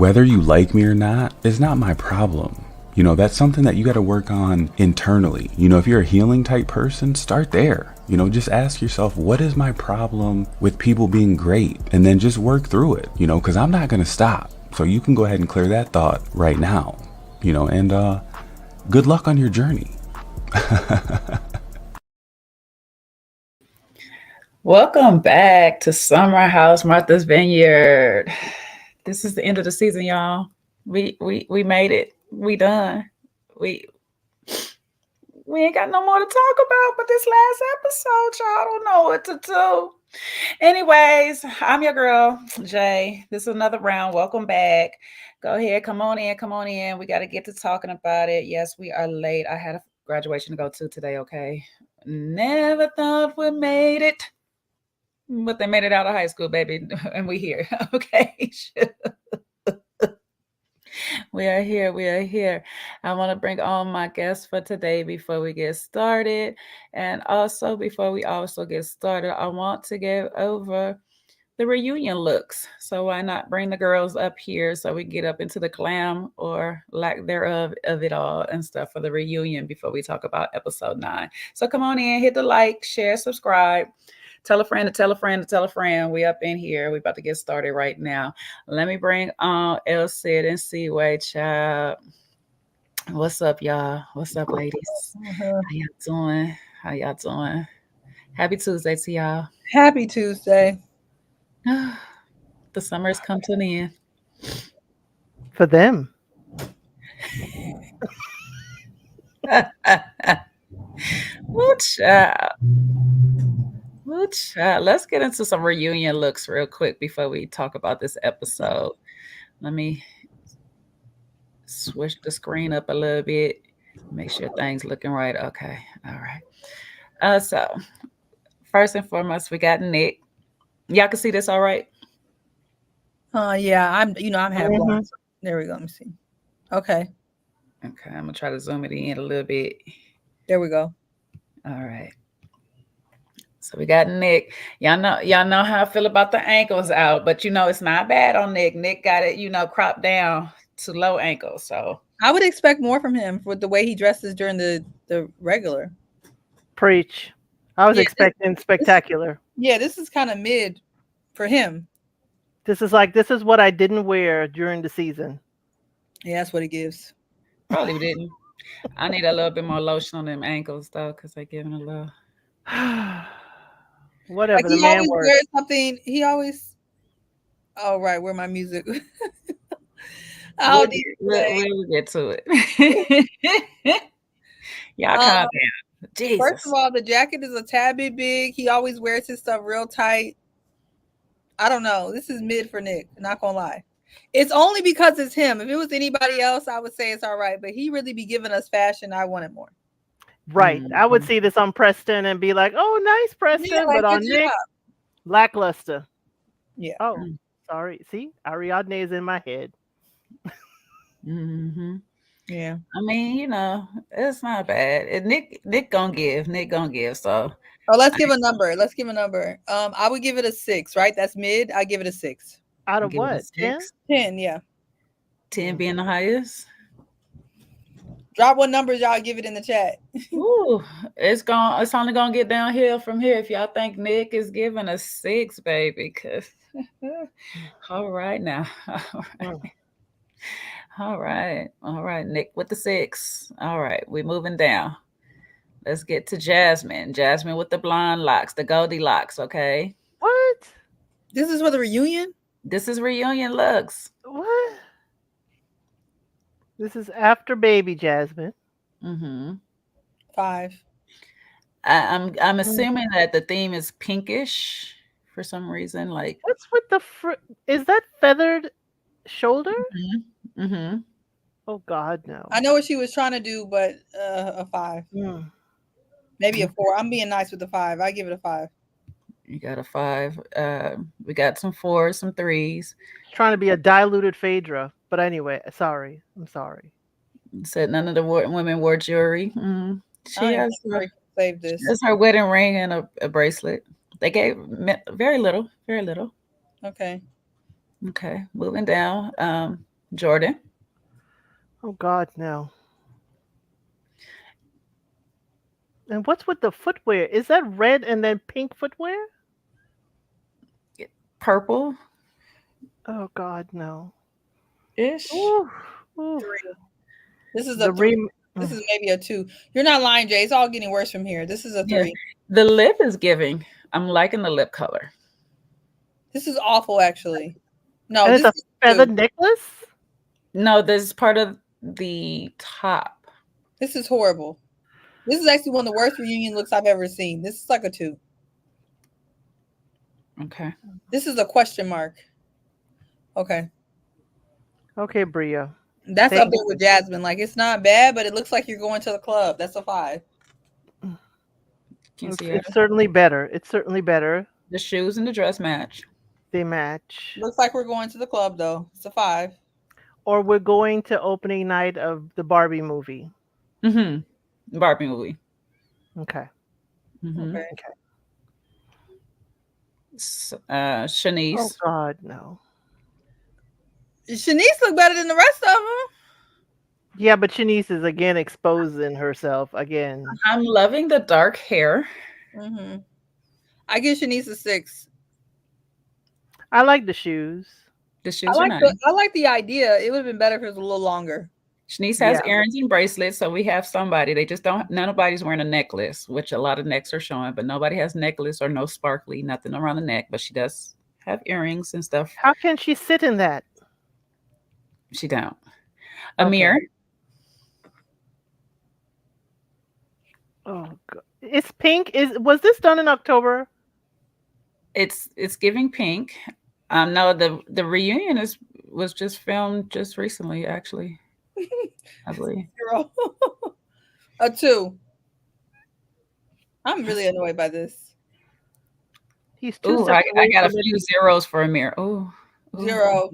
whether you like me or not is not my problem. You know, that's something that you got to work on internally. You know, if you're a healing type person, start there. You know, just ask yourself, what is my problem with people being great? And then just work through it, you know, because I'm not going to stop. So you can go ahead and clear that thought right now, you know, and good luck on your journey. Welcome back to Summer House Martha's Vineyard. This is the end of the season, y'all. We made it. We done. We ain't got no more to talk about but this last episode. Y'all don't know what to do. Anyways, I'm your girl, Jay. This is another round. Welcome back. Go ahead. Come on in. Come on in. We got to get to talking about it. Yes, we are late. I had a graduation to go to today, okay? Never thought we made it. But they made it out of high school, baby. And we here. Okay. We are here. We are here. I want to bring on my guests for today before we get started. And also, before we also get started, I want to go over the reunion looks. So why not bring the girls up here so we get up into the glam or lack thereof of it all and stuff for the reunion before we talk about episode 9. So come on in, hit the like, share, subscribe. Tell a friend to tell a friend to tell a friend. We up in here. We about to get started right now. Let me bring on El Cid and Seaway Child. What's up, y'all? What's up, ladies? How y'all doing? How y'all doing? Happy Tuesday to y'all. Happy Tuesday. The summer's come to an end. For them. Woo child. Woo child. Let's get into some reunion looks real quick before we talk about this episode. Let me switch the screen up a little bit. Make sure things looking right. Okay. All right. So first and foremost, we got Nick. Y'all can see this all right? Yeah, I'm half blind. So there we go. Let me see. Okay. Okay, I'm gonna try to zoom it in a little bit. There we go. All right. So we got Nick. Y'all know how I feel about the ankles out, but it's not bad on Nick. Nick got it, cropped down to low ankles. So I would expect more from him with the way he dresses during the regular. Preach. I was expecting spectacular. This is kind of mid for him. This is what I didn't wear during the season. Yeah, that's what it gives. Probably didn't. I need a little bit more lotion on them ankles though, because they're giving a little. Whatever. Like he always wears something. He always. Oh right, where my music. We'll get to it. Y'all calm down. Jesus. First of all, the jacket is a tad bit big. He always wears his stuff real tight. I don't know. This is mid for Nick. Not gonna lie. It's only because it's him. If it was anybody else, I would say it's all right. But he really be giving us fashion. I want it more. Right. I would see this on Preston and be like, "Oh, nice, Preston," Yeah, like, but on Nick, lackluster. Yeah. Oh, sorry. See, Ariadne is in my head. Mm-hmm. Yeah. I mean, it's not bad. Nick gonna give. Nick gonna give. So. Oh, let's give a number. Let's give a number. I would give it a 6. Right? That's mid. I give it a 6. Out of what? 10? 10. Yeah. 10 being the highest. Drop what numbers y'all give it in the chat. Ooh, it's only gonna get downhill from here if y'all think Nick is giving a 6, baby. Cause all right now. All right, Nick with the 6. All right, we're moving down. Let's get to Jasmine. Jasmine with the blonde locks, the Goldilocks, okay? What? This is for the reunion? This is reunion looks. What? This is after baby Jasmine. 5. I'm assuming that the theme is pinkish for some reason. Like what's with the is that feathered shoulder? Oh God, no. I know what she was trying to do, but a 5. Maybe a 4. I'm being nice with the 5. I give it a 5. You got a 5. We got some 4s, some 3s. Trying to be a diluted Phaedra, but anyway, sorry. I'm sorry. Said none of the women wore jewelry. She has save this. That's her wedding ring and a bracelet. They gave very little. Okay. Moving down. Jordan. Oh God, no. And what's with the footwear? Is that red and then pink footwear? Purple Oh God, no. ish. Ooh, ooh. 3. This is a The 3. rem. This is maybe a 2. You're not lying, Jay. It's all getting worse from here. This is a Yeah. 3. The lip is giving. I'm liking the lip color. This is awful, actually. No, And it's this a is feather 2. necklace. No, this is part of the top. This is horrible. This is actually one of the worst reunion looks I've ever seen. This is like a 2. Okay. This is a question mark. Okay. Okay, Bria. That's Thank up there with Jasmine. Like, it's not bad, but it looks like you're going to the club. That's a 5. Can you see It's it? certainly better. It's certainly better. The shoes and the dress match. They match. Looks like we're going to the club, though. It's a 5. Or we're going to opening night of the Barbie movie. Mm-hmm. Barbie movie. Okay. Mm-hmm. Okay. Shanice. Oh God, no. Shanice look better than the rest of them. Yeah, but Shanice is again exposing herself again. I'm loving the dark hair. Mm-hmm. I give Shanice a 6. I like the shoes. The shoes are nice. I like the idea. It would have been better if it was a little longer. Shanice has Yeah. earrings and bracelets, so we have somebody. They just don't. Nobody's wearing a necklace, which a lot of necks are showing, but nobody has necklace or no sparkly, nothing around the neck. But she does have earrings and stuff. How can she sit in that? She don't. Okay. Amir. Oh God. It's pink. Was this done in October? It's giving pink. No, the reunion was just filmed just recently, actually. I believe. 0. A 2. I'm really annoyed by this. He's two Ooh, steps I away got a from few zeros for Amir. Oh, 0.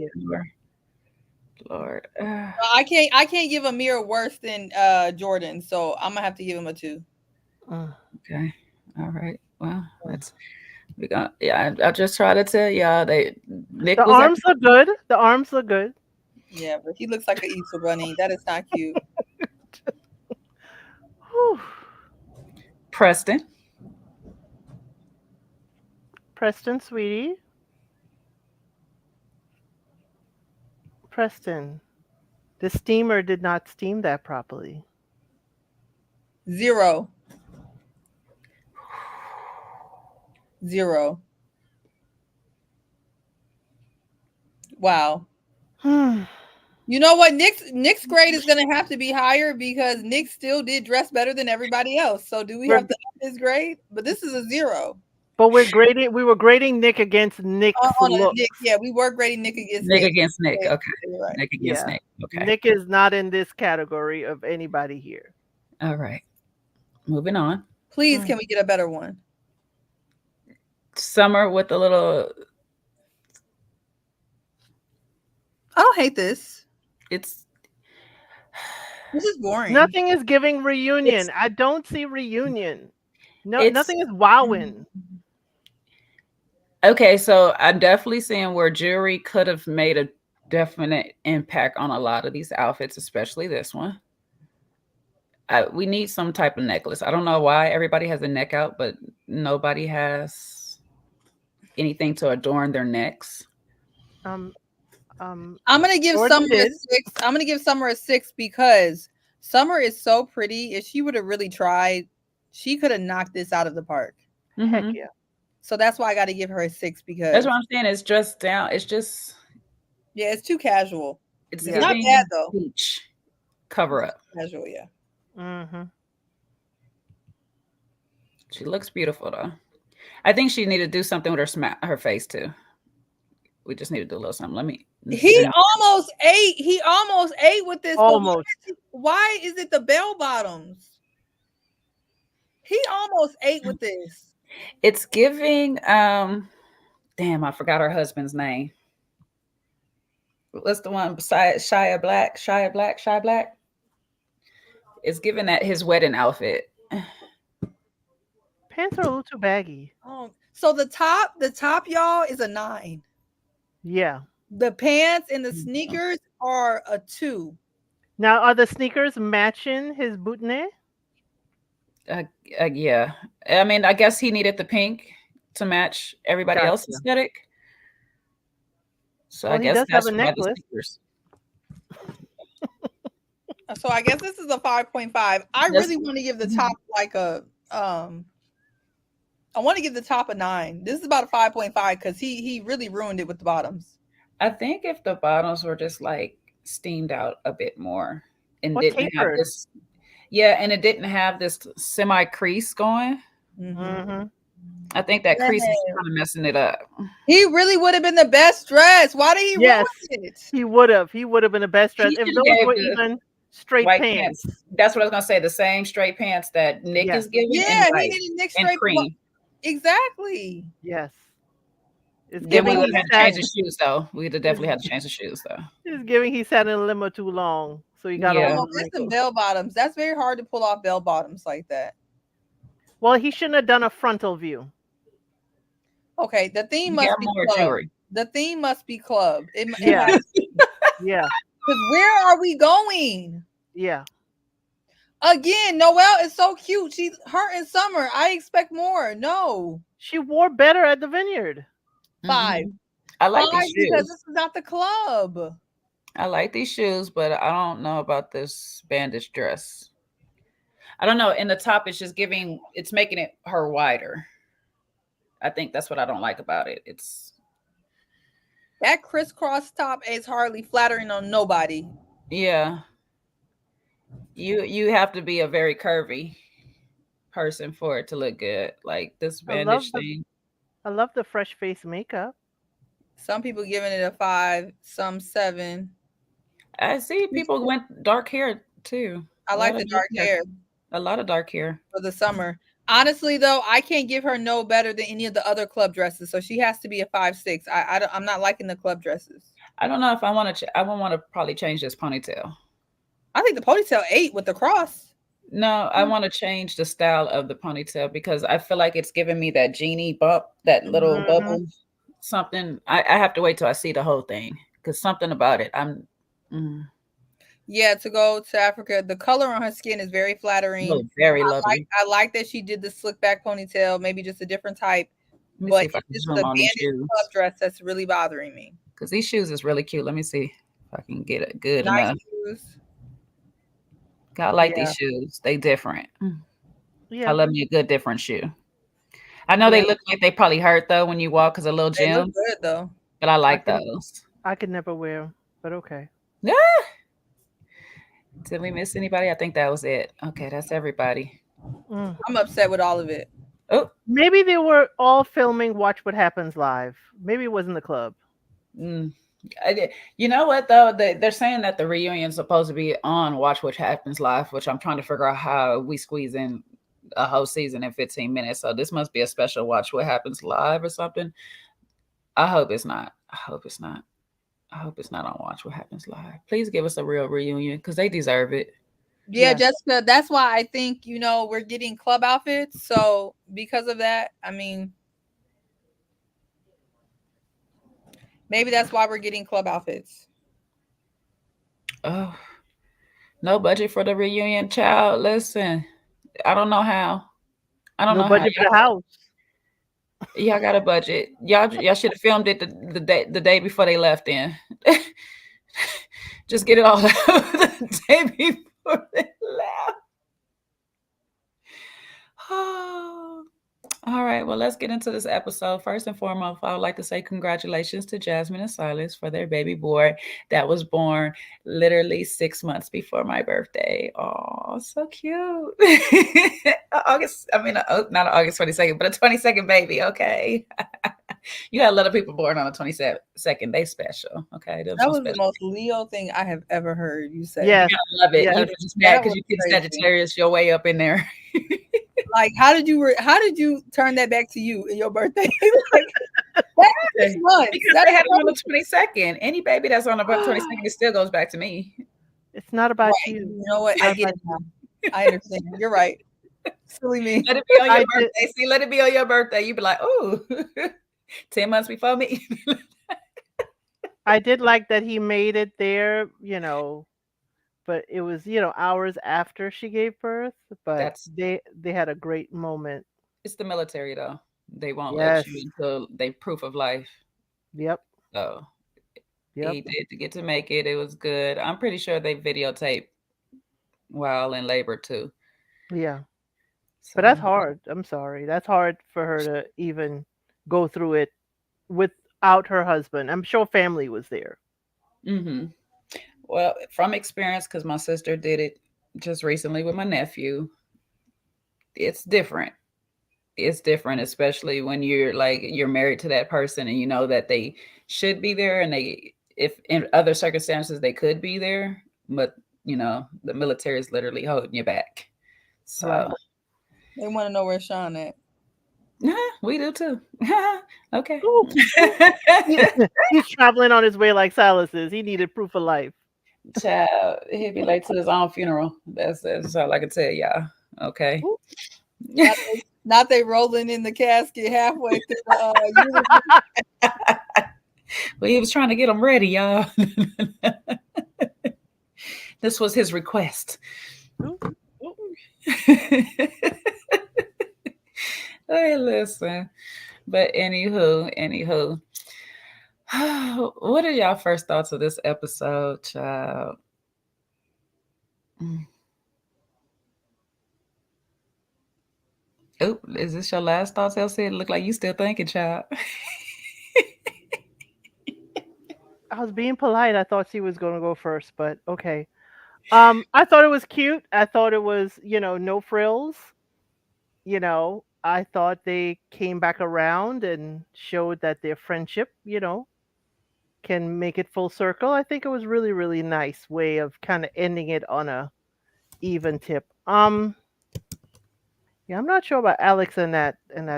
Lord. I can't give Amir worse than Jordan, so I'm gonna have to give him a 2. Okay. All right. Well, that's we got. Yeah, I just try to tell y'all Nick The was arms look good. The arms look good. Yeah, but he looks like an Easter bunny. That is not cute. Whew. Preston. Preston, sweetie. Preston. The steamer did not steam that properly. 0. 0. Wow. You know what? Nick's grade is gonna have to be higher because Nick still did dress better than everybody else. So do we have to up his grade? But this is a 0. But we were grading Nick against Nick's looks. Nick, yeah, we were grading Nick against Nick Nick. against Nick. Yeah, Okay. you're right. Nick against Yeah. Nick. Okay. Nick is not in this category of anybody here. All right. Moving on. Please, can we get a better one? Summer with a little. I don't hate this. It's. This is boring. Nothing is giving reunion. I don't see reunion. No, It's- nothing is wowing. Okay, so I'm definitely seeing where jewelry could have made a definite impact on a lot of these outfits, especially this one. We need some type of necklace. I don't know why everybody has a neck out, but nobody has anything to adorn their necks. I'm gonna give Jordan Summer a did. 6. I'm gonna give Summer a 6 because Summer is so pretty. If she would have really tried, she could have knocked this out of the park. Heck Mhm. yeah. So that's why I got to give her a 6 because That's what I'm saying. It's just down. It's just. yeah, it's too casual. It's Yeah. Not giving bad though. peach cover up. Casual, yeah. Mm-hmm. She looks beautiful though. I think she needed to do something with her face too. We just need to do a little something. Let me. He almost ate. He almost ate with this. but Almost. Why is it the bell bottoms? He almost ate with this. It's giving. Damn, I forgot her husband's name. What's the one beside Shia Black? Shia Black. It's giving that his wedding outfit. Pants are a little too baggy. Oh, so the top, y'all, is a 9. Yeah. The pants and the sneakers are a 2. Now, are the sneakers matching his boutonniere? Yeah. I mean, I guess he needed the pink to match everybody else's Gotcha. aesthetic. So Well, I he guess does have that's a why the necklace. sneakers. So I guess this is a 5.5. I Yes. really want to give the top like a I want to give the top a 9. This is about a 5.5 because he really ruined it with the bottoms. I think if the bottoms were just like steamed out a bit more and Or didn't have tapered. this, yeah, and it didn't have this semi crease going. Mm-hmm. I think that crease is Yeah. kind of messing it up. He really would have been the best dress. Why did he Yes. ruin it? He would have. He would have been the best dress He if should've those gave were the even straight White pants. pants. That's what I was gonna say. The same straight pants that Nick Yes. is giving, Yeah, and he white needed Nick and straight. cream. Exactly. Yes. It's Then giving we would he have had to change sat. the shoes, though. We'd have definitely had to change the shoes, though. It's giving he sat in a limo too long, so he got Yeah. all Oh, the that's some wrinkles. bell bottoms. That's very hard to pull off bell bottoms like that. Well, he shouldn't have done a frontal view. Okay, the theme You must got be more club. jewelry. The theme must be club. It Yeah. has Yeah. because where are we going? Yeah. Again, Noelle is so cute. She's her in summer. I expect more. No. She wore better at the Vineyard. 5. I like 5 these because shoes. this is not the club. I like these shoes, but I don't know about this bandage dress. I don't know. In the top, it's just giving. It's making it her wider. I think that's what I don't like about it. It's That crisscross top is hardly flattering on nobody. yeah. You have to be a very curvy person for it to look good. Like this I love bandage the thing. I love the fresh face makeup. Some people giving it a 5, some 7. I see people went dark hair too. I A like lot the of dark hair A lot of dark hair. for the summer. Honestly, though, I can't give her no better than any of the other club dresses, so she has to be a 5-6. I'm not liking the club dresses. I don't know if I want to. I would want to probably change this ponytail. I think the ponytail 8 with the cross. No, I want to change the style of the ponytail because I feel like it's giving me that genie bump, that little Mhm. bubble, something. I have to wait till I see the whole thing because something about it. Yeah, to go to Africa, the color on her skin is very flattering. Very lovely. I like that she did the slick back ponytail, maybe just a different type. Let me But see if I it's can just zoom the on these bandage shoes club dress that's really bothering me. because these shoes is really cute. Let me see if I can get it good Nice enough. shoes. I like Yeah. these shoes. They different. I Yeah. love me a good different shoe. I know they Yeah. look like they probably hurt though when you walk because of little They look gems, good though. but I like can- those. I could never wear 'em, but okay. Yeah. Did we miss anybody? I think that was it. Okay, that's everybody. Mm. I'm upset with all of it. Oh, Maybe they were all filming Watch What Happens Live. Maybe it was in the club. you know what though? They're saying that the reunion's supposed to be on Watch What Happens Live, which I'm trying to figure out how we squeeze in a whole season in 15 minutes. So this must be a special Watch What Happens Live or something. I hope it's not. I hope it's not. I hope it's not on Watch What Happens Live. Please give us a real reunion because they deserve it. Yeah, Yes. Jessica, that's why I think, we're getting club outfits. So because of that, I mean, maybe that's why we're getting club outfits. Oh, no budget for the reunion, child. Listen, I don't know how. I don't No know budget for the house. Y'all got a budget. Y'all should have filmed it the day before they left. In just get it all out the day before they left. Oh. All right, well, let's get into this episode. First and foremost, I would like to say congratulations to Jasmine and Silas for their baby boy that was born literally 6 months before my birthday. Oh, so cute. Not August 22nd, but a 22nd baby, okay? You got a lot of people born on the 22nd. They special, okay? That was the most Leo thing I have ever heard you say. Yes. You gotta love it. Yes. You're just mad That because you was keep crazy. Sagittarius your way up in there. Like, how did you turn that back to you in your birthday? Like, that's 6 months. Because That's they had it on the 22nd. Any baby that's on the 22nd, it still goes back to me. It's not about right. you. You know what? I get it now. I understand. You're right. Silly me. Let it be on your I birthday. did- See, let it be on your birthday. You be like, oh, 10 months before me. I did like that he made it there, but it was, hours after she gave birth, but That's they had a great moment. it's the military though. They won't let Yes. you until they proof of life. Yep. So Yep. he did get to make it. It was good. I'm pretty sure they videotaped while in labor too. Yeah. But that's So hard. I'm sorry. That's hard for her to even go through it without her husband. I'm sure family was there. hmm well, from experience, because my sister did it just recently with my nephew, it's different. It's different, especially when you're married to that person and you know that they should be there, and they, if in other circumstances they could be there, but the military is literally holding you back. Right. So They want to know where Sean at. we do too. Okay. Ooh, ooh. He's traveling on his way like Silas is. He needed proof of life. Child, he'd be late to his own funeral. That's all I can tell y'all. Okay. Ooh. Not they rolling in the casket halfway through the Well, he was trying to get them ready, y'all. This was his request. Ooh, ooh. Hey, listen. But anywho. What are y'all first thoughts of this episode, child? Oh, is this your last thoughts, Elsie? It look like you still thinking, child. I was being polite. I thought she was going to go first, but okay. I thought it was cute. I thought it was, no frills. I thought they came back around and showed that their friendship, can make it full circle. I think it was really, really nice way of kind of ending it on a even tip. Yeah, I'm not sure about Alex and that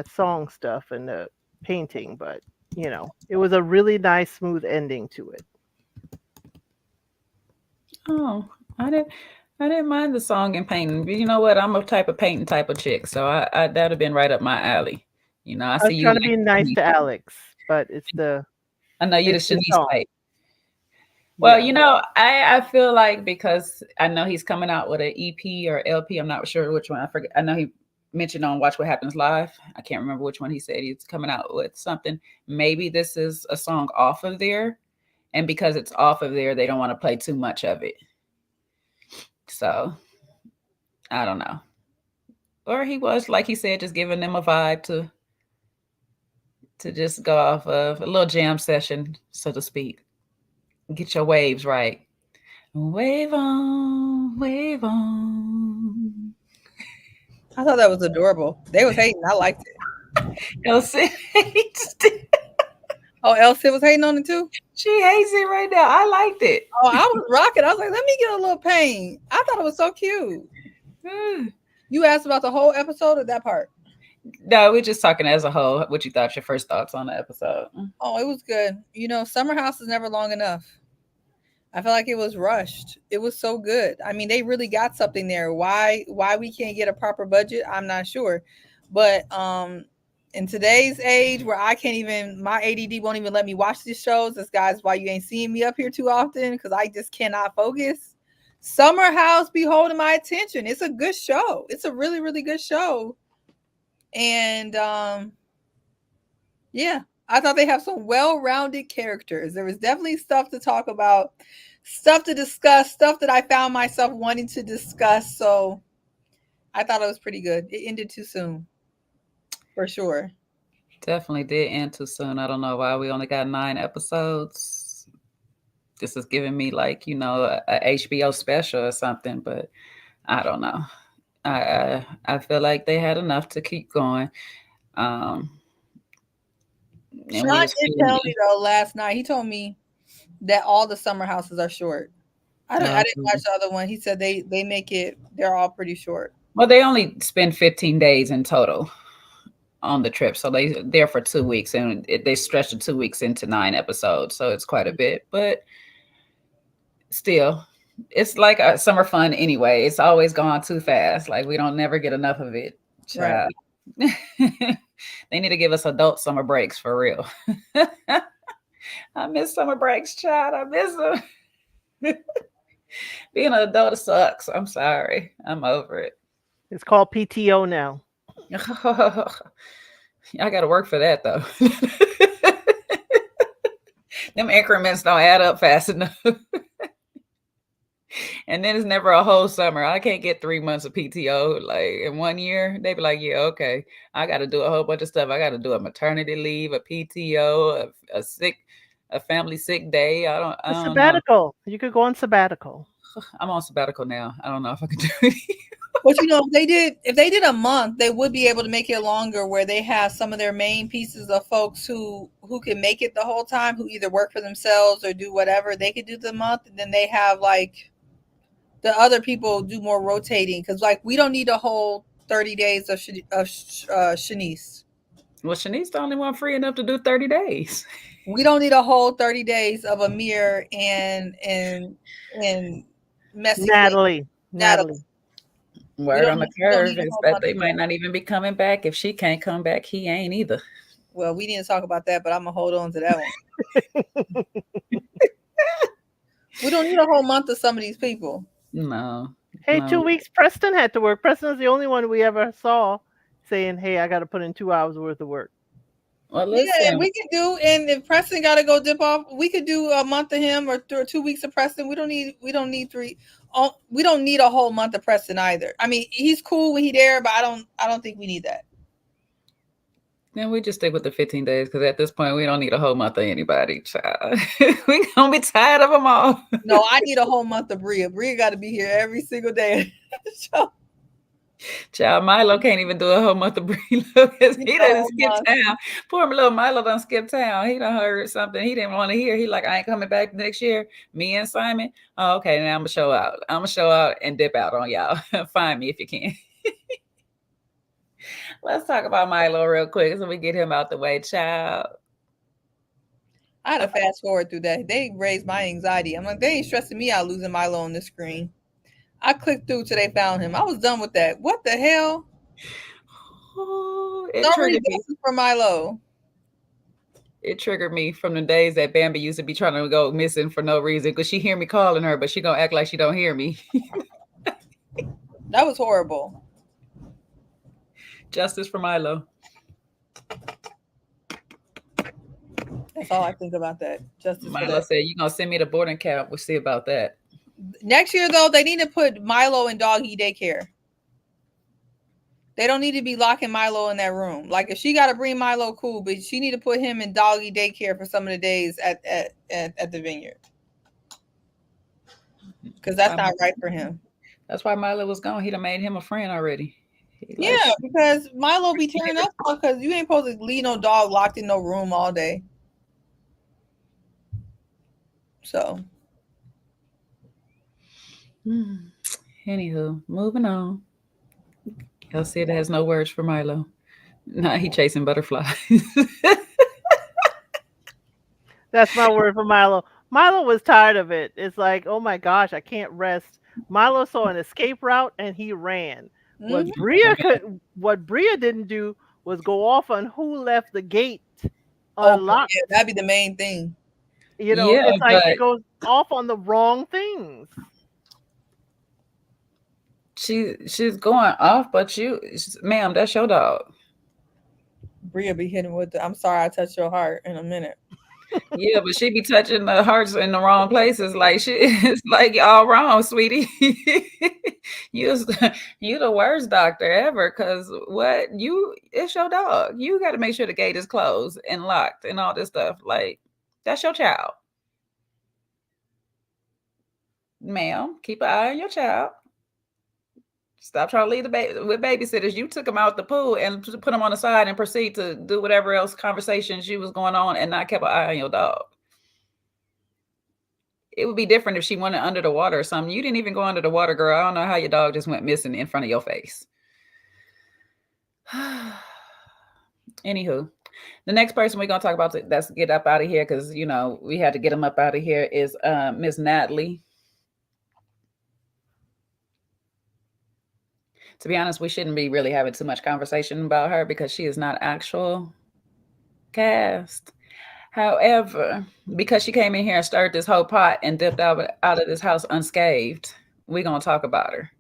song stuff and the painting, but it was a really nice, smooth ending to it. Oh, I didn't mind the song and painting. But you know what? I'm a type of painting type of chick, so I that'd have been right up my alley. I I was see you trying to like be nice to Alex, but I know you the it's the Shanice song. type. Well, Yeah. I feel like, because I know he's coming out with an EP or LP. I'm not sure which one. I forget. I know he mentioned on Watch What Happens Live. I can't remember which one he said he's coming out with something. Maybe this is a song off of there. And because it's off of there, they don't want to play too much of it. So I don't know. Or he was, like he said, just giving them a vibe to just go off of a little jam session, so to speak. Get your waves right. Wave on, wave on. I thought that was adorable. They was hating. I liked it. Elsie, Oh, Elsie was hating on it too? she hates it right now. I liked it. Oh, I was rocking. I was like, let me get a little paint. I thought it was so cute. You asked about the whole episode or that part? No, we're just talking as a whole. What you thought, your first thoughts on the episode? Oh, it was good. Summer House is never long enough. I feel like it was rushed. It was so good. I mean, they really got something there. Why we can't get a proper budget, I'm not sure. But in today's age where my ADD won't even let me watch these shows, this guy's why you ain't seeing me up here too often, because I just cannot focus. Summer House be holding my attention. It's a good show. It's a really, really good show. And yeah, I thought they have some well-rounded characters. There was definitely stuff to talk about, stuff to discuss, stuff that I found myself wanting to discuss. So I thought it was pretty good. It ended too soon, for sure. Definitely did end too soon. I don't know why we only got 9 episodes. This is giving me like, a HBO special or something, but I don't know. I feel like they had enough to keep going. And Sean did tell me though last night. He told me that all the summer houses are short. I didn't watch the other one. He said they make it. They're all pretty short. Well, they only spend 15 days in total on the trip, so they're there for 2 weeks, and they stretch the 2 weeks into 9 episodes, so it's quite a bit. But still, it's like a summer fun anyway. It's always gone too fast. Like we don't never get enough of it. Child. Right. They need to give us adult summer breaks for real. I miss summer breaks, child. I miss them. Being an adult sucks. I'm sorry. I'm over it. It's called PTO now. I got to work for that though. Them increments don't add up fast enough. And then it's never a whole summer. I can't get 3 months of PTO like in 1 year. They be like, yeah, okay. I got to do a whole bunch of stuff. I got to do a maternity leave, a PTO, a family sick day. I A don't know. sabbatical. You could go on sabbatical. I'm on sabbatical now. I don't know if I can do it. But if they did a month, they would be able to make it longer, where they have some of their main pieces of folks who can make it the whole time, who either work for themselves or do whatever. They could do the month, and then they have like the other people do more rotating, because like we don't need a whole 30 days of Shanice. Well, Shanice's the only one free enough to do 30 days. We don't need a whole 30 days of Amir and Messy Natalie. Word on the curve is that they might not even be coming back. If she can't come back, he ain't either. Well, we didn't talk about that, but I'm gonna hold on to that one. We don't need a whole month of some of these people. No. Hey, no. 2 weeks Preston had to work. Preston was the only one we ever saw saying, hey, I got to put in 2 hours worth of work. Well, listen. Yeah, we can do, and if Preston got to go dip off, we could do a month of him or 2 weeks of Preston. We don't need we don't need a whole month of Preston either. I mean, he's cool when he's there, but I don't think we need that. Then we just stick with the 15 days, because at this point we don't need a whole month of anybody, child. We gonna be tired of them all. No, I need a whole month of Bria. Bria got to be here every single day. Child, Milo can't even do a whole month of Bria because he doesn't skip town. Poor little Milo done skip town. He done heard something he didn't want to hear. He like, I ain't coming back next year. Me and Simon. Oh, okay, now I'm gonna show out. I'm gonna show out and dip out on y'all. Find me if you can. Let's talk about Milo real quick so we get him out the way, child. I had to fast forward through that. They raised my anxiety. I'm like, they ain't stressing me out losing Milo on the screen. I clicked through till they found him. I was done with that. What the hell? Oh, it triggered me for Milo. It triggered me from the days that Bambi used to be trying to go missing for no reason because she hear me calling her, but she gonna act like she don't hear me. That was horrible. Justice for Milo. That's all I think about that. Justice. Milo said, "You gonna send me to boarding camp? We'll see about that." Next year, though, they need to put Milo in doggy daycare. They don't need to be locking Milo in that room. Like, if she got to bring Milo, cool, but she need to put him in doggy daycare for some of the days at the vineyard, because that's not right for him. That's why Milo was gone. He done made him a friend already. Yeah, because Milo be tearing up because you ain't supposed to leave no dog locked in no room all day. So. Anywho, moving on. Y'all said it has no words for Milo. Nah, he chasing butterflies. That's my word for Milo. Milo was tired of it. It's like, oh my gosh, I can't rest. Milo saw an escape route and he ran. Mm-hmm. What Bria didn't do was go off on who left the gate unlocked. Yeah, that'd be the main thing. You know, it's like it goes off on the wrong things. She's going off, but ma'am, that's your dog. Bria be hitting with the "I'm sorry I touched your heart" in a minute. Yeah, but she be touching the hearts in the wrong places. Like it's like all wrong, sweetie. You the worst doctor ever. Cause it's your dog. You got to make sure the gate is closed and locked and all this stuff. Like that's your child, ma'am. Keep an eye on your child. Stop trying to leave the baby with babysitters. You took him out the pool and put him on the side and proceed to do whatever else conversations you was going on and not kept an eye on your dog. It would be different if she went under the water or something. You didn't even go under the water, girl. I don't know how your dog just went missing in front of your face. Anywho, the next person we're going to talk about that's get up out of here because, we had to get him up out of here is Miss Natalie. To be honest, we shouldn't be really having too much conversation about her because she is not actual cast. However, because she came in here and stirred this whole pot and dipped out of this house unscathed, we're gonna talk about her.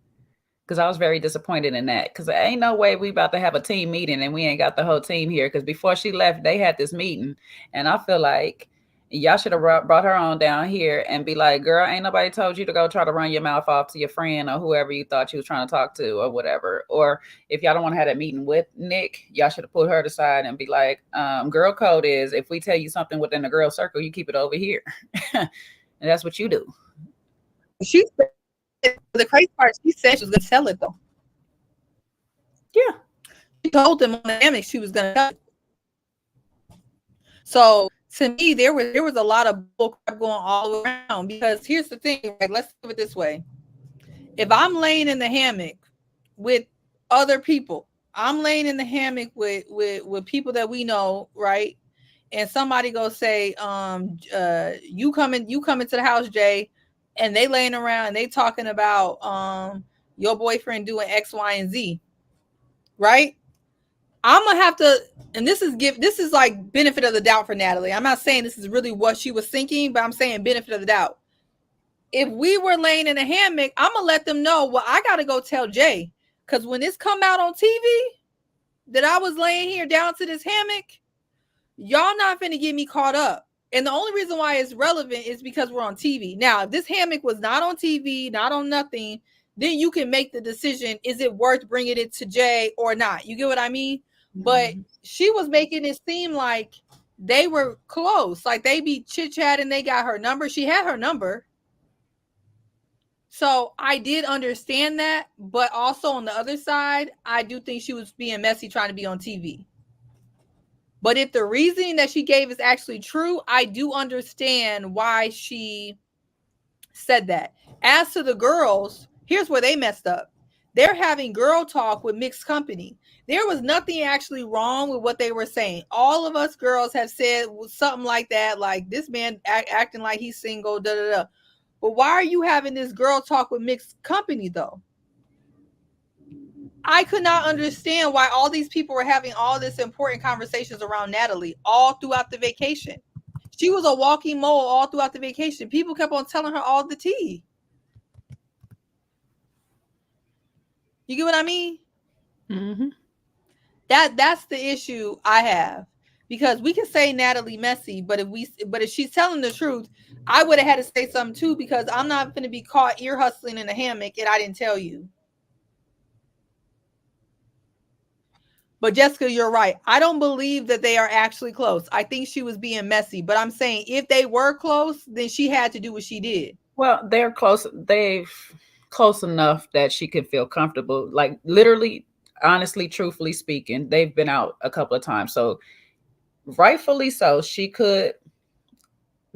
Because I was very disappointed in that. Because there ain't no way we about to have a team meeting and we ain't got the whole team here. Because before she left, they had this meeting, and I feel like y'all should have brought her on down here and be like, "Girl, ain't nobody told you to go try to run your mouth off to your friend or whoever you thought you was trying to talk to or whatever." Or if y'all don't want to have that meeting with Nick, y'all should have put her aside and be like, "Girl code is if we tell you something within the girl circle, you keep it over here," and that's what you do. She the crazy part, she said she was gonna tell it though. Yeah. She told them on the hammock she was gonna tell it. So to me, there was a lot of bull crap going all around, because here's the thing, right? Let's do it this way. If I'm laying in the hammock with other people, I'm laying in the hammock with people that we know, right? And somebody go say, you coming to the house, Jay, and they laying around and they talking about your boyfriend doing X, Y, and Z, right? I'm gonna have to, and this is like benefit of the doubt for Natalie. I'm not saying this is really what she was thinking, but I'm saying benefit of the doubt. If we were laying in a hammock, I'm gonna let them know, well, I gotta go tell Jay, because when this come out on TV that I was laying here down to this hammock, y'all not finna get me caught up. And the only reason why it's relevant is because we're on TV. Now, if this hammock was not on TV, not on nothing, then you can make the decision, is it worth bringing it to Jay or not? You get what I mean? But she was making it seem like they were close, like they be chit-chatting, they got her number. She had her number. So I did understand that, but also on the other side, I do think she was being messy trying to be on TV. But if the reasoning that she gave is actually true, I do understand why she said that. As to the girls, here's where they messed up. They're having girl talk with mixed company. There was nothing actually wrong with what they were saying. All of us girls have said something like that, like this man acting like he's single, da da da. But why are you having this girl talk with mixed company though? I could not understand why all these people were having all this important conversations around Natalie all throughout the vacation. She was a walking mole all throughout the vacation. People kept on telling her all the tea. You get what I mean? Mm-hmm. That's the issue I have, because we can say Natalie messy, but if she's telling the truth, I would have had to say something too, because I'm not going to be caught ear hustling in a hammock and I didn't tell you. But Jessica, you're right. I don't believe that they are actually close. I think she was being messy, but I'm saying if they were close, then she had to do what she did. Well, they're close. They've close enough that she could feel comfortable. Like literally, honestly, truthfully speaking, they've been out a couple of times. So rightfully so, she could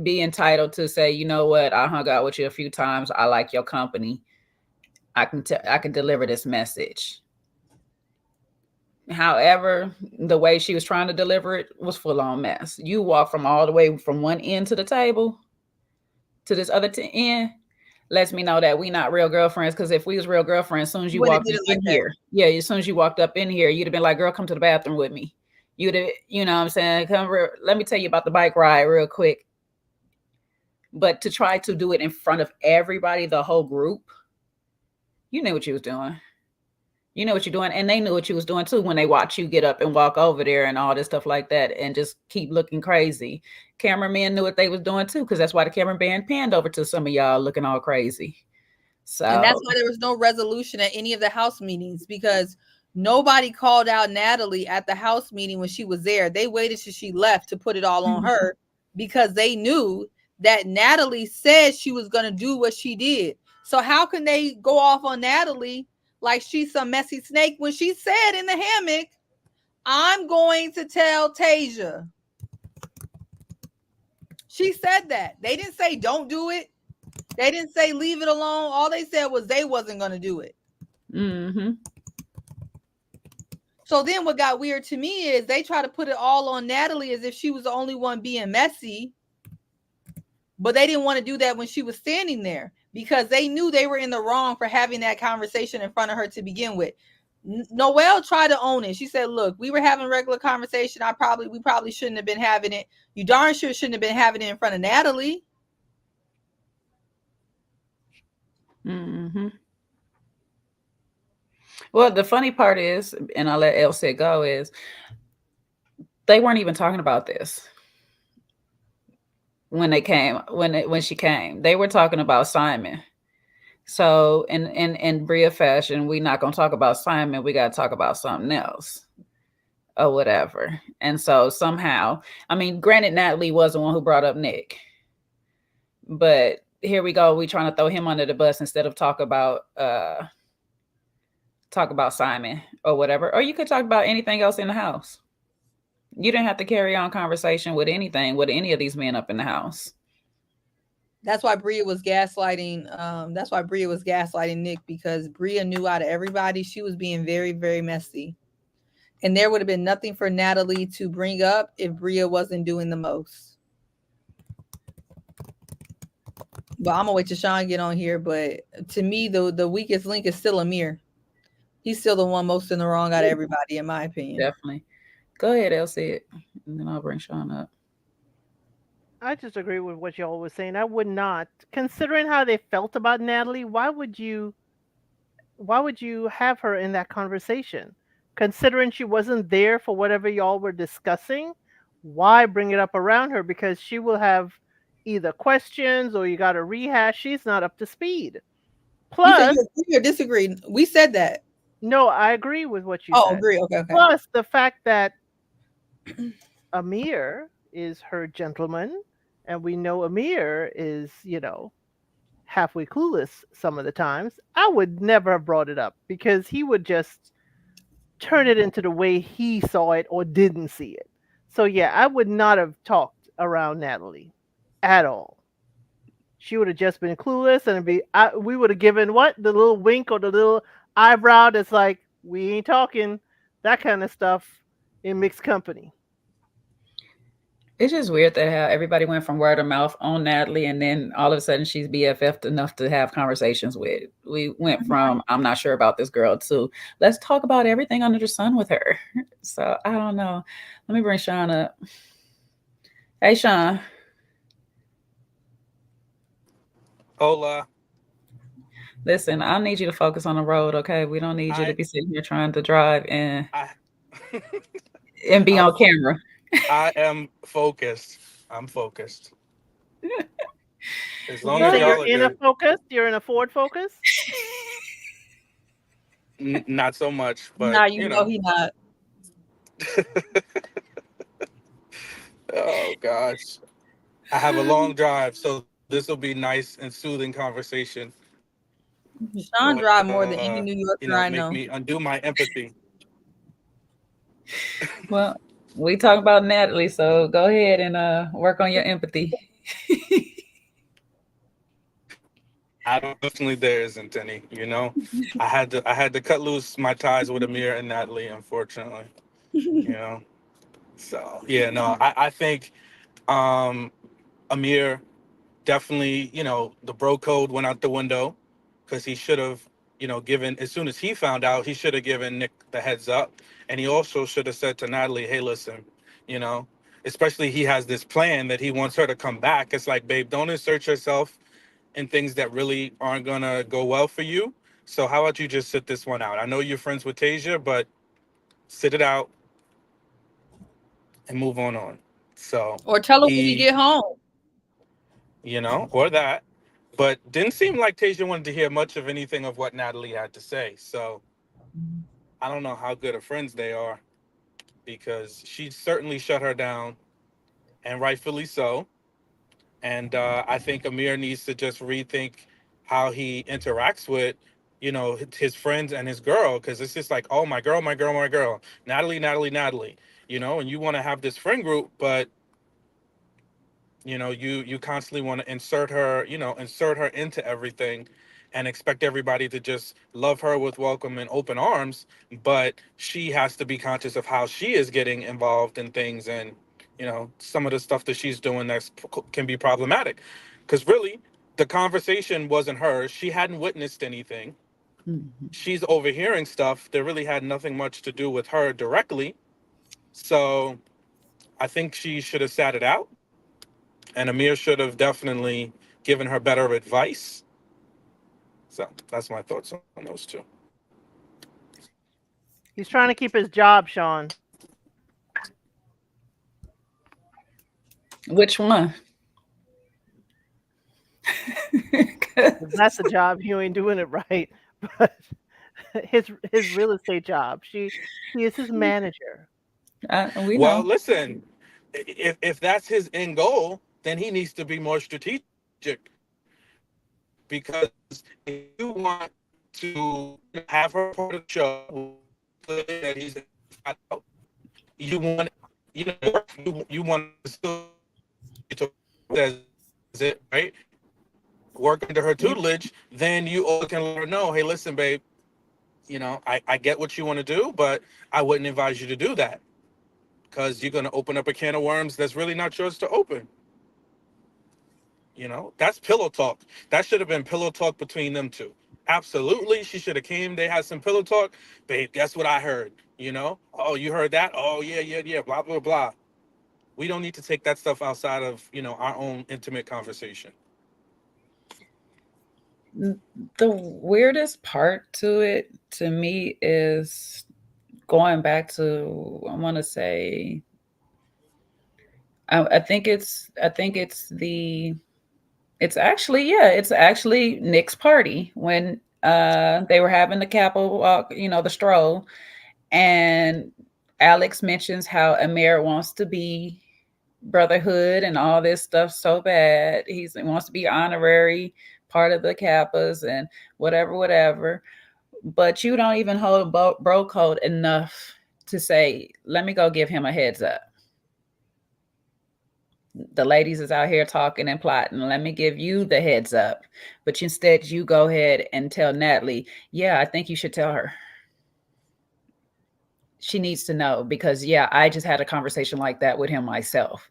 be entitled to say, you know what, I hung out with you a few times. I like your company. I can deliver this message. However, the way she was trying to deliver it was full on mess. You walk from all the way from one end to the table to this other end, lets me know that we not real girlfriends. Because if we was real girlfriends, as soon as you walked up in here, as soon as you walked up in here, you'd have been like, girl, come to the bathroom with me. You'd have, you know what I'm saying? Let me tell you about the bike ride real quick. But to try to do it in front of everybody, the whole group, you knew what you was doing. You know what you're doing, and they knew what you was doing too when they watch you get up and walk over there and all this stuff like that and just keep looking crazy. Cameramen knew what they was doing too, because that's why the cameraman panned over to some of y'all looking all crazy. So, and that's why there was no resolution at any of the house meetings, because nobody called out Natalie at the house meeting when she was there. They waited till she left to put it all on her, because they knew that Natalie said she was going to do what she did. So how can they go off on Natalie like she's some messy snake when she said in the hammock, I'm going to tell Tasia? She said that. They didn't say don't do it. They didn't say leave it alone. All they said was they wasn't going to do it. Mm-hmm. So then what got weird to me is they try to put it all on Natalie as if she was the only one being messy. But they didn't want to do that when she was standing there, because they knew they were in the wrong for having that conversation in front of her to begin with. Noelle tried to own it. She said, "Look, we were having regular conversation. We probably shouldn't have been having it. You darn sure shouldn't have been having it in front of Natalie." Mm-hmm. Well, the funny part is, and I'll let Elsie go, is they weren't even talking about this when she came. They were talking about Simon. So in Bria fashion, we're not gonna talk about Simon. We gotta talk about something else or whatever. And so somehow, I mean, granted, Natalie was the one who brought up Nick, but here we go. We trying to throw him under the bus instead of talk about Simon or whatever. Or you could talk about anything else in the house. You didn't have to carry on conversation with anything with any of these men up in the house. That's why Bria was gaslighting. That's why Bria was gaslighting Nick, because Bria knew out of everybody she was being very, very messy. And there would have been nothing for Natalie to bring up if Bria wasn't doing the most. But I'm gonna wait till Sean get on here. But to me, the weakest link is still Amir. He's still the one most in the wrong out of everybody, in my opinion. Definitely. Go ahead, Elsie, and then I'll bring Sean up. I just agree with what y'all was saying. I would not, considering how they felt about Natalie. Why would you have her in that conversation? Considering she wasn't there for whatever y'all were discussing, why bring it up around her? Because she will have either questions or you got to rehash. She's not up to speed. Plus, you agree or disagree? We said that. No, I agree with what you said. Oh, agree. Okay. Plus, the fact that Amir is her gentleman, and we know Amir is, halfway clueless some of the times. I would never have brought it up because he would just turn it into the way he saw it or didn't see it. So yeah, I would not have talked around Natalie at all. She would have just been clueless, and we would have given the little wink or the little eyebrow that's like, we ain't talking, that kind of stuff in mixed company. It's just weird that how everybody went from word of mouth on Natalie, and then all of a sudden she's BFF enough to have conversations with. We went from I'm not sure about this girl to let's talk about everything under the sun with her. So I don't know. Let me bring Sean up. Hey, Sean. Hola. Listen, I need you to focus on the road, okay? We don't need you to be sitting here trying to drive and be on camera. I am focused. I'm focused. As long as you're in a Focus, you're in a Ford Focus. Not so much, but nah, you know he not. Oh gosh, I have a long drive, so this will be nice and soothing conversation. Sean drive more than any New Yorker I know. Make me undo my empathy. Well, we talk about Natalie, so go ahead and work on your empathy. Unfortunately, there isn't any. I had to cut loose my ties with Amir and Natalie. Unfortunately, So yeah, no, I think Amir definitely, the bro code went out the window because he should have, given, as soon as he found out, he should have given Nick the heads up. And he also should have said to Natalie, hey, listen, especially he has this plan that he wants her to come back. It's like, babe, don't insert yourself in things that really aren't going to go well for you. So how about you just sit this one out? I know you're friends with Tasia, but sit it out and move on. So, or tell him when you get home. Or that. But didn't seem like Tasia wanted to hear much of anything of what Natalie had to say. So I don't know how good of friends they are, because she certainly shut her down, and rightfully so. And I think Amir needs to just rethink how he interacts with, his friends and his girl, because it's just like, oh, my girl, my girl, my girl, Natalie, Natalie, Natalie, and you want to have this friend group, but you constantly want to insert her into everything and expect everybody to just love her with welcome and open arms, but she has to be conscious of how she is getting involved in things, and some of the stuff that she's doing that can be problematic, because really the conversation wasn't hers. She hadn't witnessed anything. she's overhearing stuff that really had nothing much to do with her directly. So I think she should have sat it out, and Amir should have definitely given her better advice. So that's my thoughts on those two. He's trying to keep his job, Sean. Which one? 'Cause that's a job. You ain't doing it right. But his real estate job. She is his manager. We Well, know. listen, if that's his end goal, then he needs to be more strategic. Because if you want to have her part of the show that he's out, you want you want to still as it right work under her tutelage, then you also can let her know, hey, listen, babe, I get what you want to do, but I wouldn't advise you to do that because you're going to open up a can of worms that's really not yours to open. That's pillow talk. That should have been pillow talk between them two. Absolutely, she should have came. They had some pillow talk. Babe, guess what I heard? Oh, you heard that? Oh, yeah, blah, blah, blah. We don't need to take that stuff outside of, our own intimate conversation. The weirdest part to it, to me, is going back to, I want to say, I think it's actually Nick's party when they were having the Capitol walk, the stroll, and Alex mentions how Amir wants to be brotherhood and all this stuff so bad. He wants to be honorary part of the Kappas and whatever. But you don't even hold bro code enough to say, let me go give him a heads up. The ladies is out here talking and plotting. Let me give you the heads up. But instead, you go ahead and tell Natalie, yeah, I think you should tell her. She needs to know because, yeah, I just had a conversation like that with him myself.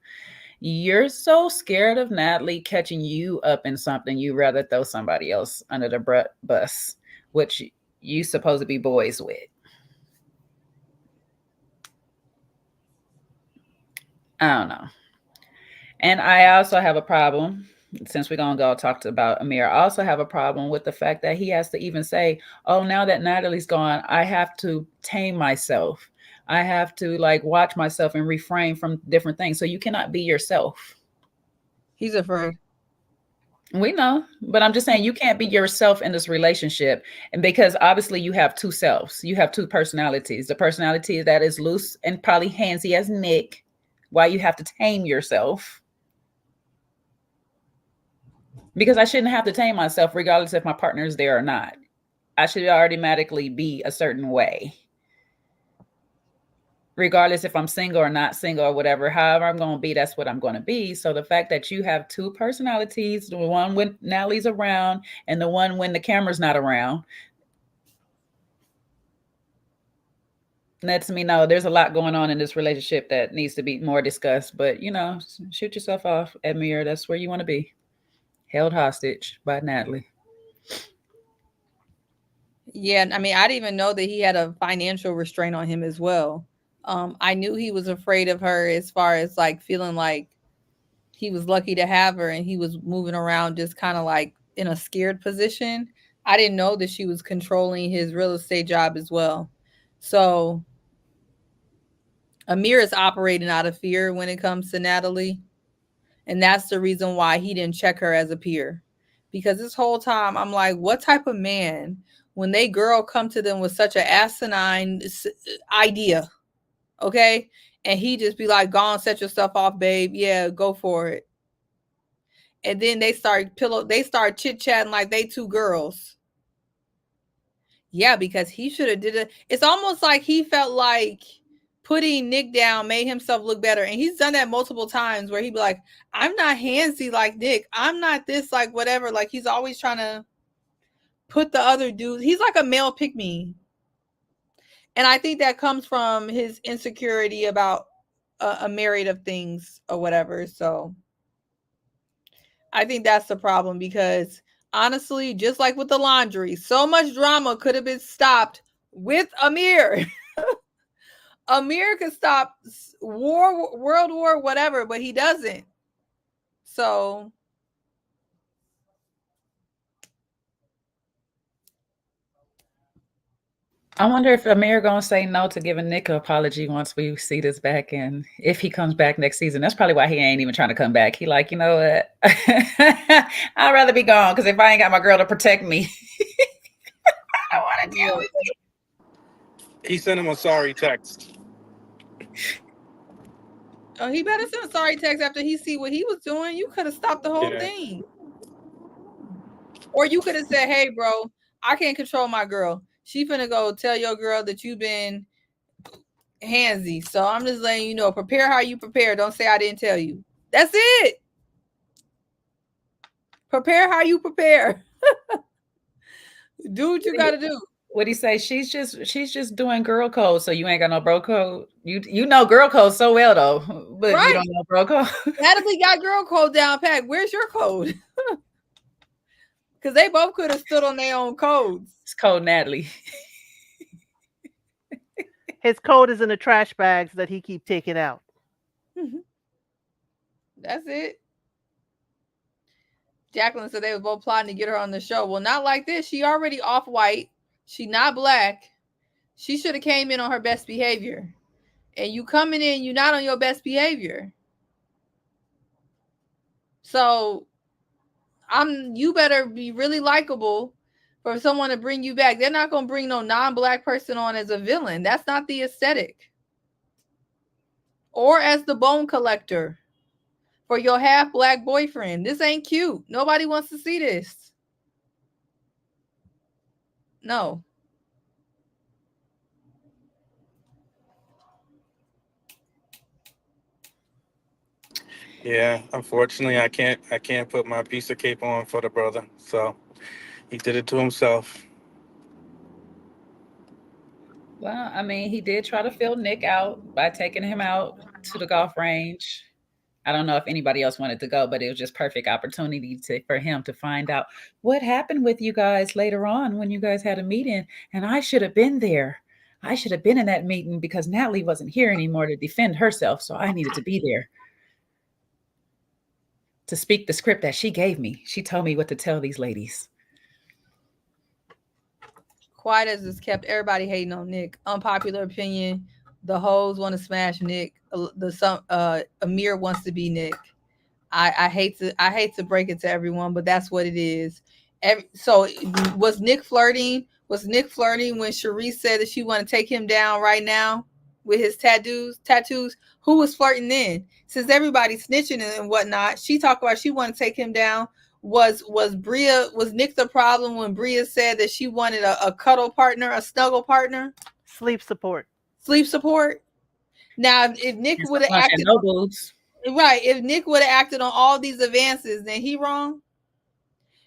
You're so scared of Natalie catching you up in something, you rather throw somebody else under the bus, which you supposed to be boys with. I don't know. And I also have a problem, since we're going to go talk about Amir, I also have a problem with the fact that he has to even say, oh, now that Natalie's gone, I have to tame myself. I have to watch myself and refrain from different things. So you cannot be yourself. He's afraid. We know, but I'm just saying you can't be yourself in this relationship. And because obviously you have two selves, you have two personalities. The personality that is loose and probably handsy as Nick, why you have to tame yourself. Because I shouldn't have to tame myself regardless if my partner is there or not. I should automatically be a certain way. Regardless if I'm single or not single or whatever, however I'm going to be, that's what I'm going to be. So the fact that you have two personalities, the one when Natalie's around and the one when the camera's not around, lets me know there's a lot going on in this relationship that needs to be more discussed. But, shoot yourself off, Amir. That's where you want to be. Held hostage by Natalie. Yeah, I mean, I didn't even know that he had a financial restraint on him as well. I knew he was afraid of her as far as feeling like he was lucky to have her and he was moving around just kind of in a scared position. I didn't know that she was controlling his real estate job as well. So Amir is operating out of fear when it comes to Natalie. And that's the reason why he didn't check her as a peer. Because this whole time I'm like, what type of man, when they girl come to them with such an asinine idea, okay, and he just be like, go on, set yourself off, babe, yeah, go for it. And then they start chit-chatting like they two girls. Yeah, because he should have did it. It's almost like he felt like putting Nick down made himself look better. And he's done that multiple times where he'd be like, I'm not handsy like Nick. I'm not this, whatever. He's always trying to put the other dudes. He's like a male pick-me. And I think that comes from his insecurity about a myriad of things or whatever. So I think that's the problem because honestly, just like with the laundry, so much drama could have been stopped with Amir. Amir could stop war, world war, whatever, but he doesn't. So I wonder if Amir gonna say no to giving Nick an apology once we see this back, and if he comes back next season. That's probably why he ain't even trying to come back. He like, you know what? I'd rather be gone, because if I ain't got my girl to protect me, I don't want to deal with it. He sent him a sorry text. Oh, he better send a sorry text after he see what he was doing. You could have stopped the whole thing. Or you could have said, hey, bro, I can't control my girl. She finna go tell your girl that you've been handsy. So I'm just letting you know, prepare how you prepare. Don't say I didn't tell you. That's it. Prepare how you prepare. Do what you got to do. What'd he say? She's just doing girl code, so you ain't got no bro code. You know girl code so well though, but right. You don't know bro code. Natalie got girl code down pat. Where's your code? Because they both could have stood on their own codes. It's code Natalie. His code is in the trash bags that he keep taking out. That's it. Jacqueline said they were both plotting to get her on the show. Well, not like this. She already off-white. She not black. She should have came in on her best behavior. And you coming in, you're not on your best behavior. So you better be really likable for someone to bring you back. They're not going to bring no non-black person on as a villain. That's not the aesthetic. Or as the bone collector for your half-black boyfriend. This ain't cute. Nobody wants to see this. No. Yeah, unfortunately, I can't put my piece of cape on for the brother. So he did it to himself. Well, I mean, he did try to fill Nick out by taking him out to the golf range. I don't know if anybody else wanted to go, but it was just perfect opportunity for him to find out what happened with you guys later on when you guys had a meeting. And I should have been there. I should have been in that meeting because Natalie wasn't here anymore to defend herself. So I needed to be there to speak the script that she gave me. She told me what to tell these ladies. Quiet as it's kept, everybody hating on Nick. Unpopular opinion. The hoes want to smash Nick. Amir wants to be Nick. I hate to break it to everyone, but that's what it is. So was Nick flirting? Was Nick flirting when Cherise said that she want to take him down right now with his tattoos? Who was flirting then? Since everybody's snitching and whatnot, she talked about she want to take him down. Was Nick the problem when Bria said that she wanted a cuddle partner, a snuggle partner? Sleep support. Now, if Nick would have acted if Nick would have acted on all these advances, then he wrong.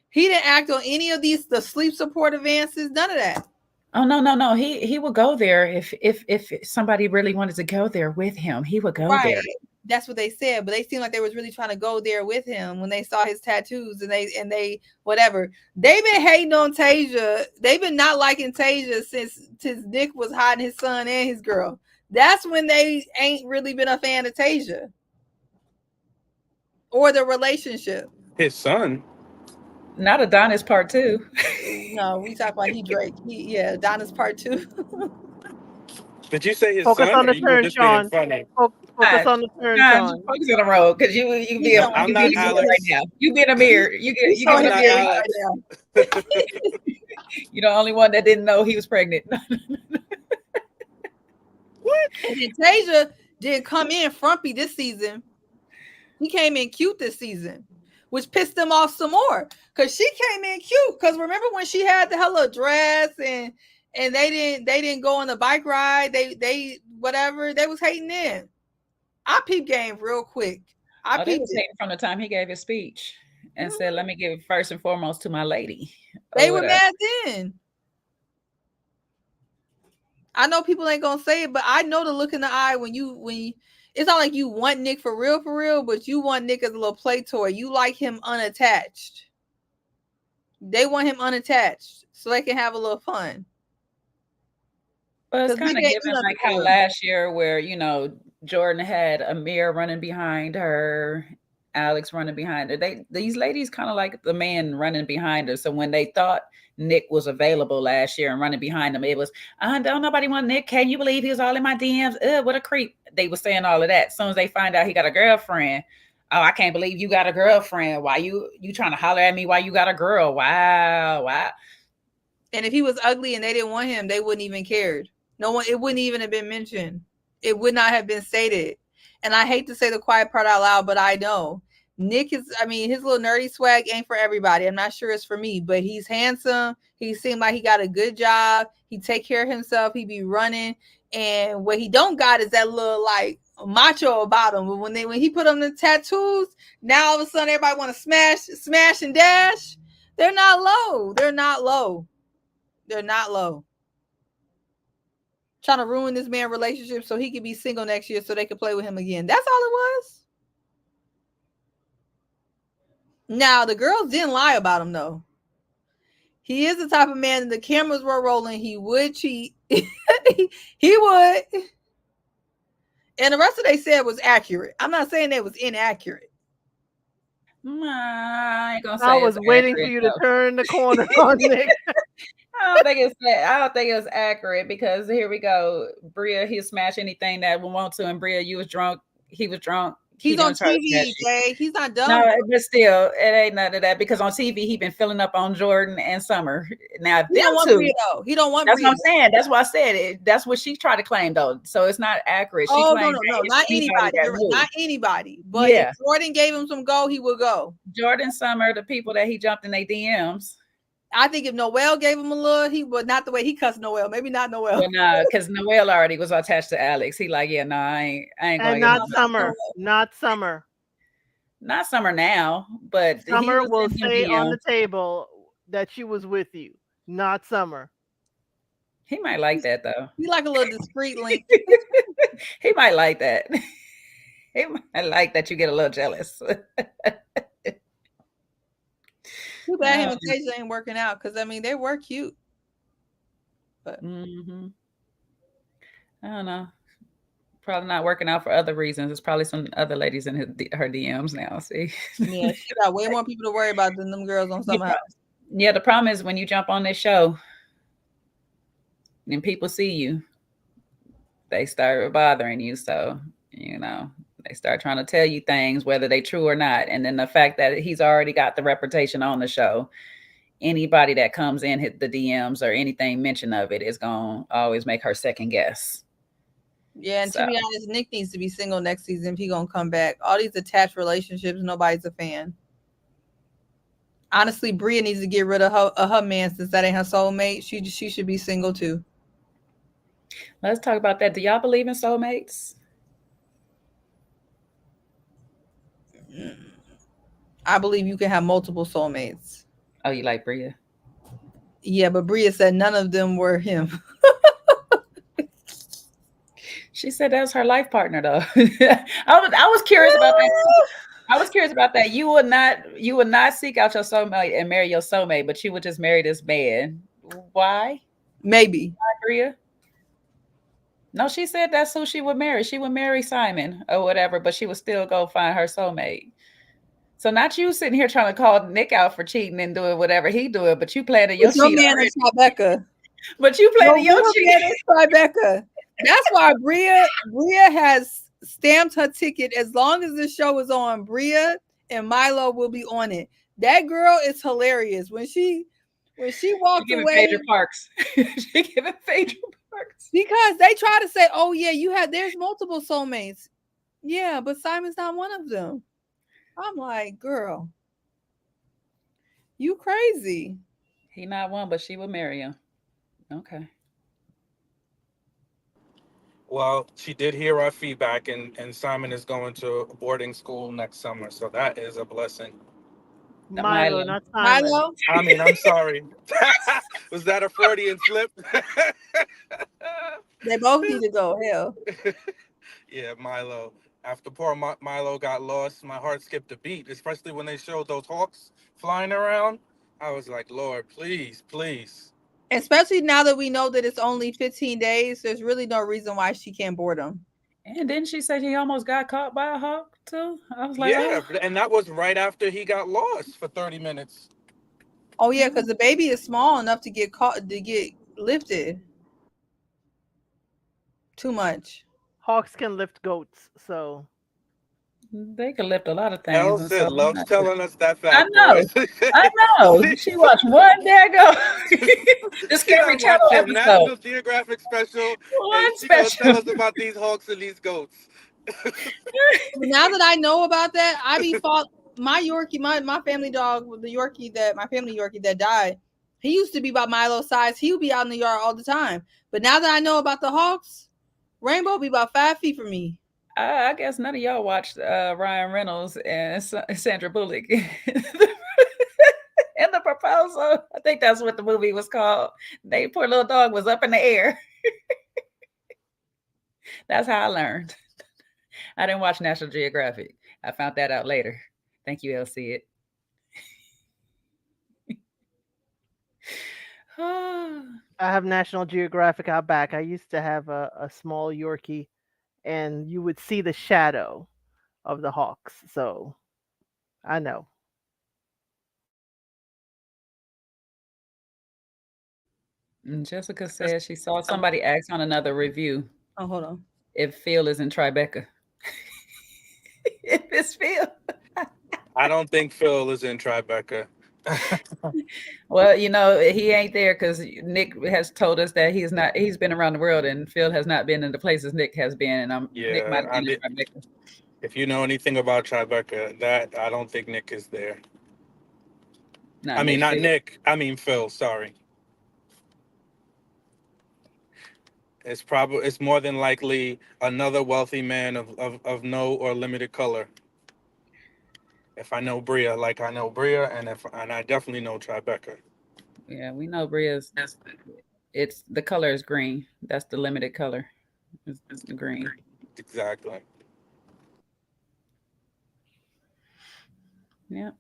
He didn't act on any of the sleep support advances, none of that. Oh no. He would go there if somebody really wanted to go there with him. He would go there. That's what they said, but they seemed like they was really trying to go there with him when they saw his tattoos and they whatever. They've been hating on Tasia. They've been not liking Tasia since Nick was hiding his son and his girl. That's when they ain't really been a fan of Tasia or the relationship. His son. Not Adonis part 2. No, we talk about Drake. Adonis part 2. Did you say his Focus son? On the turn, Sean. Focus on the turn, Sean. Focus on the road, because you be I'm not Alex right now. You be in Amir. You get right now. You're the only one that didn't know he was pregnant. What? And then Tasia didn't come in frumpy this season. He came in cute this season, which pissed them off some more. Because she came in cute. Because remember when she had the hella dress and they didn't go on the bike ride. They whatever. They was hating in. I peep game real quick. They was hating from the time he gave his speech and said, "Let me give first and foremost to my lady." They were mad then. I know people ain't gonna say it, but I know the look in the eye when you it's not like you want Nick for real, but you want Nick as a little play toy. You like him unattached. They want him unattached so they can have a little fun. Well, it's 'Cause kind Nick of ain't given do nothing like how to him. last year, where Jordan had Amir running behind her, Alex running behind her. These ladies kind of like the man running behind her. So when they thought Nick was available last year and running behind them, it was, don't nobody want Nick. Can you believe he was all in my DMs? What a creep. They were saying all of that. As soon as they find out he got a girlfriend, oh, I can't believe you got a girlfriend. Why you trying to holler at me? Why you got a girl? Wow. And if he was ugly and they didn't want him, they wouldn't even cared. No one, it wouldn't even have been mentioned. It would not have been stated. And I hate to say the quiet part out loud, but I know Nick is, I mean, his little nerdy swag ain't for everybody. I'm not sure it's for me, but he's handsome. He seemed like he got a good job. He take care of himself. He be running. And what he don't got is that little like macho about him. But when he put on the tattoos, now all of a sudden everybody want to smash and dash. They're not low. They're not low. They're not low. Trying to ruin this man's relationship so he could be single next year so they could play with him again. That's all it was. Now, the girls didn't lie about him, though. He is the type of man that the cameras were rolling. He would cheat. He would. And the rest of they said was accurate. I'm not saying they was inaccurate. I ain't gonna say I was waiting for you to turn the corner on Nick. I don't think it was accurate, because here we go. Bria, he'll smash anything that we want to, and Bria, you was drunk. He was drunk. He's on TV, Jay. He's not dumb. No, but still, it ain't none of that, because on TV he been filling up on Jordan and Summer. Now he don't want Bria, though. He don't want That's Bria. what I'm saying. That's why I said it. That's what she tried to claim, though. So it's not accurate. She claimed no, not anybody. Not anybody. But if Jordan gave him some go, he would go. Jordan, Summer, the people that he jumped in their DMs. I think if Noel gave him a little, he would, not the way he cussed Noel. Maybe not Noel. Well, no, because Noel already was attached to Alex. He like, yeah, no, I ain't going. And not Summer. Not Summer. Not Summer now, but Summer will say on the table that she was with you. Not Summer. He might like that, though. He like a little discreet link. He might like that. He might like that you get a little jealous. Too bad him and Tasia ain't working out, because I mean they were cute. But I don't know. Probably not working out for other reasons. There's probably some other ladies in her DMs now. See, yeah, she got way more people to worry about than them girls on Summer House. Yeah, the problem is when you jump on this show and people see you, they start bothering you. So they start trying to tell you things, whether they true or not. And then the fact that he's already got the reputation on the show, anybody that comes in, hit the DMs or anything mention of it is going to always make her second guess. Yeah, and to be honest, Nick needs to be single next season if he's going to come back. All these attached relationships, nobody's a fan. Honestly, Bria needs to get rid of her man, since that ain't her soulmate. She should be single too. Let's talk about that. Do y'all believe in soulmates? I believe you can have multiple soulmates. Oh, you like Bria? Yeah, but Bria said none of them were him. She said that was her life partner, though. I was curious about that. I was curious about that. You would not seek out your soulmate and marry your soulmate, but you would just marry this man. Why? Maybe. Why, Bria? No, she said that's who she would marry. She would marry Simon or whatever, but she would still go find her soulmate. So not you sitting here trying to call Nick out for cheating and doing whatever he doing, but you planning your cheat. Man is Tribeca. But you planning your cheat. Tribeca. That's why Bria has stamped her ticket. As long as the show is on, Bria and Milo will be on it. That girl is hilarious. When she walked away, Phaedra Parks. She giving Phaedra Parks. Because they try to say, oh yeah, there's multiple soulmates. Yeah, but Simon's not one of them. I'm like, girl, you crazy. He not one, but she would marry him. Okay. Well, she did hear our feedback, and Simon is going to boarding school next summer, so that is a blessing. Milo, not Simon. Milo? I mean, I'm sorry. Was that a Freudian slip? They both need to go. Hell. Yeah, Milo. After poor Milo got lost, my heart skipped a beat, especially when they showed those hawks flying around. I was like, Lord, please, please. Especially now that we know that it's only 15 days, there's really no reason why she can't board him. And didn't she say he almost got caught by a hawk too? I was like, Yeah, oh, and that was right after he got lost for 30 minutes. Oh yeah, because the baby is small enough to get caught, to get lifted. Too much. Hawks can lift goats, so they could lift a lot of things, and Elsa so loves telling us that I fact, know, boys. I know. She watched one there go She Discovery done Channel watched a episode, National Geographic special, and one she gonna special. tell us about these hawks and these goats. Now that I know about that, I be fought my Yorkie, my family dog, the Yorkie that my family Yorkie that died. He used to be about Milo's size. He would be out in the yard all the time. But now that I know about the hawks, Rainbow be about 5 feet from me. I guess none of y'all watched Ryan Reynolds and Sandra Bullock in the proposal. I think that's what the movie was called. They poor little dog was up in the air. That's how I learned. I didn't watch National Geographic. I found that out later. Thank you, Elsie. I have National Geographic out back. I used to have a small Yorkie, and you would see the shadow of the hawks. So I know. Jessica says she saw somebody ask on another review Oh, hold on. if Phil is in Tribeca. If it's Phil. I don't think Phil is in Tribeca. Well, he ain't there because Nick has told us that he's not. He's been around the world, and Phil has not been in the places Nick has been. And Nick might have been in Tribeca. If you know anything about Tribeca, that I don't think Nick is there. Not Nick. I mean Phil. Sorry. It's more than likely another wealthy man of no or limited color. If I know Bria, like I know Bria, and I definitely know Tribeca. Yeah, we know Bria's. It's the color is green. That's the limited color. It's the green. Exactly. Yeah.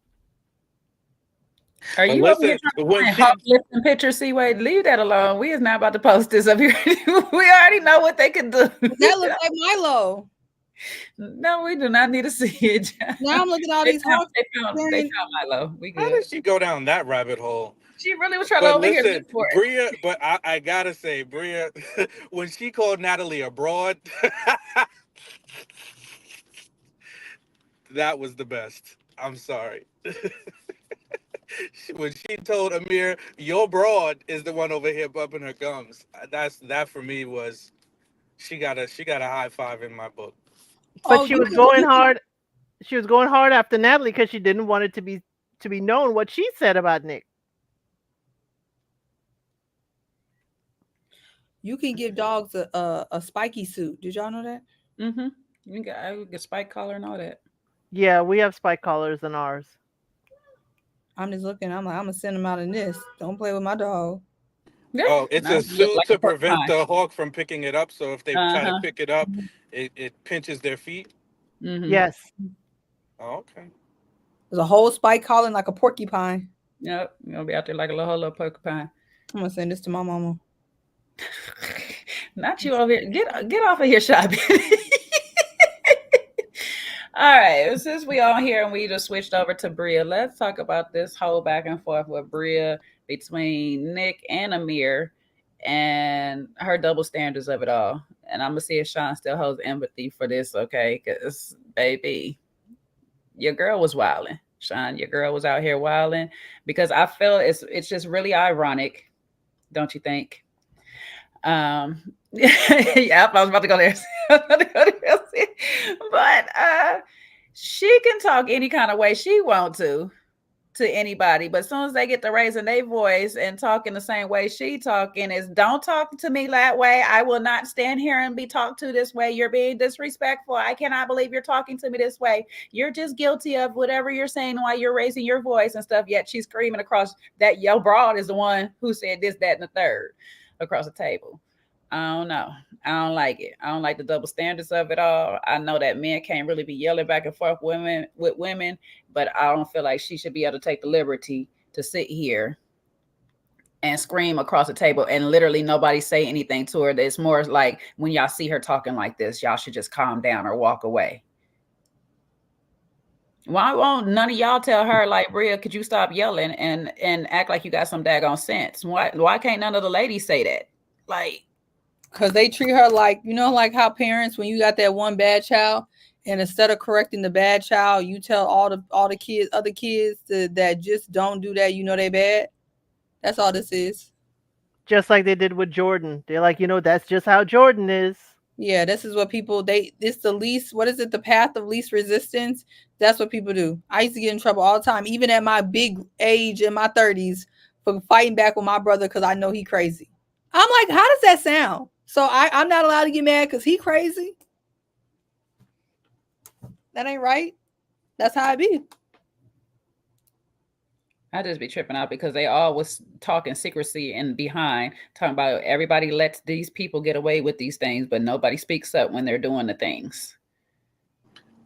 Are you over here trying to find hawk lifting pictures, Seaway? Leave that alone. We is not about to post this up here. We already know what they can do. That looks like Milo. No, we do not need to see it. Now I'm looking at all these hawks. They found Milo. We good. How did she go down that rabbit hole? She really was trying to overhear Bria, but I gotta say, Bria, when she called Natalie a broad, that was the best. I'm sorry. When she told Amir, "Your broad is the one over here bumping her gums," that for me was she got a high five in my book. But she was going hard. She was going hard after Natalie because she didn't want it to be known what she said about Nick. You can give dogs a spiky suit. Did y'all know that? Mm-hmm. You get a spike collar and all that. Yeah, we have spike collars in ours. I'm just looking. I'm like, I'm gonna send them out in this. Don't play with my dog. Oh, it's a suit to prevent the hawk from picking it up. So if they try to pick it up, it pinches their feet. Mm-hmm. Yes. Oh, okay. There's a whole spike collar like a porcupine. Yep, you're gonna be out there like a little porcupine. I'm gonna send this to my mama. Not you over here. Get off of here, Shabby. All right, since we all here and we just switched over to Bria, let's talk about this whole back and forth with Bria between Nick and Amir and her double standards of it all. And I'm gonna see if Sean still holds empathy for this, okay? Because baby, your girl was wilding. Sean, your girl was out here wilding because I feel it's just really ironic, don't you think? Yeah, I was about to go there. But she can talk any kind of way she wants to anybody, but as soon as they get to raising their voice and talking the same way she talking is, don't talk to me that way. I will not stand here and be talked to this way. You're being disrespectful. I cannot believe you're talking to me this way. You're just guilty of whatever you're saying while you're raising your voice and stuff. Yet she's screaming across that your broad is the one who said this, that, and the third across the table. I don't know. I don't like it. I don't like the double standards of it all. I know that men can't really be yelling back and forth with women, but I don't feel like she should be able to take the liberty to sit here and scream across the table and literally nobody say anything to her. It's more like when y'all see her talking like this, y'all should just calm down or walk away. Why won't none of y'all tell her, like, Bria, could you stop yelling and act like you got some daggone sense? Why can't none of the ladies say that? Like, because they treat her like, you know, like how parents, when you got that one bad child, and instead of correcting the bad child, you tell all the kids, other kids that just don't do that, you know, they bad. That's all this is. Just like they did with Jordan. They're like, that's just how Jordan is. Yeah, this is what people, this the least, what is it, the path of least resistance? That's what people do. I used to get in trouble all the time, even at my big age in my 30s, for fighting back with my brother because I know he crazy. I'm like, how does that sound? So I'm not allowed to get mad because he crazy? That ain't right. That's how I be. I just be tripping out because they always talking secrecy and behind, talking about everybody lets these people get away with these things, but nobody speaks up when they're doing the things.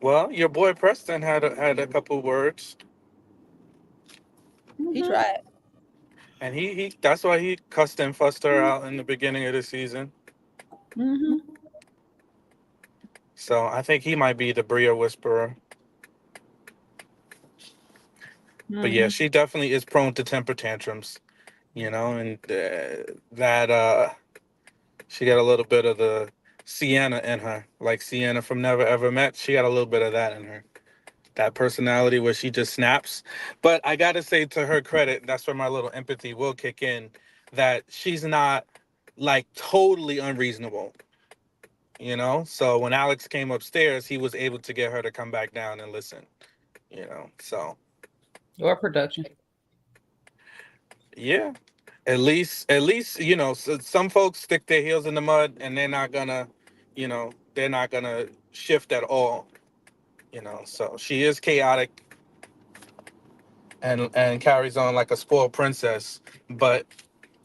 Well, your boy Preston had a couple words. He tried. And he that's why he cussed and fussed her out in the beginning of the season. Mm-hmm. So I think he might be the Bria whisperer. But yeah, she definitely is prone to temper tantrums, and that she got a little bit of the Sienna in her, like Sienna from Never Ever Met. She got a little bit of that in her, that personality where she just snaps. But I gotta say, to her credit, that's where my little empathy will kick in, that she's not like totally unreasonable. So when Alex came upstairs, he was able to get her to come back down and listen. So Or production. yeah, at least so some folks stick their heels in the mud and they're not gonna shift at all. So she is chaotic and carries on like a spoiled princess, but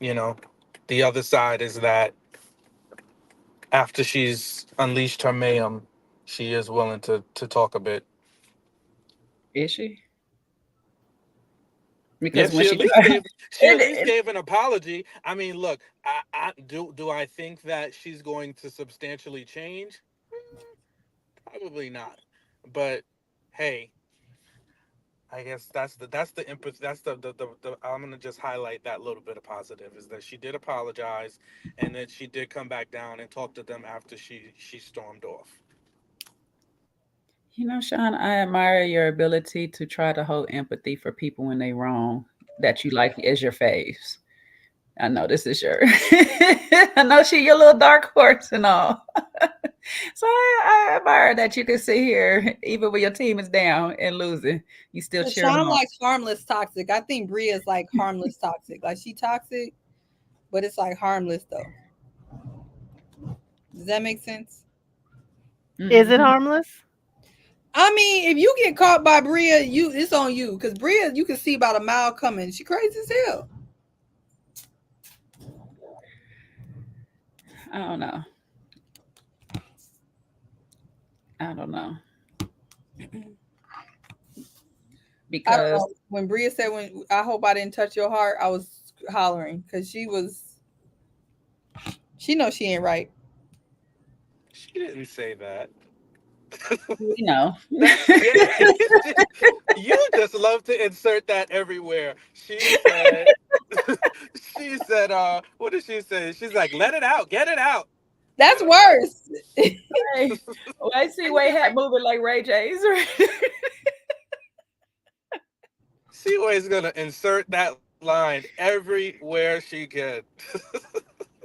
the other side is that after she's unleashed her mayhem, she is willing to talk a bit. Is she? Yeah, Because when she at least gave an apology. I mean, look, I do I think that she's going to substantially change? Probably not. But hey, I guess that's the empathy. That's the I'm gonna just highlight that little bit of positive is that she did apologize, and that she did come back down and talk to them after she stormed off. Sean, I admire your ability to try to hold empathy for people when they wrong that you like as your faves. I know this is your I know she your little dark horse and all. So I admire that you can sit here even when your team is down and losing, you still cheer them Sean on. likes harmless toxic. I think Bria is like harmless toxic. Like she toxic, but it's like harmless though. Does that make sense? Is it harmless? I mean, if you get caught by Bria, it's on you. Because Bria, you can see about a mile coming. She crazy as hell. I don't know. Because I don't know. When Bria said, "When I hope I didn't touch your heart," I was hollering because she knows she ain't right. She didn't say that. you know. You just love to insert that everywhere. She said, what did she say? She's like, let it out, get it out. That's worse. Hey, well, I see Way Hat moving like Ray J's. Seaway's gonna insert that line everywhere she can.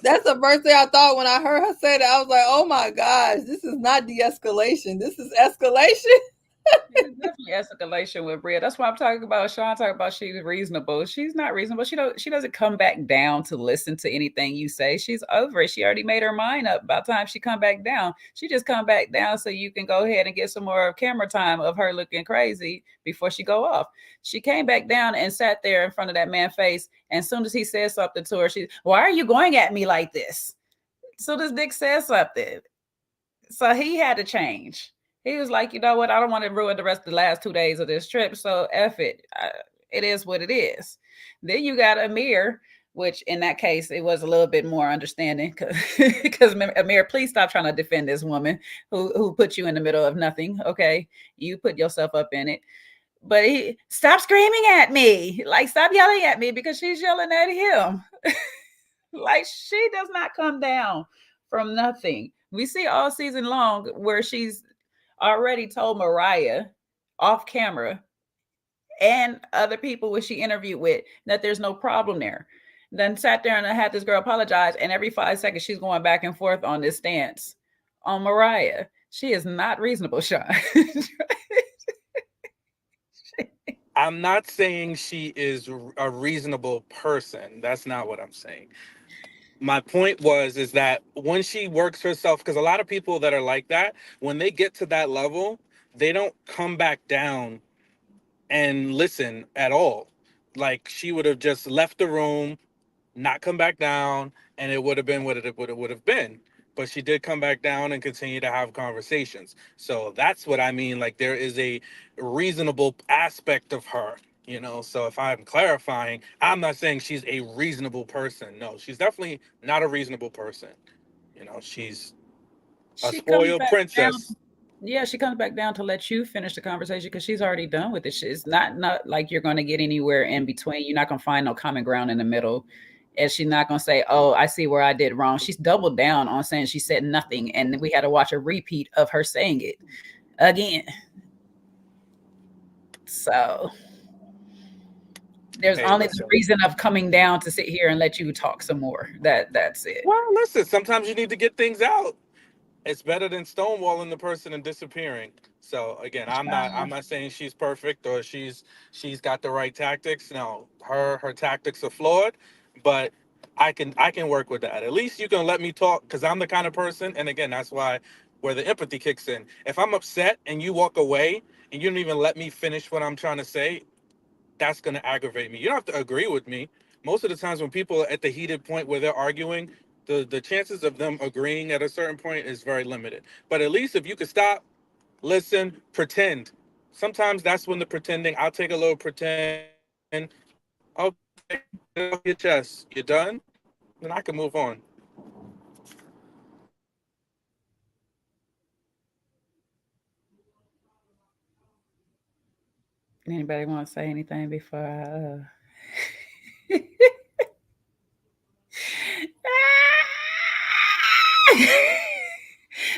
That's the first thing I thought when I heard her say that. I was like, oh my gosh, this is not de-escalation. This is escalation. It's definitely escalation with Bria. That's why I'm talking about. Sean talking about she's reasonable. She's not reasonable. She doesn't come back down to listen to anything you say. She's over it. She already made her mind up. By the time she come back down, she just come back down so you can go ahead and get some more camera time of her looking crazy before she go off. She came back down and sat there in front of that man's face. And as soon as he said something to her, why are you going at me like this? So this Dick said something. So he had to change. He was like, you know what? I don't want to ruin the rest of the last 2 days of this trip. So F it. it is what it is. Then you got Amir, which in that case it was a little bit more understanding because Amir, please stop trying to defend this woman who put you in the middle of nothing. Okay, you put yourself up in it. But he stop screaming at me, like stop yelling at me because she's yelling at him. Like she does not come down from nothing. We see all season long where she's already told Mariah off camera and other people which she interviewed with that there's no problem there. Then sat there and I had this girl apologize, and every 5 seconds she's going back and forth on this stance on Mariah. She is not reasonable, Sean. I'm not saying she is a reasonable person. That's not what I'm saying. My point is that when she works herself, because a lot of people that are like that, when they get to that level, they don't come back down and listen at all. Like she would have just left the room, not come back down, and it would have been what it would have been. But she did come back down and continue to have conversations. So that's what I mean. Like there is a reasonable aspect of her, you know. So if I'm clarifying, I'm not saying she's a reasonable person. No, she's definitely not a reasonable person. You know, she's a She comes spoiled back down. princess. Yeah, she comes back down to let you finish the conversation because she's already done with it. It's not like you're going to get anywhere in between. You're not going to find no common ground in the middle. And she's not going to say, oh, I see where I did wrong. She's doubled down on saying she said nothing. And we had to watch a repeat of her saying it again. So there's only the reason of coming down to sit here and let you talk some more. That's it. Well, listen, sometimes you need to get things out. It's better than stonewalling the person and disappearing. So again, I'm not saying she's perfect or she's got the right tactics. No, her tactics are flawed, but I can work with that. At least you can let me talk because I'm the kind of person, and again, that's where the empathy kicks in. If I'm upset and you walk away and you don't even let me finish what I'm trying to say, that's going to aggravate me. You don't have to agree with me. Most of the times when people are at the heated point where they're arguing, the chances of them agreeing at a certain point is very limited. But at least if you could stop, listen, pretend. Sometimes that's when the pretending, I'll take a little pretend. Okay, get off your chest. You're done? Then I can move on. Anybody want to say anything before I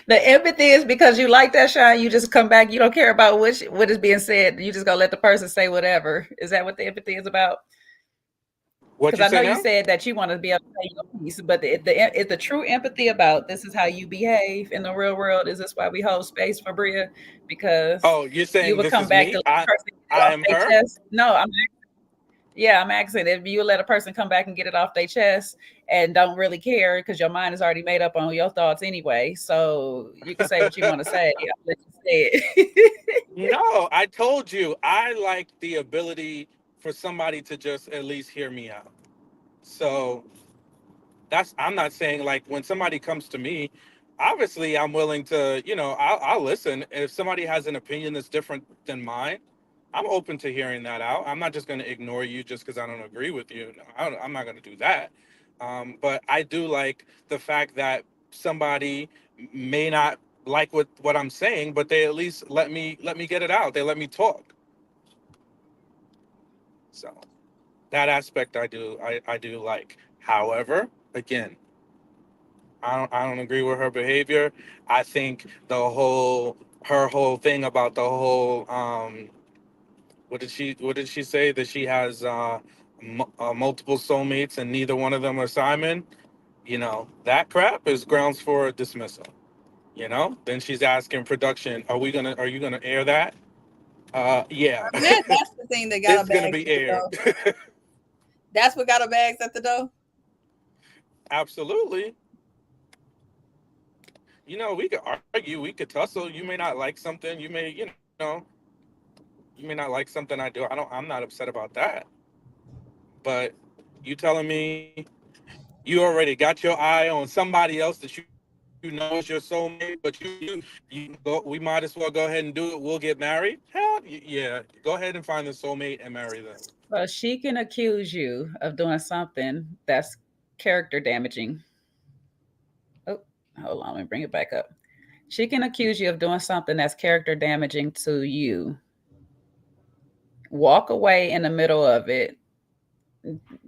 The empathy is because you like that shine. You just come back. You don't care about what is being said. You just gonna let the person say whatever. Is that what the empathy is about? What Because you I know say you now? said that you want to be able to say your piece, but is the true empathy about this is how you behave in the real world? Is this why we hold space for Bria? Because Oh, you're you saying would this come is back to me? let the person get it I off am their her? chest. No, I'm asking if you let a person come back and get it off their chest and don't really care because your mind is already made up on your thoughts anyway. So you can say what you want to say. I'll let you say it. No, I told you I like the ability for somebody to just at least hear me out. So I'm not saying like when somebody comes to me, obviously I'm willing to, I'll listen. If somebody has an opinion that's different than mine, I'm open to hearing that out. I'm not just going to ignore you just because I don't agree with you. No, I'm not going to do that. But I do like the fact that somebody may not like what I'm saying, but they at least let me get it out. They let me talk. So that aspect I do like. However, again, I don't agree with her behavior. I think her whole thing about the whole what did she say that she has multiple soulmates and neither one of them are Simon. That crap is grounds for dismissal. Then she's asking production, are you gonna air that? Yeah. I bet that's the thing that got It's her gonna bags be at the aired. door. That's what got her bags at the door. Absolutely. We could argue, we could tussle. You may not like something, know, you may not like something I do. I'm not upset about that. But you telling me you already got your eye on somebody else that you know is your soulmate, but we might as well go ahead and do it. We'll get married. Hell on, yeah, go ahead and find the soulmate and marry them. Well, she can accuse you of doing something that's character damaging. Oh, hold on, let me bring it back up. She can accuse you of doing something that's character damaging to you. Walk away in the middle of it,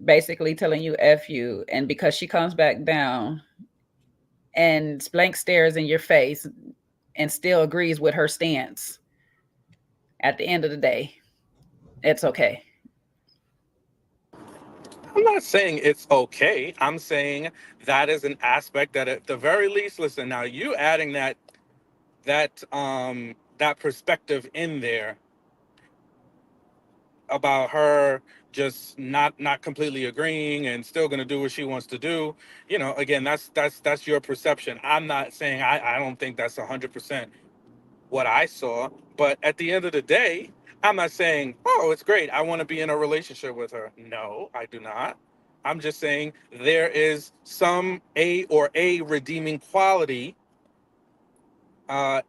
basically telling you F you. And because she comes back down and blank stares in your face and still agrees with her stance, at the end of the day, it's okay. I'm not saying it's okay. I'm saying that is an aspect that at the very least, listen, now you adding that perspective in there about her just not completely agreeing and still going to do what she wants to do, again, that's your perception. I'm not saying I don't think that's 100% what I saw, but at the end of the day, I'm not saying, oh, it's great, I want to be in a relationship with her. No, I do not. I'm just saying there is a redeeming quality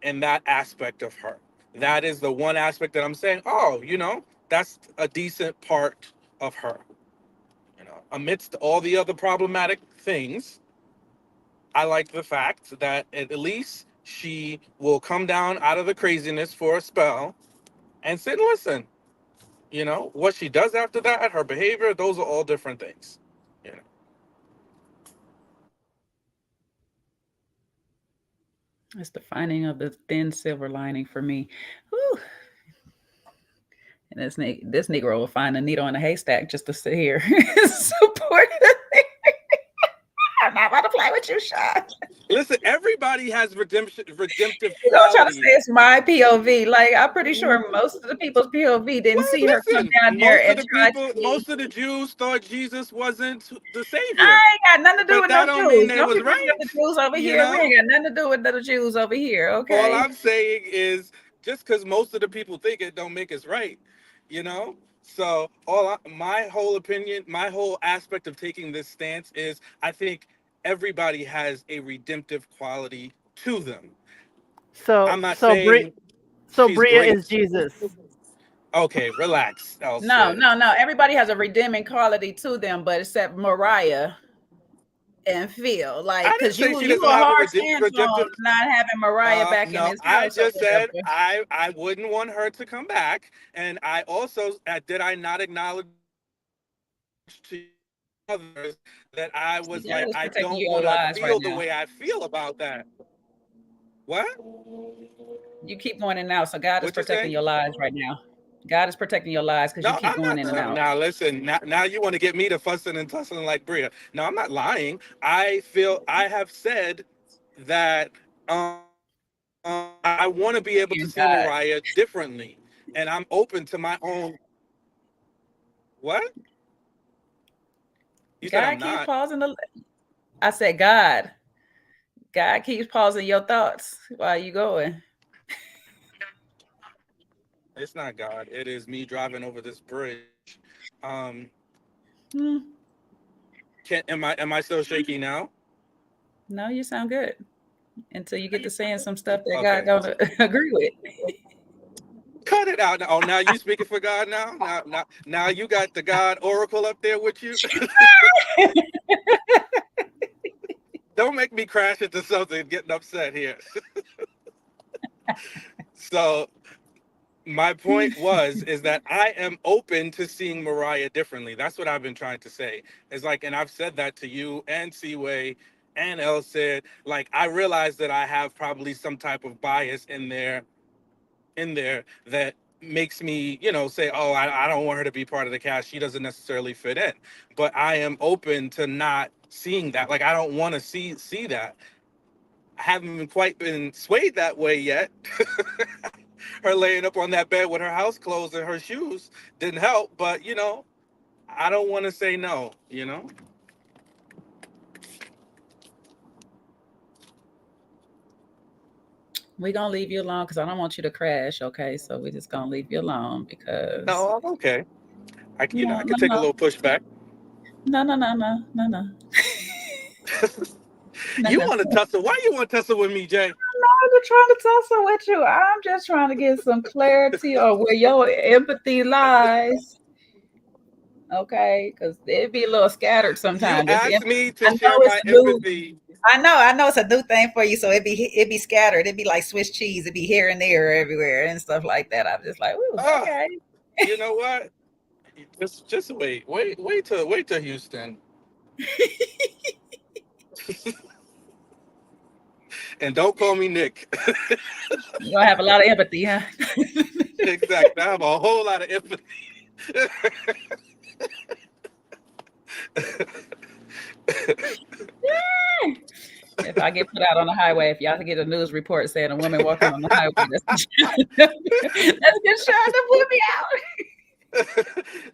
in that aspect of her. That is the one aspect that I'm saying, oh, that's a decent part of her. Amidst all the other problematic things, I like the fact that at least she will come down out of the craziness for a spell and sit and listen. What she does after that, her behavior, those are all different things. You know. It's the finding of the thin silver lining for me. Whew. And this Negro will find a needle in a haystack just to sit here and support it. I'm not about to play with you, Sean. Listen, everybody has redemptive You're gonna try to say qualities. it's my POV. Like, I'm pretty sure most of the people's POV didn't Well, see her come listen, down there and try to be. most of the Jews thought Jesus wasn't the I savior, ain't got nothing to do but with no that don't mean Jews. they Don't was be bringing up right. the Jews over You here. We know, ain't got nothing to do with the Jews over here, all okay? I'm saying is just because most of the people think it, don't make us right. You know. So my whole opinion, my whole aspect of taking this stance is, I think everybody has a redemptive quality to them. So I'm not so Bri- saying so she's Bria great. is Jesus. Okay, relax, No, Elsa. no, no. Everybody has a redeeming quality to them, but except Mariah and Phil. Like, I didn't cause say you she you doesn't a have a hard stance on redemptive. not having Mariah back in No, his I house or just said whatever. I wouldn't want her to come back, and I also did I not acknowledge to others that I was God like, is I protecting don't your want to lives right feel the now. way I feel about that. What? You keep going in and out, so God is What you protecting say? your lives right now. God is protecting your lives because you No, keep I'm going in and not. out. Now listen. Now you want to get me to fussing and tussling like Bria. No, I'm not lying. I feel I have said that I want to be able to And see God, Mariah differently, and I'm open to my own. What? You said God I'm keeps not. pausing the. I said, God keeps pausing your thoughts while you going. It's not God. It is me driving over this bridge. Um, Hmm. am I still shaky now? No, you sound good until you get to saying some stuff that God Okay. don't agree with. Cut it out. Oh, now you speaking for God now? Now you got the God oracle up there with you. Don't make me crash into something getting upset here. So my point is that I am open to seeing Mariah differently. That's what I've been trying to say. It's like, and I've said that to you and Seaway and El said, like, I realize that I have probably some type of bias in there that makes me, say, oh, I don't want her to be part of the cast. She doesn't necessarily fit in. But I am open to not seeing that. Like, I don't want to see that. I haven't quite been swayed that way yet. Her laying up on that bed with her house clothes and her shoes didn't help, but I don't want to say no. We're gonna leave you alone because I don't want you to crash, okay? So we're just gonna leave you alone because No, I'm okay. I no, no, could take a no, little pushback. no, no, no, no, no, no, no, You no. want to tussle? Why you want to tussle with me, Jay? I'm even trying to tussle with you. I'm just trying to get some clarity on where your empathy lies. Okay, because it'd be a little scattered You sometimes. asked me to I share know it's my new. empathy. I know it's a new thing for you, so it'd be scattered. It'd be like Swiss cheese. It'd be here and there, everywhere, and stuff like that. I'm just like, ooh, Ah, okay. you know what? Just wait till Houston, and don't call me Nick. You're gonna have a lot of empathy, huh? Exactly. I have a whole lot of empathy. If I get put out on the highway, if y'all get a news report saying a woman walking on the highway, that's just trying to put me out.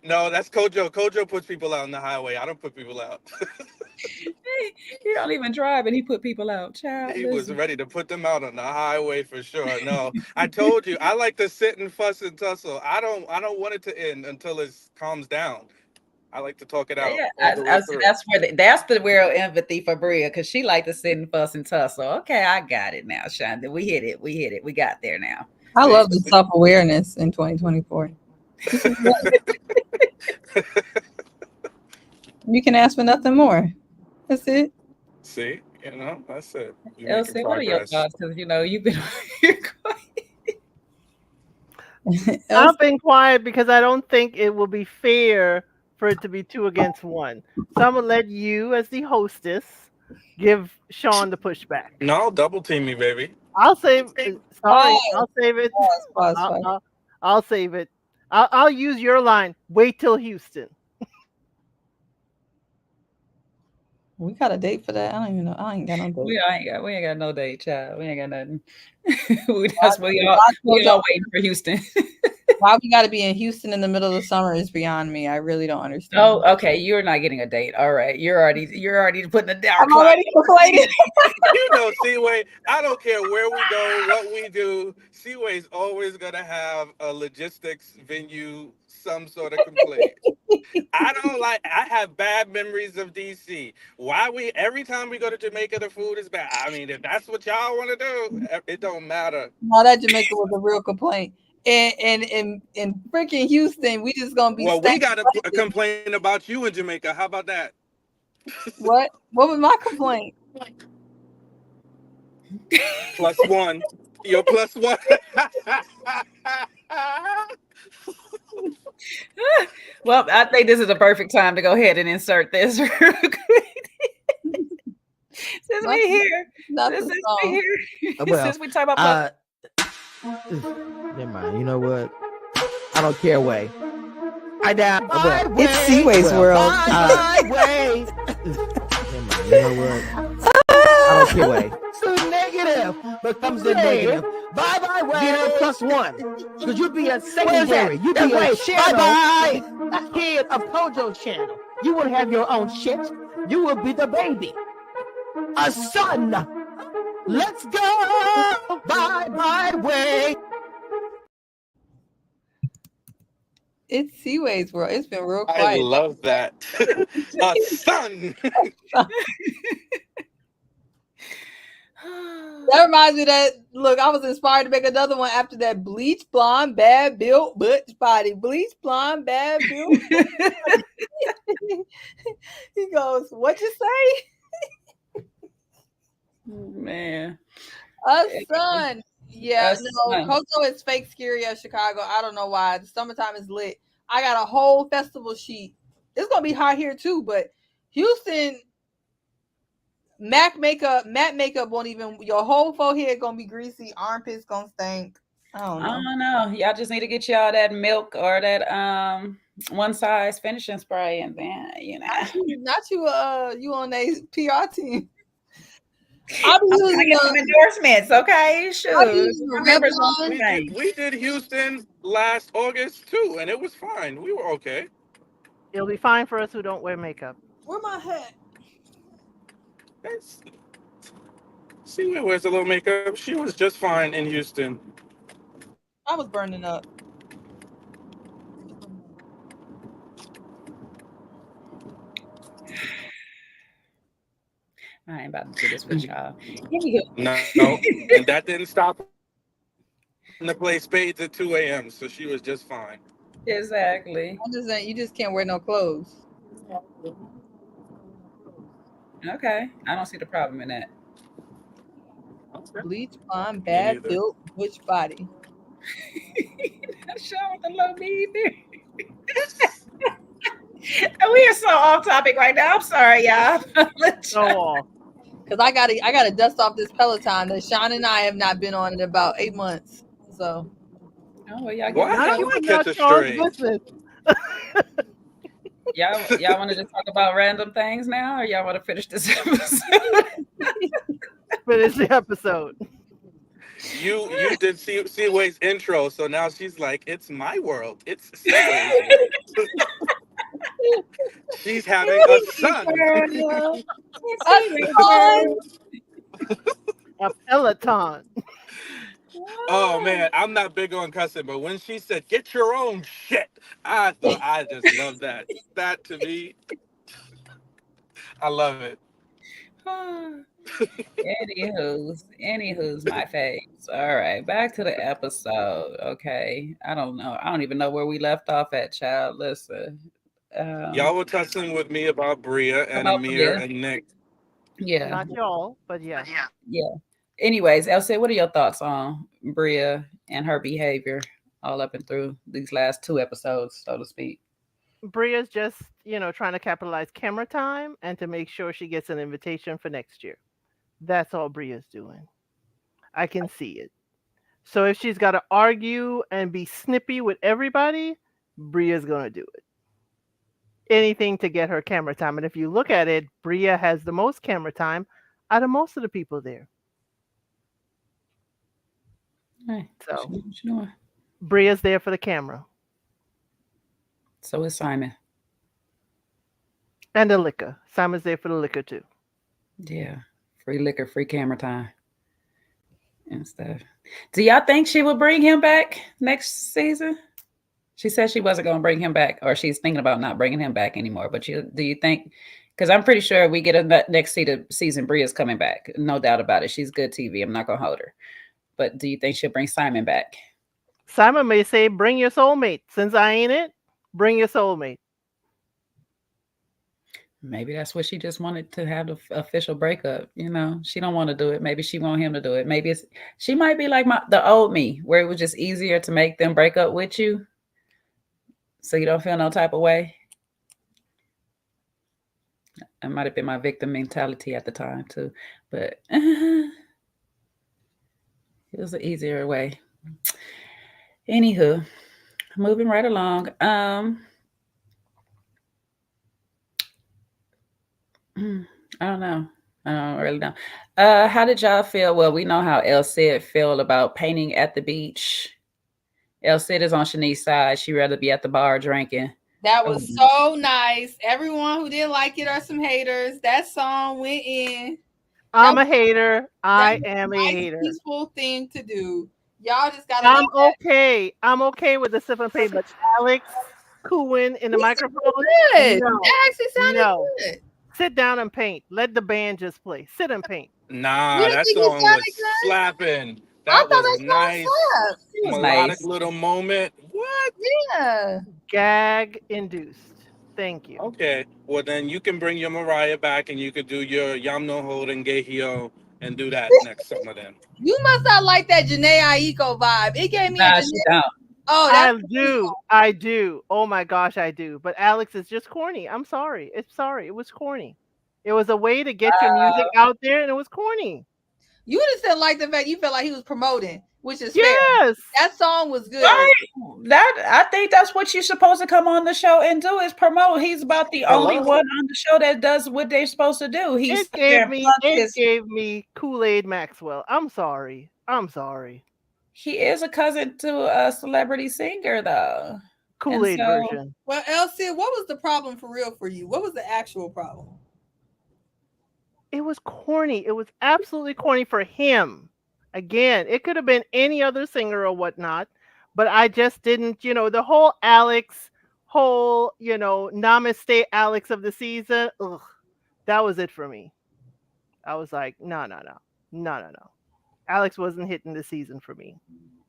No, that's Kojo. Kojo puts people out on the highway. I don't put people out. He don't even drive, and he put people out. Child, He was listen. ready to put them out on the highway for sure. No, I told you, I like to sit and fuss and tussle. I don't want it to end until it calms down. I like to talk it out Yeah, all the way see, through. that's the real empathy for Bria, because she like to sit and fuss and tussle. Okay, I got it now, Shonda. We hit it. We got there now. I See, love the self-awareness in 2024. You can ask for nothing more. That's it. see, that's it. We making Elsie, what are your progress. thoughts? Because you've been here. I've been quiet because I don't think it will be fair for it to be 2 against 1. So I'm gonna let you, as the hostess, give Sean the pushback. No, double team me, baby. I'll save. Sorry, I'll save it. Pause. I'll save it. I'll use your line. Wait till Houston. We got a date for that. I don't even know. I ain't got no date. We ain't got no date, child. We ain't got nothing. we all waiting for Houston. Why we got to be in Houston in the middle of the summer is beyond me. I really don't understand. Oh, okay. You're not getting a date. All right. You're already putting the down. I'm already complaining. Seaway, I don't care where we go, what we do. Seaway's always gonna have a logistics venue, some sort of complaint. I have bad memories of DC. Every time we go to Jamaica, the food is bad. I mean, if that's what y'all want to do, it don't matter. No, that Jamaica was a real complaint. And in freaking Houston, we just gonna be. Well, we got to complain about you in Jamaica. How about that? What was my complaint? +1. You're +1. Well, I think this is the perfect time to go ahead and insert this. Since we here, since we talk about. Never mind. You know what? I don't care. Way. It's Seaway's world. Never mind. You know what? I don't care. Way. So negative becomes a negative. Bye way. +1. Because you'd be a secondary. You'd be a kid of Kojo's channel. You would have your own shit. You would be the baby. A son. Let's go. Bye way. It's Seaway's world. It's been real quiet. I love that. A son. That reminds me of that. Look, I was inspired to make another one after that. Bleach blonde, bad built, butch body. Bleach blonde, bad built. He goes, "What you say?" Man, A son. Yeah, son. Kojo is fake scary as Chicago. I don't know why. The summertime is lit. I got a whole festival sheet. It's gonna be hot here too, but Houston, matte makeup won't even. Your whole forehead gonna be greasy. Armpits gonna stink. I don't know. Y'all just need to get y'all that milk or that one size finishing spray, and then Not you. You on a PR team. I'll be I'm using some endorsements, okay? Sure. We did Houston last August too, and it was fine. We were okay. It'll be fine for us who don't wear makeup. Where my hat? See, wears a little makeup. She was just fine in Houston. I was burning up. All right, about to do this with y'all. Anywho. No, and that didn't stop her from to play spades at 2 a.m. So she was just fine. Exactly. I'm just saying, you just can't wear no clothes. Okay. I don't see the problem in that. Bleach blonde, Me bad neither. built, butch body. Show with the low me We are so off topic right now. I'm sorry, y'all. So off. Cause I gotta dust off this Peloton that Sean and I have not been on in about 8 months. So Oh, well, y'all What? get None of How I it catch not a Charles' stray? business. y'all want to just talk about random things now, or y'all want to finish this episode? Finish the episode. You did Seaway's intro, so now she's like, it's my world. It's Seaway's world. She's having a son. A Peloton. Oh man, I'm not big on cussing, but when she said "get your own shit," I thought I just love that. That to me, I love it. Anywho's my faves. All right, back to the episode. Okay, I don't know. I don't even know where we left off at, child. Listen, Y'all were tussling with me about Bria and about Amir Bria. and Nick. Yeah, Not y'all, but yeah. yeah. Anyways, Elsie, what are your thoughts on Bria and her behavior all up and through these last two episodes, so to speak? Bria's just, trying to capitalize camera time and to make sure she gets an invitation for next year. That's all Bria's doing. I can see it. So if she's got to argue and be snippy with everybody, Bria's going to do it. Anything to get her camera time. And if you look at it, Bria has the most camera time out of most of the people there. Hey, So sure. Bria's there for the camera. So is Simon. And the liquor. Simon's there for the liquor too. Yeah, free liquor, free camera time, and stuff. Do y'all think she will bring him back next season? She said she wasn't going to bring him back, or she's thinking about not bringing him back anymore. But do you think? Because I'm pretty sure we get a next season, Bria's coming back, no doubt about it. She's good TV. I'm not going to hold her. But do you think she'll bring Simon back? Simon may say, "Bring your soulmate." Since I ain't it, bring your soulmate. Maybe that's what she just wanted to have the official breakup. She don't want to do it. Maybe she want him to do it. Maybe she might be like the old me, where it was just easier to make them break up with you, so you don't feel no type of way. It might have been my victim mentality at the time too, but it was an easier way. Anywho, moving right along. I don't know. I don't really know. How did y'all feel? Well, we know how El Cid felt about painting at the beach. El Cid is on Shanice's side. She'd rather be at the bar drinking. that was so nice. Everyone who didn't like it are some haters. That song went in. I'm a hater. I am a hater. Peaceful thing to do. Y'all just gotta. I'm okay. I'm okay with the sip and paint, but Alex cooing in the microphone. Good. No, That actually sounded good. Sit down and paint. Let the band just play. Sit and paint. Nah, You didn't that think it song was sounded good? slapping. I That thought was that song nice. slapped. It was Melodic nice. little moment. What? Yeah. Gag induced. Thank you. Okay. Well, then you can bring your Mariah back, and you could do your Yam No Hold and Gehio and do that next summer. Then You must not like that Janae Aiko vibe. It gave me a Nah, Janae. she don't. Oh, I that's do. I do. Oh my gosh, I do. But Alex is just corny. I'm sorry. It was corny. It was a way to get your music out there, and it was corny. you just didn't like the fact you felt like he was promoting, which is fair. Yes. That song was good. Right. I think that's what you're supposed to come on the show and do is promote. He's about the only one on the show that does what they're supposed to do. It gave me Kool-Aid Maxwell. I'm sorry. He is a cousin to a celebrity singer, though. Kool-Aid version. Well, Elsie, what was the problem for real for you? What was the actual problem? It was corny. It was absolutely corny for him. Again, it could have been any other singer or whatnot, but I just didn't, the whole Alex, Namaste Alex of the season. Ugh, that was it for me. I was like, no, no, no, no, no, no. Alex wasn't hitting the season for me.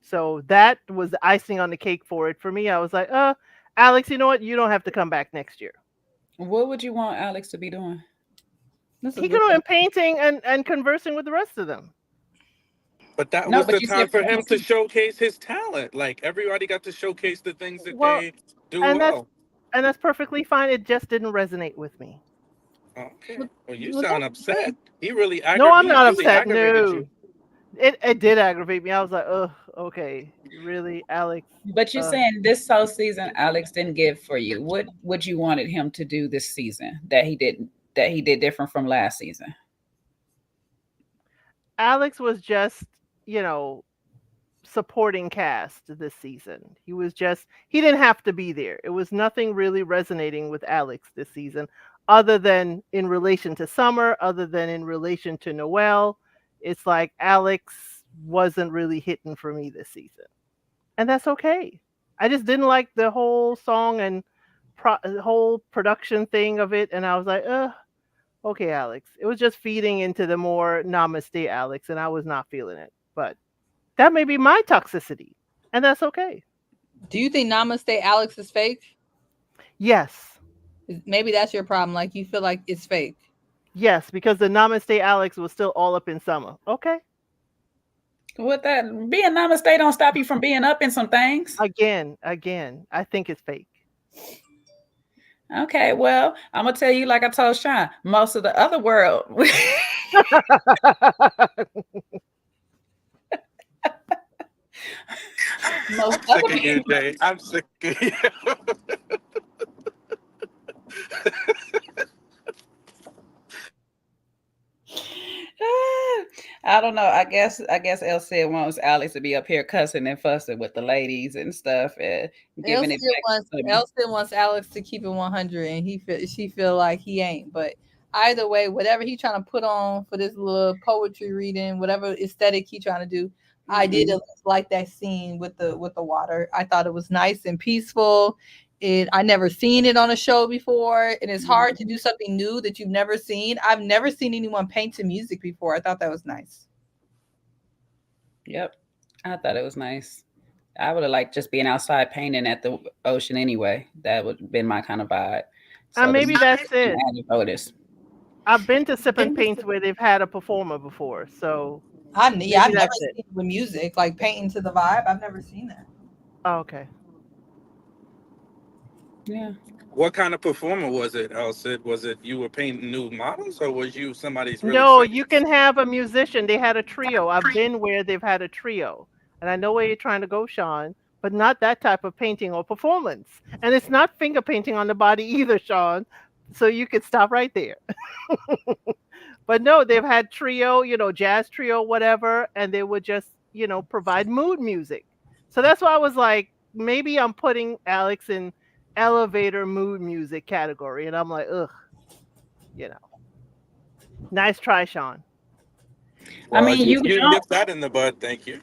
So that was the icing on the cake for it. For me, I was like, Alex, you know what? You don't have to come back next year. What would you want Alex to be doing? This is He a could good have question. been painting and conversing with the rest of them. But that No, was but the you said time for him to showcase his talent. Like everybody got to showcase the things that Well, they do and that's well. and that's perfectly fine. It just didn't resonate with me. Okay. Well, Well, you well, sound that's upset. okay. He really No, I'm not really upset. aggravated No, you. it did aggravate me. I was like, oh, okay, really, Alex. But you're saying this whole season Alex didn't give for you. What would you wanted him to do this season that he did different from last season? Alex was just, you know, supporting cast this season. He didn't have to be there. It was nothing really resonating with Alex this season, other than in relation to Summer, other than in relation to Noelle. It's like Alex wasn't really hitting for me this season. And that's okay. I just didn't like the whole song and whole production thing of it. And I was like, okay, Alex. It was just feeding into the more namaste Alex, and I was not feeling it. But that may be my toxicity, and that's okay. Do you think Namaste Alex is fake? Yes. Maybe that's your problem. Like you feel like it's fake. Yes, because the namaste Alex was still all up in Summer. Okay. What that being namaste don't stop you from being up in some things. Again, I think it's fake. Okay, well, I'm gonna tell you like I told Sean, most of the other world. I'm sick of you, Jay. I'm sick of you. I don't know. I guess Elsie wants Alex to be up here cussing and fussing with the ladies and stuff and giving it back to me. Elsie wants Alex to keep it 100, and she feel like he ain't. But either way, whatever he trying to put on for this little poetry reading, whatever aesthetic he trying to do, I did like that scene with the water. I thought it was nice and peaceful. I never seen it on a show before, and it's hard to do something new that you've never seen. I've never seen anyone paint to music before. I thought that was nice. Yep, I thought it was nice. I would have liked just being outside painting at the ocean anyway. That would have been my kind of vibe. So Maybe that's it. Notice. I've been to sip and paints where they've had a performer before, so I've never seen it with music, like painting to the vibe. I've never seen that. Oh, okay. Yeah. What kind of performer was it, Elsie? Was it you were painting new models, or was you somebody's really No, famous? you can have a musician. They had a trio. I've been where they've had a trio. And I know where you're trying to go, Sean, but not that type of painting or performance. And it's not finger painting on the body either, Sean. So you could stop right there. But no, they've had trio, jazz trio, whatever, and they would just, provide mood music. So that's why I was like, maybe I'm putting Alex in elevator mood music category. And I'm like, ugh, nice try, Sean. Well, I mean, you nip that in the bud. Thank you.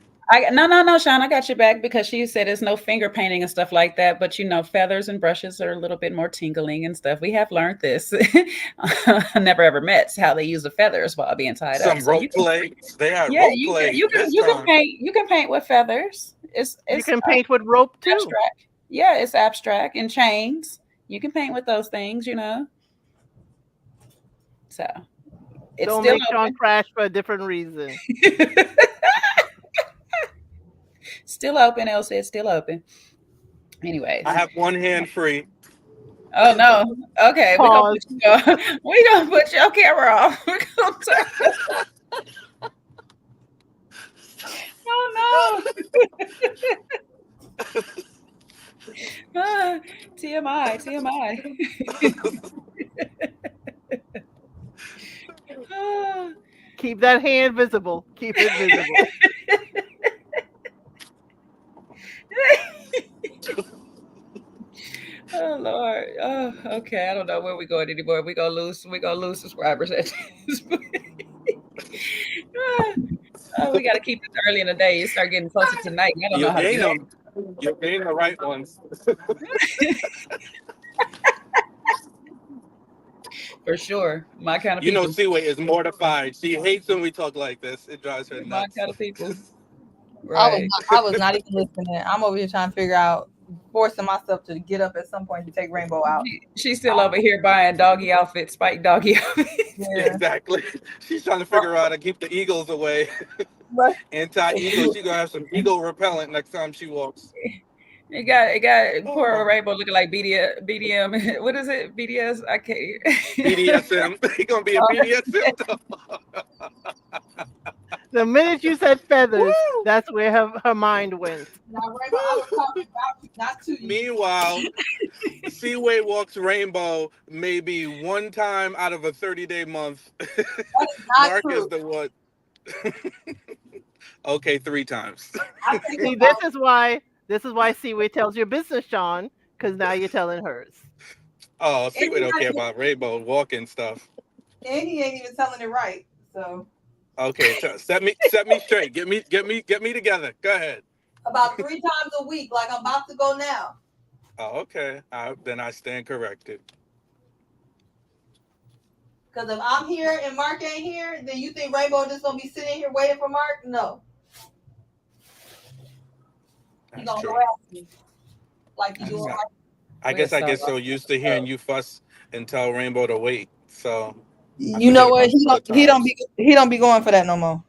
No, Sean, I got your back because she said it's no finger painting and stuff like that. But feathers and brushes are a little bit more tingling and stuff. We have learned this. I never ever met how they use the feathers while being tied up. Some rope play. They had rope play. You can paint. You can paint with feathers. You can paint with rope too. Abstract. Yeah, it's abstract and chains. You can paint with those things. So it's don't still make Sean crash for a different reason. Still open, Elsie. It's still open. Anyways. I have one hand free. Oh no. Okay, we're gonna put your camera off. We're gonna turn. Oh no. TMI. Keep that hand visible. Keep it visible. Oh Lord. Oh, okay. I don't know where we're going anymore. We're gonna lose subscribers at this point. We gotta keep this early in the day. You start getting closer to night. I don't know how to do them. You're getting the right ones. For sure. My kind of You know, people. Seaway is mortified. She hates when we talk like this. It drives her My nuts. kind of people. I Right. was not even listening. I'm over here trying to figure out, forcing myself to get up at some point to take Rainbow out. She's still over here buying doggy outfits, spike doggy outfits. Yeah. Exactly. She's trying to figure out how to keep the eagles away. But Anti-eagle. She gonna have some eagle repellent next time she walks. It got poor Rainbow looking like BDM. What is it? BDS? I can't. BDSM. He gonna be a BDSM. The minute you said feathers, that's where her mind went. now, Rainbow, I was talking about you, not to you. Meanwhile, Seaway walks Rainbow maybe one time out of a 30-day month. That is not Mark true. is the one. Okay, 3 times. I think See, about- this is why Seaway tells your business, Sean, because now you're telling hers. Oh, Seaway don't care about Rainbow walking stuff. and he ain't even telling it right. So Okay, set me straight. Get me together. Go ahead. about 3 times a week, like I'm about to go now. Oh, okay. Then I stand corrected. Because if I'm here and Mark ain't here, then you think Rainbow just gonna be sitting here waiting for Mark? No. He That's gonna true. harass me. Like you doing That's- right. I guess I get so used to hearing you fuss and tell Rainbow to wait. So You know what? forget about He other don't be going for that no more.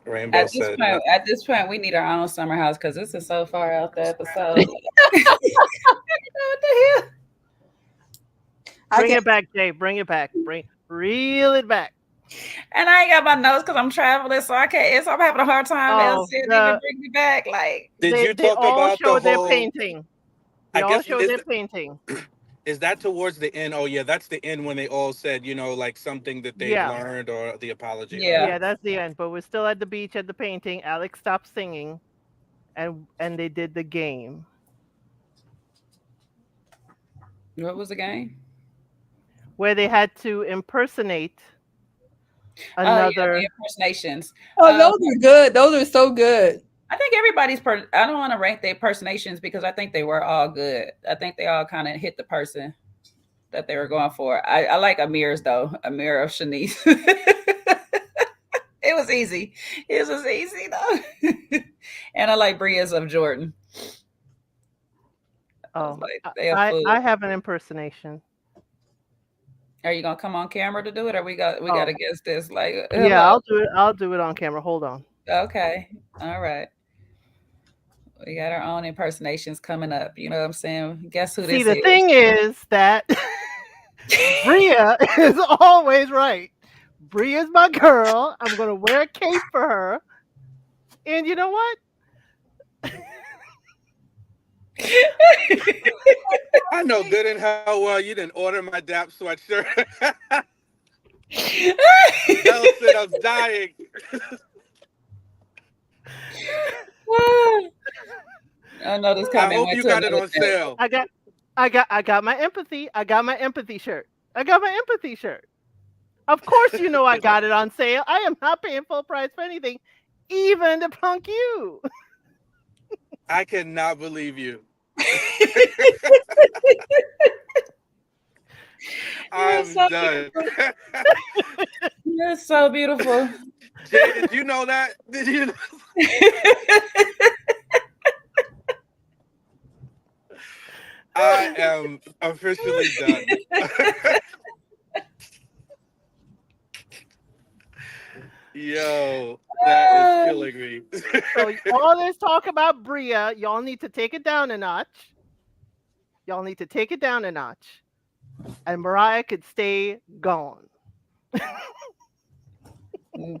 Rainbow At said, this point, we need our own summer house because this is so far out the episode. What the hell? Bring it back, Jay. Bring it back. Reel it back. And I ain't got my notes because I'm traveling, so I can't. I'm having a hard time. Even bring me back. Like, did you talk all about show the their whole? painting. They I all guess show their painting. Is that towards the end? Oh yeah, that's the end when they all said, like something that they learned or the apology. Yeah, that's the end. But we're still at the beach at the painting. Alex stopped singing, and they did the game. What was the game? Where they had to impersonate another. The impersonations. Oh, those are good. Those are so good. I think everybody's. I don't want to rank the impersonations because I think they were all good. I think they all kind of hit the person that they were going for. I like Amir's though. Amir of Shanice. It was easy. It was easy though. And I like Bria's of Jordan. Oh, I have an impersonation. Are you gonna come on camera to do it, or we got to guess this? Like, yeah, I'll do it. I'll do it on camera. Hold on. Okay, all right. We got our own impersonations coming up. You know what I'm saying? Guess who this is? See, the thing is that Bria is always right. Bria's my girl. I'm gonna wear a cape for her, and you know what? I know good and hell well you didn't order my DAP sweatshirt. Nelson, I'm dying. I know this I comment. hope you got it on sale. I got my empathy. I got my empathy shirt. Of course, you know I got it on sale. I am not paying full price for anything, even to punk you. I cannot believe you. I'm done. You're so beautiful. Jay, did you know that? Did you know? I am officially done. Yo, that is killing me. So all this talk about Bria, y'all need to take it down a notch. And Mariah could stay gone.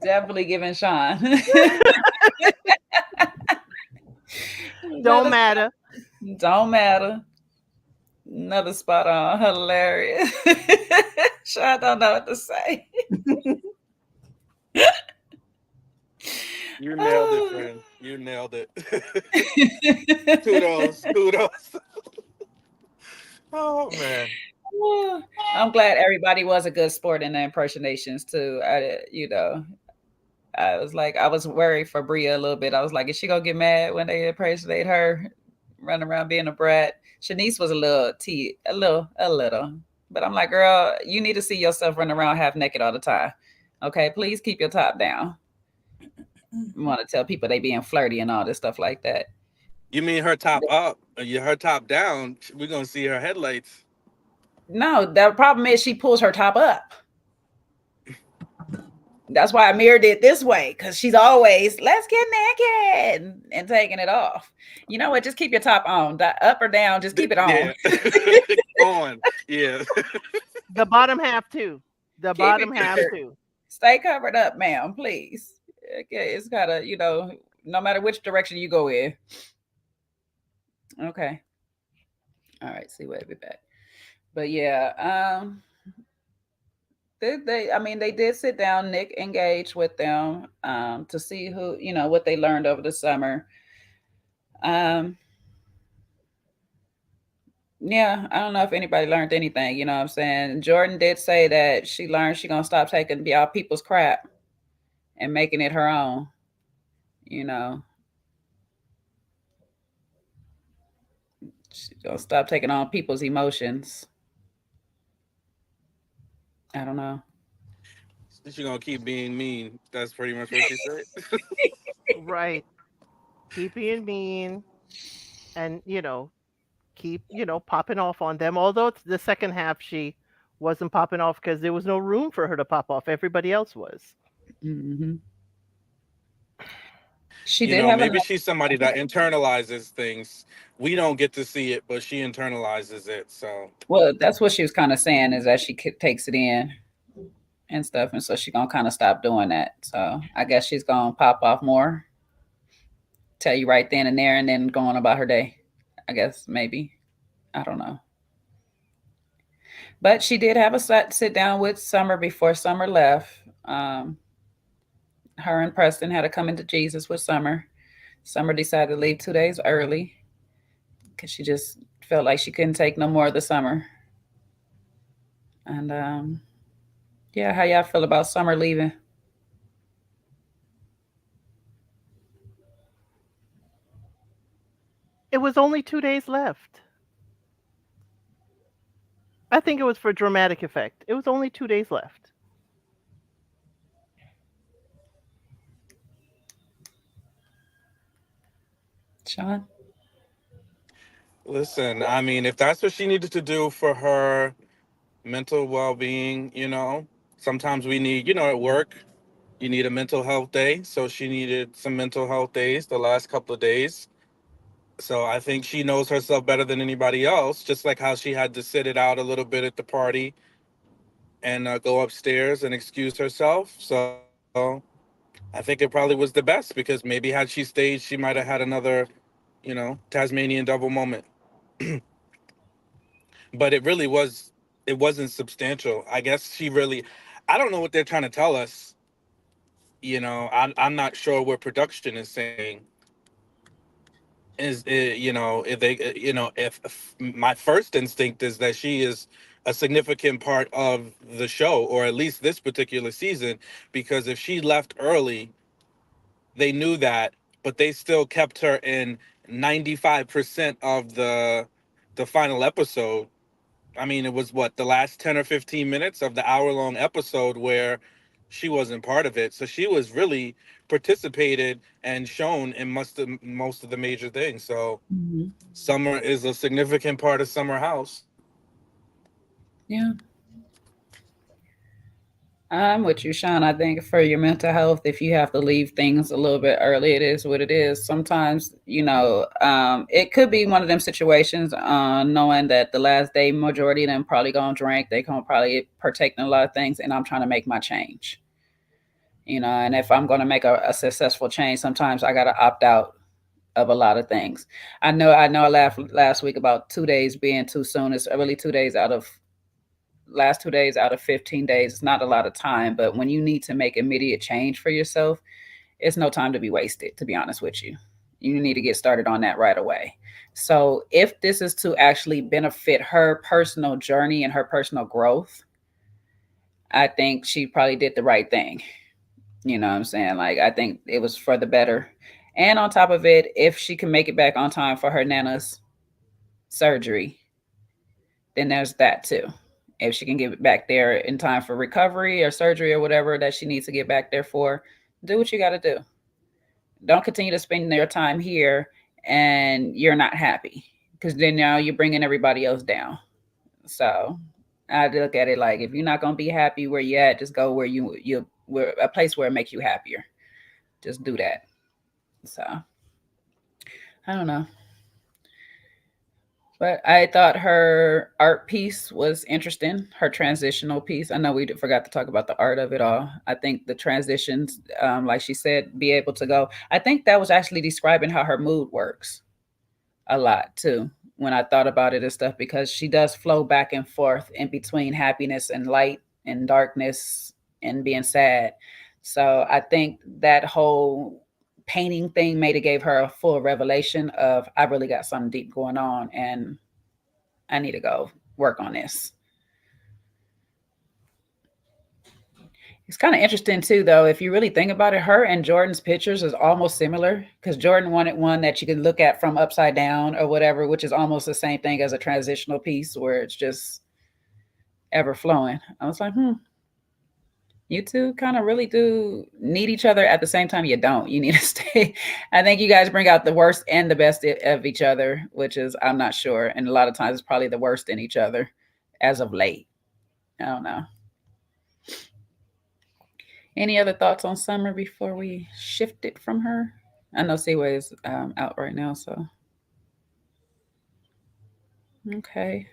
Definitely giving Sean. Don't matter. Another spot on. Hilarious. Sean don't know what to say. You nailed it, friend. You nailed it. Kudos. Oh man. I'm glad everybody was a good sport in the impersonations too. I was worried for Bria a little bit. I was like, is she gonna get mad when they impersonate her, running around being a brat? Shanice was a little. But I'm like, girl, you need to see yourself running around half naked all the time. Okay, please keep your top down. You want to tell people they being flirty and all this stuff like that. You mean her top up? Her top down? We're gonna see her headlights. No, the problem is she pulls her top up. That's why Amir did this way, because she's always, let's get naked and taking it off. You know what? Just keep your top on. The up or down, just keep it on. Yeah. On. Yeah. The bottom half too. The Keep bottom it half covered. too. Stay covered up, ma'am, please. Okay, it's gotta, no matter which direction you go in. Okay. All right, see, we'll be back. But yeah, they did sit down. Nick engaged with them to see who, what they learned over the summer. Um, yeah, I don't know if anybody learned anything, you know what I'm saying? Jordan did say that she learned she gonna stop taking y'all people's crap and making it her own, you know. She gonna stop taking on people's emotions. I don't know. She's gonna keep being mean. That's pretty much what she said. Right. Keep being mean and, keep, popping off on them. Although it's the second half she wasn't popping off because there was no room for her to pop off. Everybody else was. Mm-hmm. She did have Maybe she's somebody that internalizes things. We don't get to see it, but she internalizes it. So, well, that's what she was kind of saying, is that she takes it in and stuff, and so she's gonna kind of stop doing that. So I guess she's gonna pop off more, tell you right then and there, and then go on about her day. I guess maybe, I don't know. But she did have a sit down with Summer before Summer left. Her and Preston had to come into Jesus with Summer. Summer decided to leave 2 days early because she just felt like she couldn't take no more of the summer. And yeah, how y'all feel about Summer leaving? It was only 2 days left. I think it was for dramatic effect. It was only 2 days left. Sean? listen, I mean, if that's what she needed to do for her mental well being, sometimes we need, at work, you need a mental health day. So she needed some mental health days the last couple of days. So I think she knows herself better than anybody else, just like how she had to sit it out a little bit at the party and go upstairs and excuse herself. So I think it probably was the best because maybe had she stayed, she might have had another, Tasmanian devil moment. But it wasn't substantial. I guess I don't know what they're trying to tell us. I'm not sure what production is saying. If they, if my first instinct is that she is a significant part of the show, or at least this particular season, because if she left early, they knew that, but they still kept her in 95% of the final episode. I mean, it was what, the last 10 or 15 minutes of the hour-long episode where she wasn't part of it. So she was really participated and shown in most of the major things. So Mm-hmm. Summer is a significant part of Summer House. Yeah. I'm with you, Sean. I think for your mental health, if you have to leave things a little bit early, it is what it is. Sometimes, it could be one of them situations, knowing that the last day, majority of them probably gonna drink. They gonna probably partake in a lot of things, and I'm trying to make my change. And if I'm gonna make a successful change, sometimes I gotta opt out of a lot of things. I laughed last week about 2 days being too soon. It's really 2 days out of last 2 days out of 15 days. It's not a lot of time, but when you need to make immediate change for yourself, it's no time to be wasted, to be honest with you. You need to get started on that right away. So if this is to actually benefit her personal journey and her personal growth, I think she probably did the right thing. You know what I'm saying? Like, I think it was for the better. And on top of it, if she can make it back on time for her Nana's surgery, then there's that too. If she can get back there in time for recovery or surgery or whatever that she needs to get back there for, do what you got to do. Don't continue to spend their time here and you're not happy, because then now you're bringing everybody else down. So I look at it like, if you're not gonna be happy where you at, just go where you where a place where it makes you happier. Just do that. So I don't know. But I thought her art piece was interesting, her transitional piece. I know we forgot to talk about the art of it all. I think the transitions, like she said, be able to go. I think that was actually describing how her mood works a lot too, when I thought about it and stuff, because she does flow back and forth in between happiness and light and darkness and being sad. So I think that whole painting thing made it gave her a full revelation of, I really got something deep going on and I need to go work on this. It's kind of interesting too, though, if you really think about it. Her and Jordan's pictures is almost similar, because Jordan wanted one that you could look at from upside down or whatever, which is almost the same thing as a transitional piece where it's just ever flowing. I was like, you two kind of really do need each other. At the same time, you don't. You need to stay. I think you guys bring out the worst and the best of each other, which is, I'm not sure. And a lot of times it's probably the worst in each other as of late. I don't know. Any other thoughts on Summer before we shift it from her? I know Seaway is out right now, so. Okay.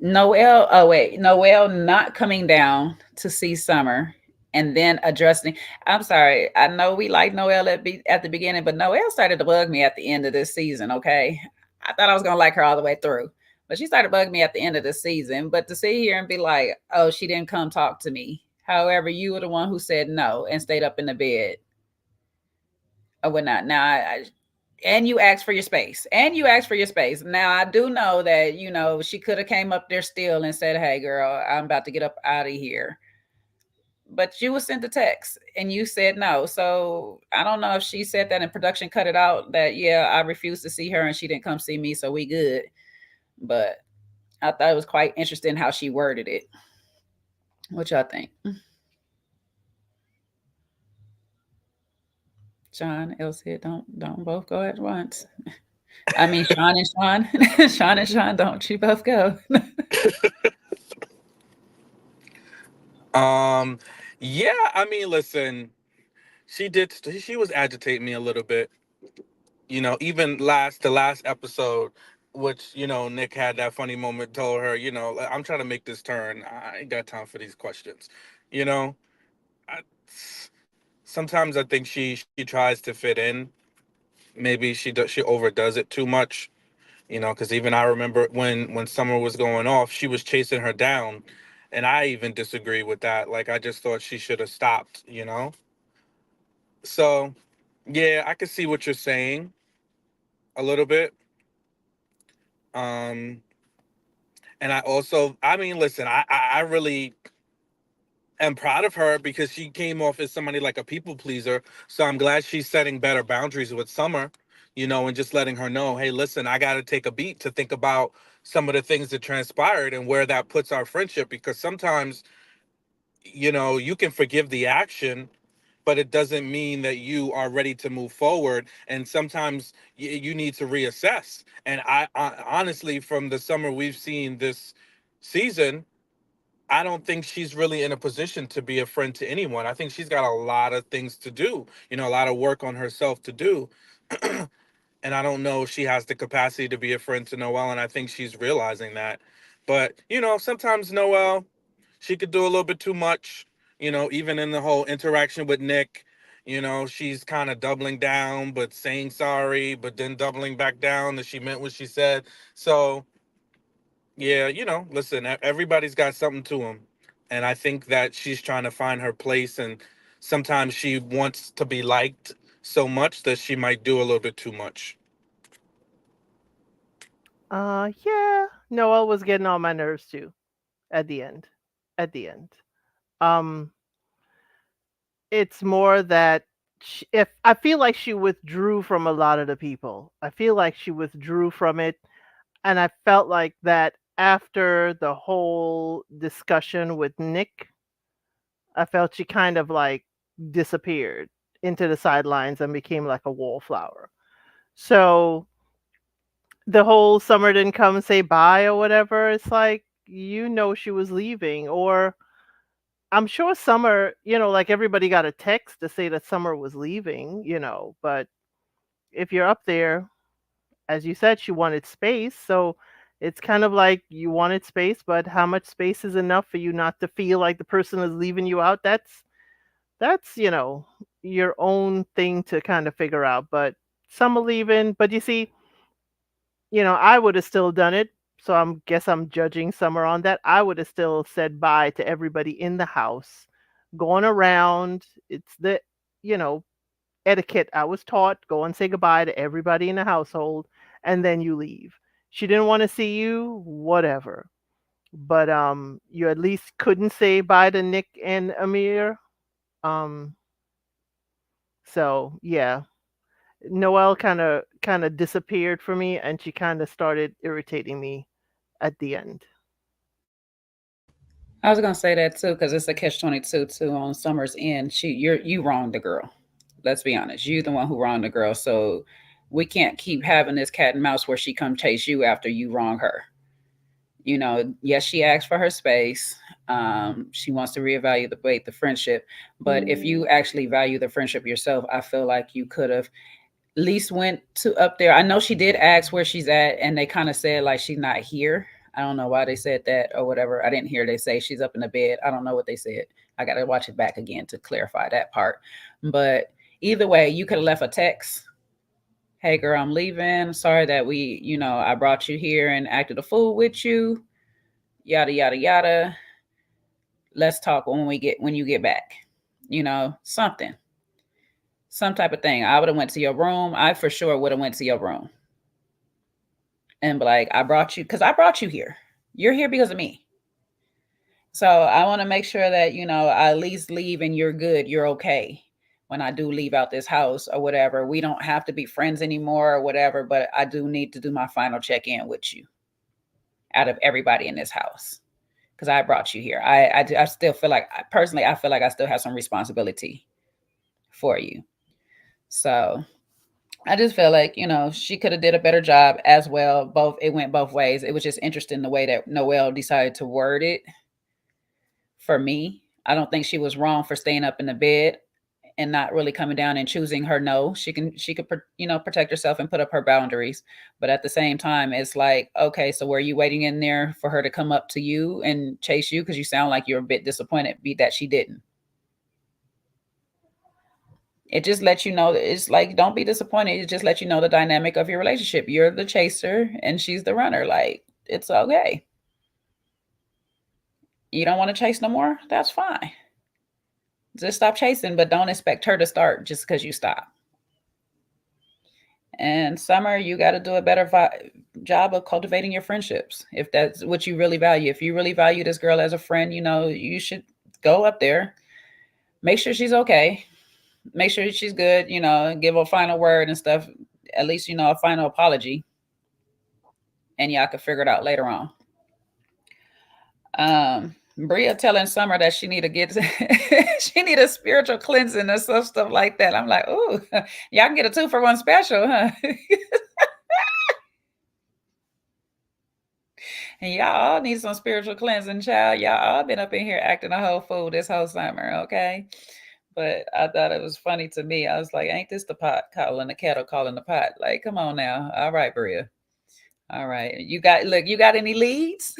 Noelle, oh wait, Noelle not coming down to see Summer and then addressing. I'm sorry, I know we like Noelle at the beginning, but Noelle started to bug me at the end of this season, okay? I thought I was going to like her all the way through, but she started bugging me at the end of the season. But to sit here and be like, oh, she didn't come talk to me. However, you were the one who said no and stayed up in the bed or whatnot. Now, and you asked for your space, Now I do know that, she could have came up there still and said, hey girl, I'm about to get up out of here, but you was sent a text and you said no. So I don't know if she said that and production cut it out, that yeah, I refused to see her and she didn't come see me, so we good. But I thought it was quite interesting how she worded it. What y'all think? Sean, Elsie, don't both go at once. I mean, Sean and Sean, Sean and Sean, don't you both go? Yeah, I mean, listen, she was agitating me a little bit. Even the last episode, which, Nick had that funny moment, told her, "Like, I'm trying to make this turn. I ain't got time for these questions. You know, I, sometimes I think she tries to fit in. Maybe she overdoes it too much. Because even I remember when Summer was going off, she was chasing her down, and I even disagree with that. Like, I just thought she should have stopped. So yeah, I can see what you're saying a little bit. Um, and I mean, listen, I really am proud of her because she came off as somebody like a people pleaser. So I'm glad she's setting better boundaries with Summer, and just letting her know, hey, listen, I got to take a beat to think about some of the things that transpired and where that puts our friendship. Because sometimes, you can forgive the action, but it doesn't mean that you are ready to move forward. And sometimes you need to reassess. And I honestly, from the Summer we've seen this season, I don't think she's really in a position to be a friend to anyone. I think she's got a lot of things to do, a lot of work on herself to do. And I don't know if she has the capacity to be a friend to Noelle. And I think she's realizing that. But, sometimes Noelle, she could do a little bit too much, even in the whole interaction with Nick. She's kind of doubling down, but saying sorry, but then doubling back down that she meant what she said. So, yeah, listen, everybody's got something to them. And I think that she's trying to find her place. And sometimes she wants to be liked so much that she might do a little bit too much. Yeah, Noelle was getting on my nerves too. At the end, at the end. Um, it's more that if I feel like she withdrew from a lot of the people, I feel like she withdrew from it, and I felt like that after the whole discussion with Nick, I felt she kind of like disappeared into the sidelines and became like a wallflower. So the whole Summer didn't come say bye or whatever, it's like, she was leaving. Or I'm sure Summer, like everybody got a text to say that Summer was leaving, but if you're up there, as you said, she wanted space. So it's kind of like you wanted space, but how much space is enough for you not to feel like the person is leaving you out? That's your own thing to kind of figure out. But Summer leaving, but you see, I would have still done it. So I'm judging Summer on that. I would have still said bye to everybody in the house, going around. It's the, you know, etiquette I was taught. Go and say goodbye to everybody in the household, and then you leave. She didn't want to see you, whatever. But you at least couldn't say bye to Nick and Amir. Um, so yeah, Noelle kind of disappeared for me, and she kind of started irritating me at the end. I was gonna say that too because it's a catch-22 too on Summer's end. You wronged the girl. Let's be honest. You the one who wronged the girl. So we can't keep having this cat and mouse where she come chase you after you wrong her. Yes, she asked for her space. She wants to reevaluate the friendship. But if you actually value the friendship yourself, I feel like you could have at least went to up there. I know she did ask where she's at, and they kind of said like she's not here. I don't know why they said that or whatever. I didn't hear they say she's up in the bed. I don't know what they said. I got to watch it back again to clarify that part. But either way, you could have left a text. Hey girl, I'm leaving. Sorry that I brought you here and acted a fool with you. Yada yada yada. Let's talk when you get back. Something. Some type of thing. I would have went to your room. I for sure would have went to your room. And be like, I brought you here. You're here because of me. So I want to make sure that, I at least leave and you're good. You're okay. When I do leave out this house or whatever, we don't have to be friends anymore or whatever, but I do need to do my final check-in with you out of everybody in this house. Because I brought you here. I still feel like, personally, I feel like I still have some responsibility for you. So I just feel like, she could have did a better job as well. It went both ways. It was just interesting the way that Noelle decided to word it. For me, I don't think she was wrong for staying up in the bed and not really coming down and choosing her no. She could protect herself and put up her boundaries. But at the same time, it's like, okay, so were you waiting in there for her to come up to you and chase you? Because you sound like you're a bit disappointed that she didn't. It just lets you know that it's like, don't be disappointed. It just lets you know the dynamic of your relationship. You're the chaser and she's the runner. Like, it's okay. You don't want to chase no more? That's fine. Just stop chasing, but don't expect her to start just because you stop. And Summer, you got to do a better job of cultivating your friendships. If that's what you really value. If you really value this girl as a friend, you should go up there. Make sure she's okay. Make sure she's good, give her a final word and stuff. At least, a final apology. And y'all can figure it out later on. Bria telling Summer that she need to get she need a spiritual cleansing or stuff like that. I'm like, ooh, y'all can get a 2-for-1 special, huh? And y'all all need some spiritual cleansing, child. Y'all all been up in here acting a whole fool this whole summer, okay? But I thought it was funny to me. I was like, ain't this the pot calling the kettle calling the pot? Like, come on now. All right, Bria. All right. You got any leads?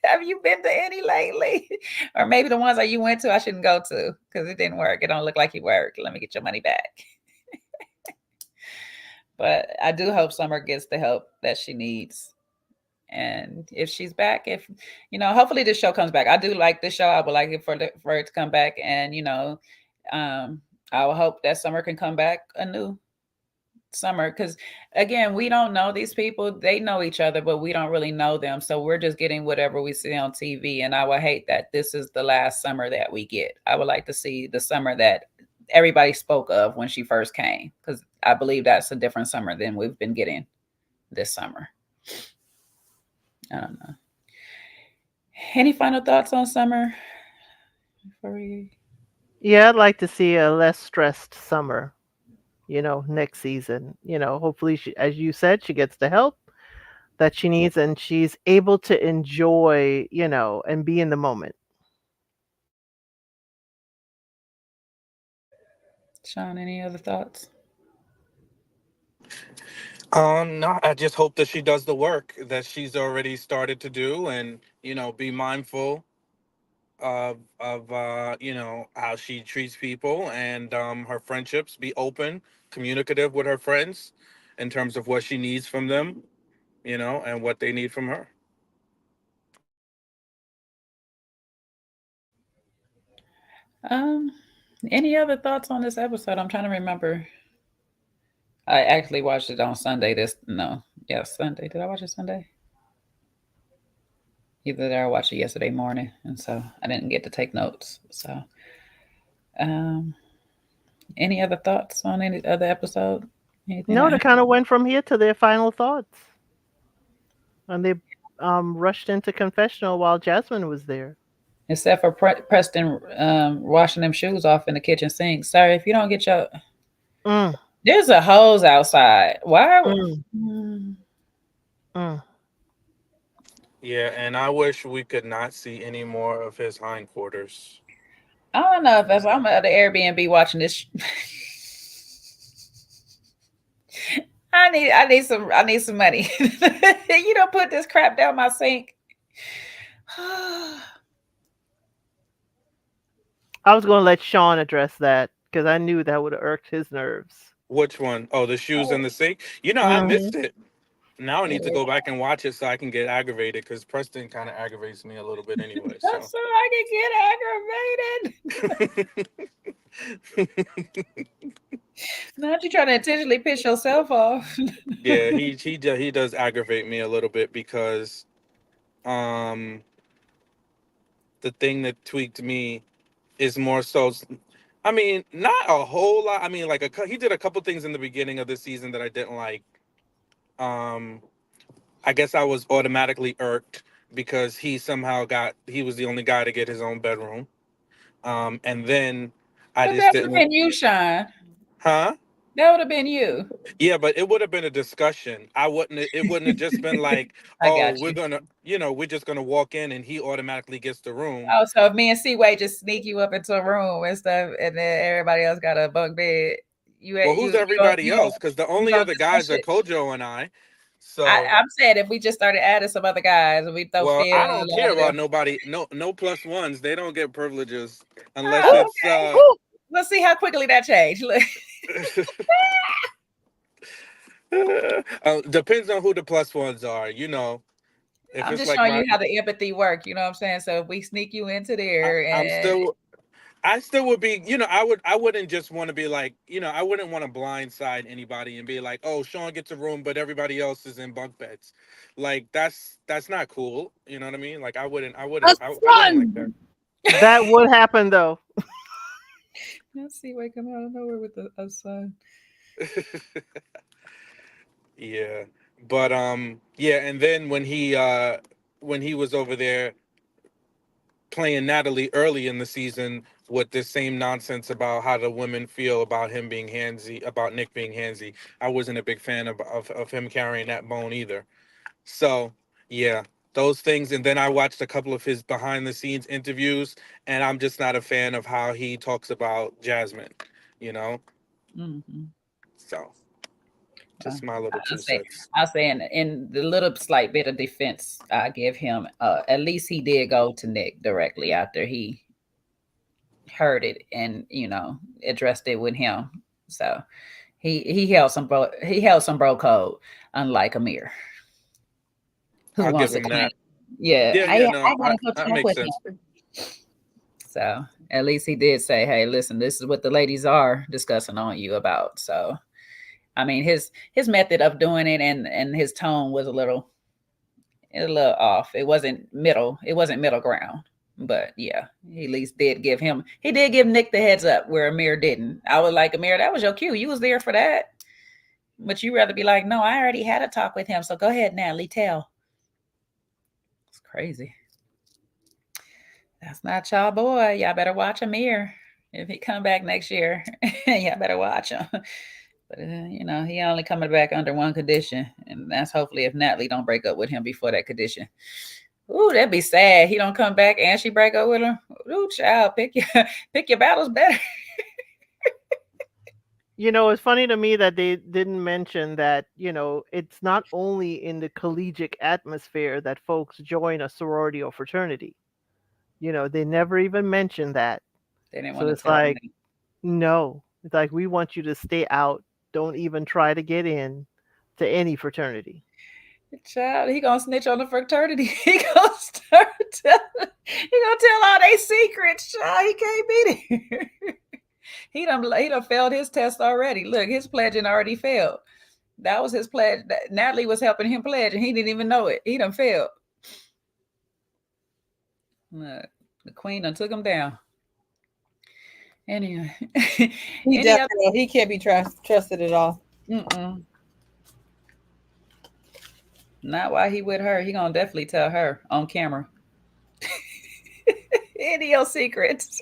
Have you been to any lately? Or maybe the ones that you went to, I shouldn't go to because it didn't work. It don't look like it worked. Let me get your money back. But I do hope Summer gets the help that she needs. And if she's back, hopefully this show comes back. I do like this show. I would like it for it to come back. And, I will hope that Summer can come back anew. Summer, because again, we don't know these people. They know each other, but we don't really know them. So we're just getting whatever we see on TV. And I would hate that this is the last summer that we get. I would like to see the summer that everybody spoke of when she first came, because I believe that's a different summer than we've been getting this summer. I don't know. Any final thoughts on summer? Before we... Yeah, I'd like to see a less stressed summer, next season. Hopefully, as you said, she gets the help that she needs and she's able to enjoy, and be in the moment. Sean, any other thoughts? No, I just hope that she does the work that she's already started to do, and be mindful of how she treats people, and her friendships. Be open, communicative with her friends in terms of what she needs from them, and what they need from her. Um, any other thoughts on this episode? I'm trying to remember. I actually watched it on Sunday. Sunday. Did I watch it Sunday? Either there, I watched it yesterday morning, and so I didn't get to take notes. So, um, any other thoughts on any other episode? Anything No, they kind of went from here to their final thoughts, and they rushed into confessional while Jasmine was there. Except for Preston washing them shoes off in the kitchen sink. Sorry, if you don't get your... There's a hose outside. Why? Yeah, and I wish we could not see any more of his hindquarters. I don't know if I'm at the Airbnb watching this. I need some money. You don't put this crap down my sink. I was going to let Sean address that because I knew that would have irked his nerves. Which one? Oh, the shoes in the sink? I missed it. Now I need to go back and watch it so I can get aggravated, because Preston kind of aggravates me a little bit anyway. So I can get aggravated. Not you trying to intentionally piss yourself off. Yeah, he does aggravate me a little bit, because the thing that tweaked me is more so, I mean, not a whole lot. I mean, like he did a couple things in the beginning of the season that I didn't like. I guess I was automatically irked because he was the only guy to get his own bedroom. And then I just didn't. That would have been you, Sean. Huh? That would have been you. Yeah, but it would have been a discussion. It wouldn't have just been like, oh, we're just gonna walk in and he automatically gets the room. Oh, so if me and C-Way just sneak you up into a room and stuff, and then everybody else got a bunk bed. Who's everybody else? Because the only other guys are Kojo and I. So I'm saying if we just started adding some other guys, we throw. Well, I don't care about nobody. No plus ones. They don't get privileges unless it's. Okay. Let's see how quickly that changed. Depends on who the plus ones are. If I'm it's just showing you how the empathy work. You know what I'm saying? So if we sneak you into there, I still would be, I wouldn't just want to be like, I wouldn't want to blindside anybody and be like, oh, Sean gets a room, but everybody else is in bunk beds. Like, that's not cool. You know what I mean? Like, I wouldn't like that. That would happen though. Let's see, wake come out of nowhere with a son. Yeah. But, yeah. And then when he was over there playing Natalie early in the season with this same nonsense about how the women feel about him being handsy, about Nick being handsy, I wasn't a big fan of him carrying that bone either. So yeah, those things. And then I watched a couple of his behind the scenes interviews, and I'm just not a fan of how he talks about Jasmine, Mm-hmm. So just my little 2 cents. I'll say in the little slight bit of defense I give him, at least he did go to Nick directly after he heard it and addressed it with him. So he held some bro code, unlike Amir, who wants to claim. That makes sense. So at least he did say, hey, listen, this is what the ladies are discussing on you about. So I mean, his method of doing it and his tone was a little off. It wasn't middle ground. But yeah, he at least did give Nick the heads up where Amir didn't. I was like, Amir, that was your cue. You was there for that. But you rather be like, no, I already had a talk with him. So go ahead, Natalie, tell. crazy. That's not y'all boy. Y'all better watch Amir. If he come back next year, y'all better watch him. But you know, he only coming back under one condition, and that's hopefully if Natalie don't break up with him before that condition. Ooh, that'd be sad. He don't come back and she break up with him. Ooh, child, pick your battles better. You know, it's funny to me that they didn't mention that, you know, it's not only in the collegiate atmosphere that folks join a sorority or fraternity. You know, they never even mentioned that. They didn't So want to it's tell like, me. no. It's like, we want you to stay out. Don't even try to get in to any fraternity. Child, he gonna snitch on the fraternity. He gonna start telling. He gonna tell all they secrets. Child, he can't beat it. He done failed his test already. Look, his pledging already failed. That was his pledge. Natalie was helping him pledge, and he didn't even know it. He done failed. Look, the queen done took him down. Anyway, He can't be trusted at all. Not while he with her. He gonna definitely tell her on camera. Any of your secrets.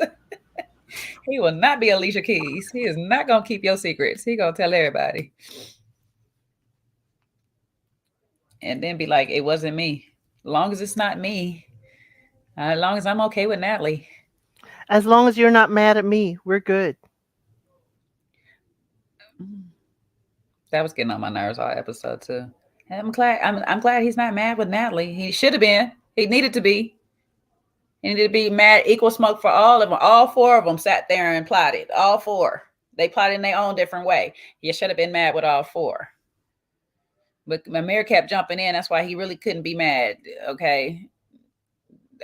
He will not be Alicia Keys. He is not gonna keep your secrets. He gonna tell everybody. And then be like, it wasn't me. As long as it's not me. As long as I'm okay with Natalie. As long as you're not mad at me, we're good. That was getting on my nerves all episode too. I'm glad he's not mad with Natalie. He should have been. He needed to be. He needed to be mad, equal smoke for all of them. All four of them sat there and plotted. All four. They plotted in their own different way. You should have been mad with all four. But Amir kept jumping in. That's why he really couldn't be mad. Okay.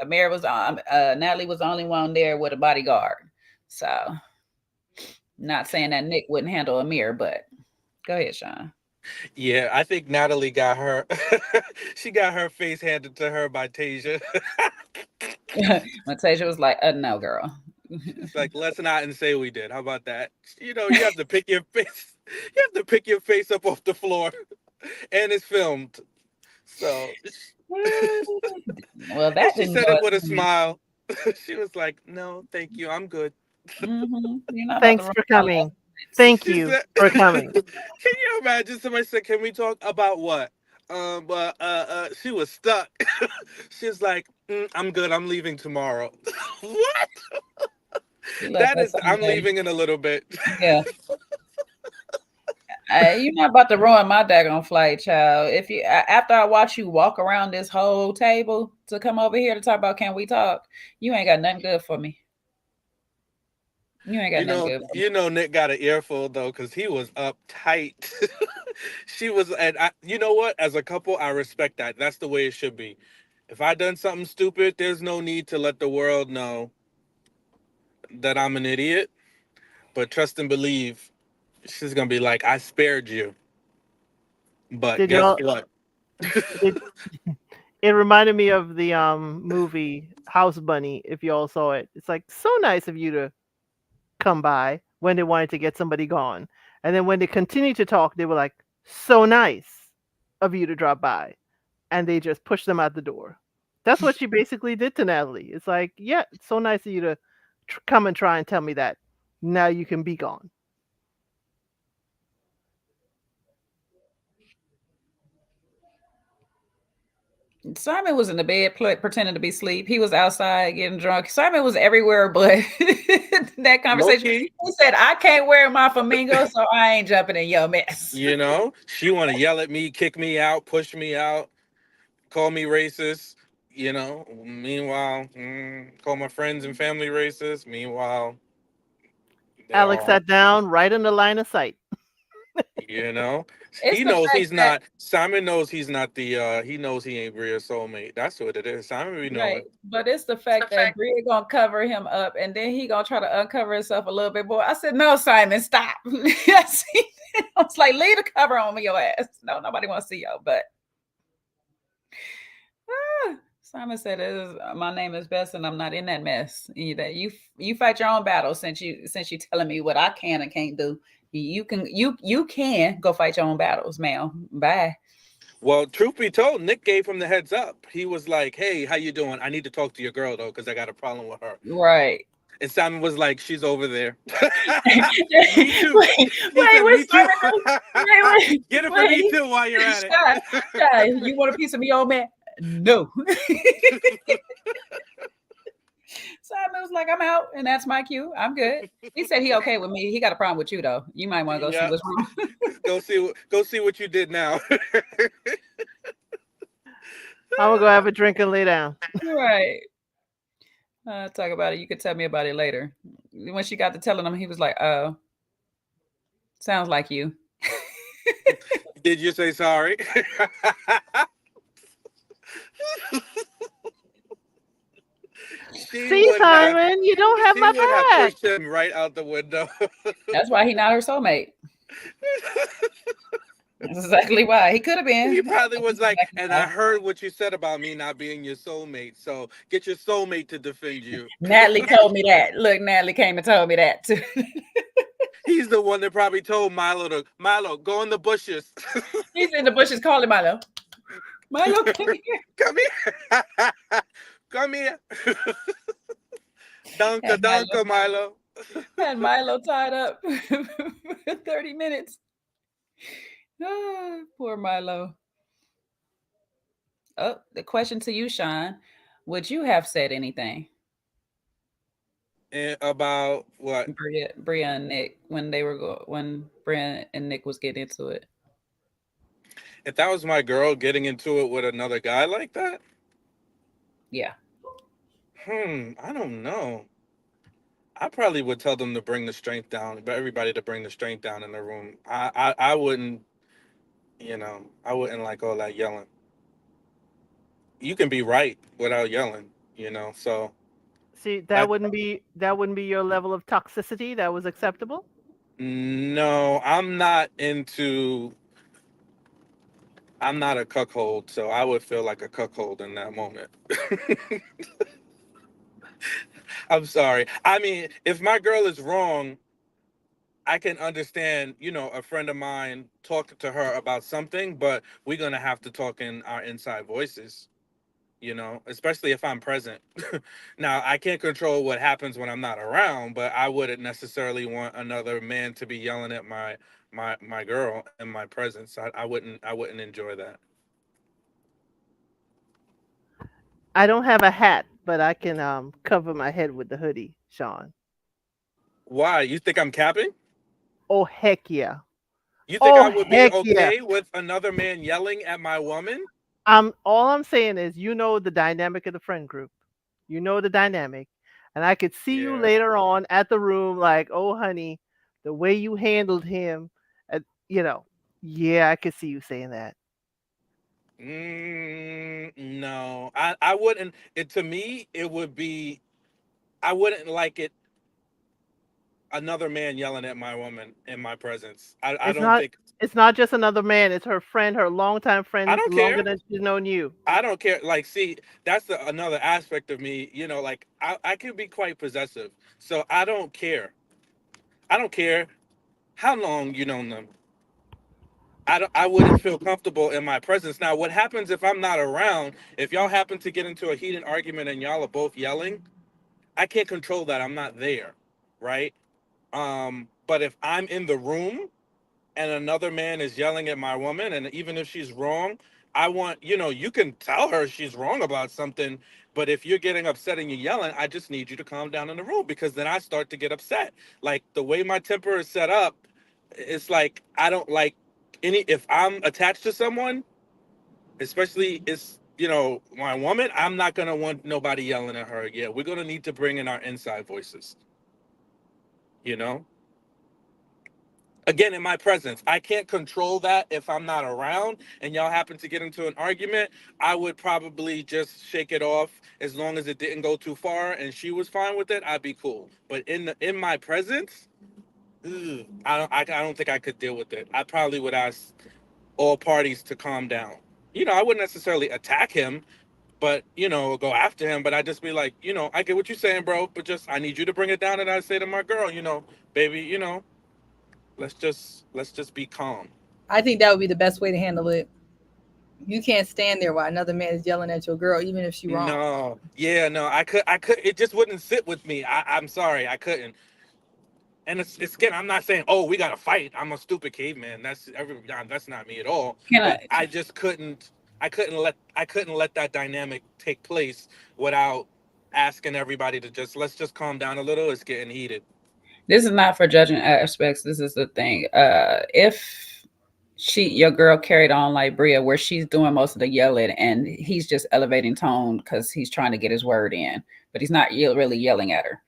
Amir was on. Natalie was the only one there with a bodyguard. So, not saying that Nick wouldn't handle Amir, but go ahead, Sean. Yeah, I think Natalie got her. She got her face handed to her by Tasia. When Tasia was like, no, girl. It's like, let's not say we did. How about that? You know, you have to pick your face. You have to pick your face up off the floor, and it's filmed. So, well, that she said it with a smile. She was like, "No, thank you, I'm good." Thanks for coming. Thank you for coming. Can you imagine somebody said, "Can we talk about what?" She was stuck. She was like, "I'm good. I'm leaving tomorrow." What? That is, I'm leaving in a little bit. Yeah. You're not about to ruin my daggone flight, child. If you after I watch you walk around this whole table to come over here to talk about can we talk, you ain't got nothing good for me. You ain't got nothing good for me. You know, Nick got an earful though, because he was uptight. She was, and you know what? As a couple, I respect that. That's the way it should be. If I done something stupid, there's no need to let the world know that I'm an idiot. But trust and believe, she's gonna be like, I spared you. But guess what? It reminded me of the movie House Bunny, if you all saw it. It's like, so nice of you to come by when they wanted to get somebody gone. And then when they continued to talk, they were like, so nice of you to drop by. And they just pushed them out the door. That's what she basically did to Natalie. It's like, yeah, it's so nice of you to come and try and tell me that. Now you can be gone. Simon was in the bed pretending to be asleep. He was outside getting drunk. Simon was everywhere but that conversation. He said, I can't wear my flamingo, so I ain't jumping in your mess. You know, she want to yell at me, kick me out, push me out, call me racist. You know, meanwhile, call my friends and family racist. Meanwhile, Alex sat down right in the line of sight. You know, he knows he's not. Simon knows he's not the. He knows he ain't Bria's soulmate. That's what it is. Simon, we know it. But it's the fact that Bria gonna cover him up, and then he gonna try to uncover himself a little bit more. I said, "No, Simon, stop." Yes, I was like, "Leave the cover on your ass." No, nobody wants to see your butt. Simon said, "My name is Bess, and I'm not in that mess. You fight your own battle since you telling me what I can and can't do." You can go fight your own battles, ma'am. Bye. Well, truth be told, Nick gave him the heads up. He was like, "Hey, how you doing? I need to talk to your girl though, because I got a problem with her." Right. And Simon was like, "She's over there." Me wait, too. He said, what's "Me too." Simon do? Wait, Get it for me wait. too while you're at it. Shy, Shy, you want a piece of me, old man? No. Simon was like, I'm out, and that's my cue. I'm good. He said he okay with me. He got a problem with you though. You might want to go see Yeah. what's wrong. Go see what you did now. I'm gonna go have a drink and lay down. Right. Talk about it. You could tell me about it later. When she got to telling him, he was like, "Oh, sounds like you." Did you say sorry? See, Simon, you don't have she my would have back. pushed him right out the window. That's why he not her soulmate. That's exactly why. He could have been. He probably was like, and I heard what you said about me not being your soulmate. So get your soulmate to defend you. Natalie told me that. Look, Natalie came and told me that too. He's the one that probably told Milo, go in the bushes. He's in the bushes calling Milo. Milo, come here. Come here. Come here. Had Dunka, Milo. Had Milo tied up for 30 minutes. Oh, poor Milo. Oh, the question to you, Sean. Would you have said anything? About what? Bria and Nick when when Bria and Nick was getting into it. If that was my girl getting into it with another guy like that? Yeah. I don't know. I probably would tell them to bring the strength down, but everybody to bring the strength down in the room. I wouldn't, I wouldn't like all that yelling. You can be right without yelling, so See, that that wouldn't be your level of toxicity that was acceptable. no, I'm not a cuckold, so I would feel like a cuckold in that moment. I'm sorry. I mean, if my girl is wrong, I can understand, a friend of mine talking to her about something, but we're going to have to talk in our inside voices, especially if I'm present. Now, I can't control what happens when I'm not around, but I wouldn't necessarily want another man to be yelling at my girl in my presence. I wouldn't enjoy that. I don't have a hat, but I can cover my head with the hoodie, Sean. Why? You think I'm capping? Oh heck yeah. You think I Oh would be heck yeah. okay with another man yelling at my woman? All I'm saying is you know the dynamic of the friend group. You know the dynamic. And I could see you Yeah. later on at the room like, "Oh honey, the way you handled him." uh, you know. Yeah, I could see you saying that. No, I wouldn't. It to me, it would be. I wouldn't like it. Another man yelling at my woman in my presence. I It's don't not think. it's not just another man, it's her friend, her longtime I friend don't longer care. than she's known you. I don't care. Like, see, that's another aspect of me. Like I can be quite possessive, so I don't care. I don't care how long you know them. I wouldn't feel comfortable in my presence. Now, what happens if I'm not around? If y'all happen to get into a heated argument and y'all are both yelling, I can't control that. I'm not there, right? But if I'm in the room and another man is yelling at my woman, and even if she's wrong, I want, you can tell her she's wrong about something, but if you're getting upset and you're yelling, I just need you to calm down in the room because then I start to get upset. Like the way my temper is set up, it's like I don't like if I'm attached to someone, especially it's my woman, I'm not gonna want nobody yelling at her. Yeah, we're gonna need to bring in our inside voices. You know, again in my presence, I can't control that. If I'm not around and y'all happen to get into an argument, I would probably just shake it off as long as it didn't go too far and she was fine with it. I'd be cool. But in my presence, I don't think I could deal with it. I probably would ask all parties to calm down. I wouldn't necessarily attack him, but go after him. But I just be like, I get what you're saying, bro, but just I need you to bring it down. And I say to my girl, baby, let's just be calm. I think that would be the best way to handle it. You can't stand there while another man is yelling at your girl, even if she wrong. No, yeah, no, I could. It just wouldn't sit with me. I'm sorry, I couldn't. And it's again, I'm not saying, oh, we gotta fight. I'm a stupid caveman. That's not me at all. Can But I? I just couldn't. I couldn't let that dynamic take place without asking everybody to let's just calm down a little. It's getting heated. This is not for judging aspects. This is the thing. If your girl carried on like Bria, where she's doing most of the yelling and he's just elevating tone because he's trying to get his word in, but he's not really yelling at her.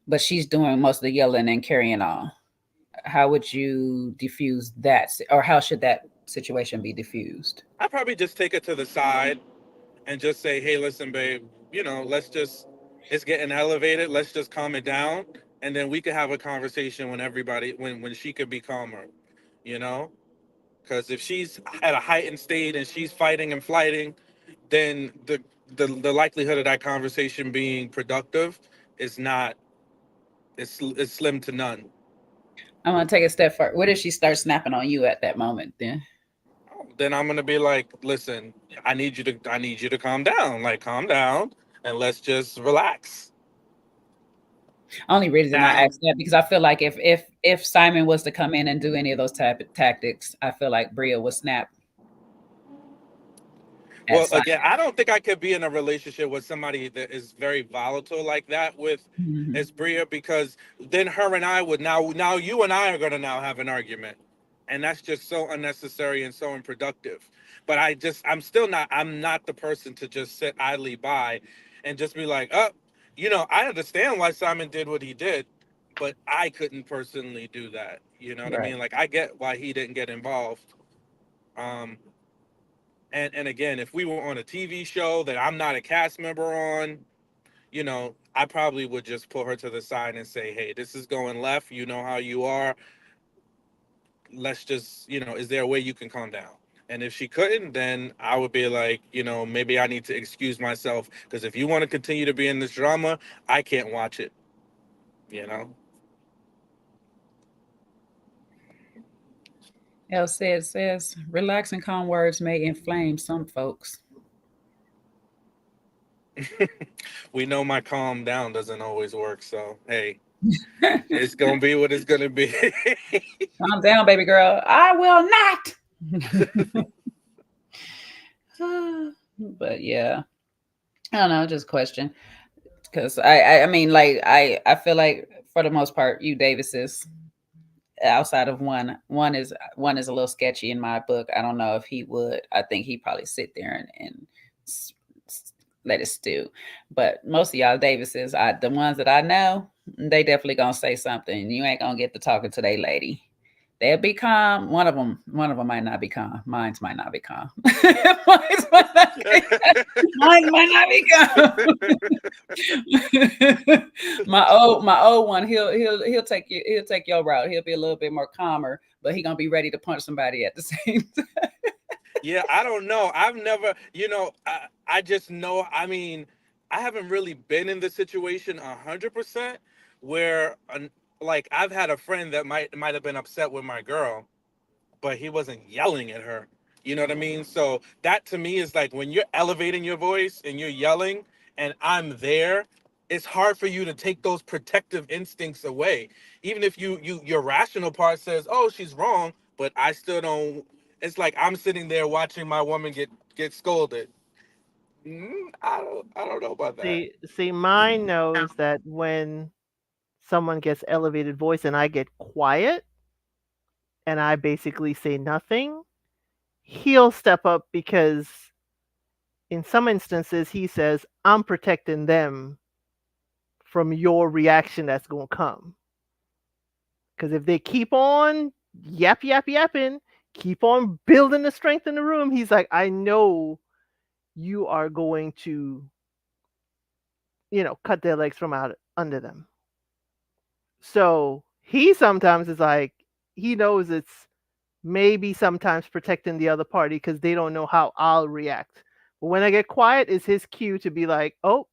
But she's doing most of the yelling and carrying on. How would you diffuse that, or how should that situation be diffused? I probably just take it to the side and just say, hey, listen, babe, let's just, it's getting elevated. Let's just calm it down. And then we could have a conversation when she could be calmer, you know? Because if she's at a heightened state and she's fighting and flighting, then the likelihood of that conversation being productive is not, it's slim to none. I'm gonna take a step further. What if she starts snapping on you at that moment? Then I'm gonna be like, listen, I need you to calm down. Like, calm down and let's just relax. Only reason I Now, ask that because I feel like if Simon was to come in and do any of those type of tactics, I feel like Bria would snap at well, Simon. again, I don't think I could be in a relationship with somebody that is very volatile like that with Mhm. Bria, because then her and I would now you and I are gonna now have an argument, and that's just so unnecessary and so unproductive. But I'm not the person to just sit idly by and just be like, oh, I understand why Simon did what he did, but I couldn't personally do that. You know what I Right. mean? Like, I get why he didn't get involved. Um, and again, if we were on a TV show that I'm not a cast member on, I probably would just pull her to the side and say, hey, this is going left. You know how you are. Let's just, is there a way you can calm down? And if she couldn't, then I would be like, maybe I need to excuse myself, because if you want to continue to be in this drama, I can't watch it, you know? El says, relax and calm words may inflame some folks. We know my calm down doesn't always work. So, hey, it's going to be what it's going to be. Calm down, baby girl. I will not. But yeah, I don't know. Just question because I mean, like I feel like for the most part, you Davises, outside of one is a little sketchy in my book. I don't know if he would. I think he'd probably sit there and s- let it stew. But most of y'all Davises, the ones that I know, they definitely gonna say something. You ain't gonna get to talking to they lady. They'll be calm. One of them might not be calm. Mine's might not be calm. Mine's might not be, mine might not be calm. My old one, he'll take your route. He'll be a little bit more calmer, but he gonna be ready to punch somebody at the same time. Yeah, I don't know. I've never, I just know. I mean, I haven't really been in the situation 100% where, like, I've had a friend that might have been upset with my girl, but he wasn't yelling at her. You know what I mean? So that to me is like, when you're elevating your voice and you're yelling, and I'm there, it's hard for you to take those protective instincts away. Even if your rational part says, "Oh, she's wrong," but I still don't. It's like I'm sitting there watching my woman get scolded. I don't know about that. See, mine knows that when someone gets elevated voice and I get quiet and I basically say nothing, he'll step up because in some instances he says, I'm protecting them from your reaction that's going to come. Because if they keep on yapping, keep on building the strength in the room, he's like, I know you are going to, cut their legs from out under them. So he sometimes is like, he knows it's maybe sometimes protecting the other party because they don't know how I'll react. But when I get quiet, is his cue to be like, oh,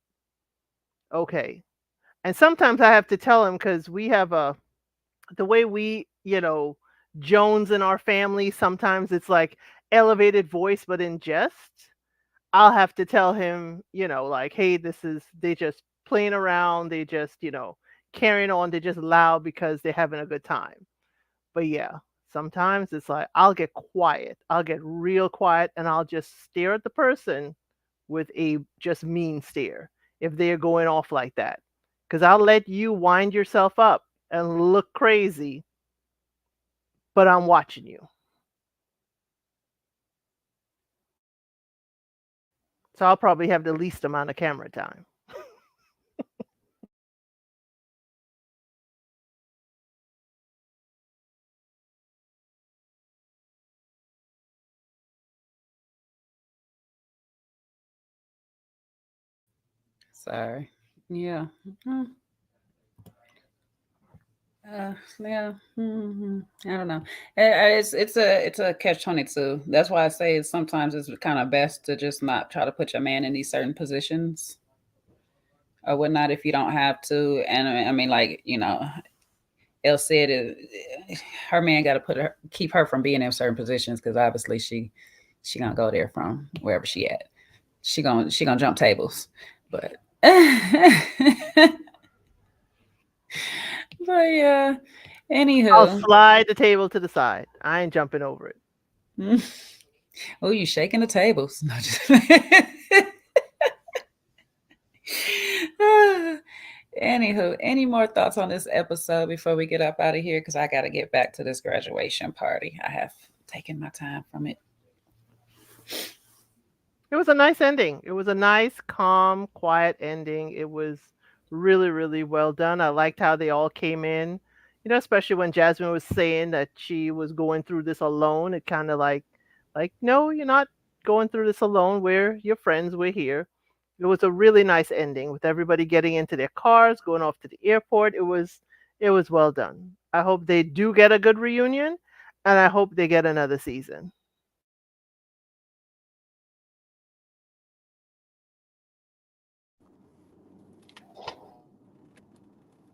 okay. And sometimes I have to tell him because we have the way we, Jones in our family, sometimes it's like elevated voice, but in jest. I'll have to tell him, like, hey, they just playing around, they just, carrying on, they're just loud because they're having a good time. But yeah, sometimes it's like I'll get quiet. I'll get real quiet and I'll just stare at the person with a just mean stare if they're going off like that. Because I'll let you wind yourself up and look crazy, but I'm watching you. So I'll probably have the least amount of camera time. Sorry. Yeah. Mm. Yeah. I don't know. It's a catch-22. That's why I say sometimes it's kind of best to just not try to put your man in these certain positions or whatnot if you don't have to. And I mean, like, Elle said her man got to keep her from being in certain positions because obviously she gonna go there from wherever she at. She gonna jump tables, but but yeah. I'll Anywho, slide the table to the side. I ain't jumping over it. oh, you shaking the tables? No, Anywho, any more thoughts on this episode before we get up out of here? Because I got to get back to this graduation party. I have taken my time from it. It was a nice ending. It was a nice, calm, quiet ending. It was really, really well done. I liked how they all came in, especially when Jasmine was saying that she was going through this alone. It kind of like, no, you're not going through this alone. We're your friends. We're here. It was a really nice ending with everybody getting into their cars, going off to the airport. It was well done. I hope they do get a good reunion, and I hope they get another season.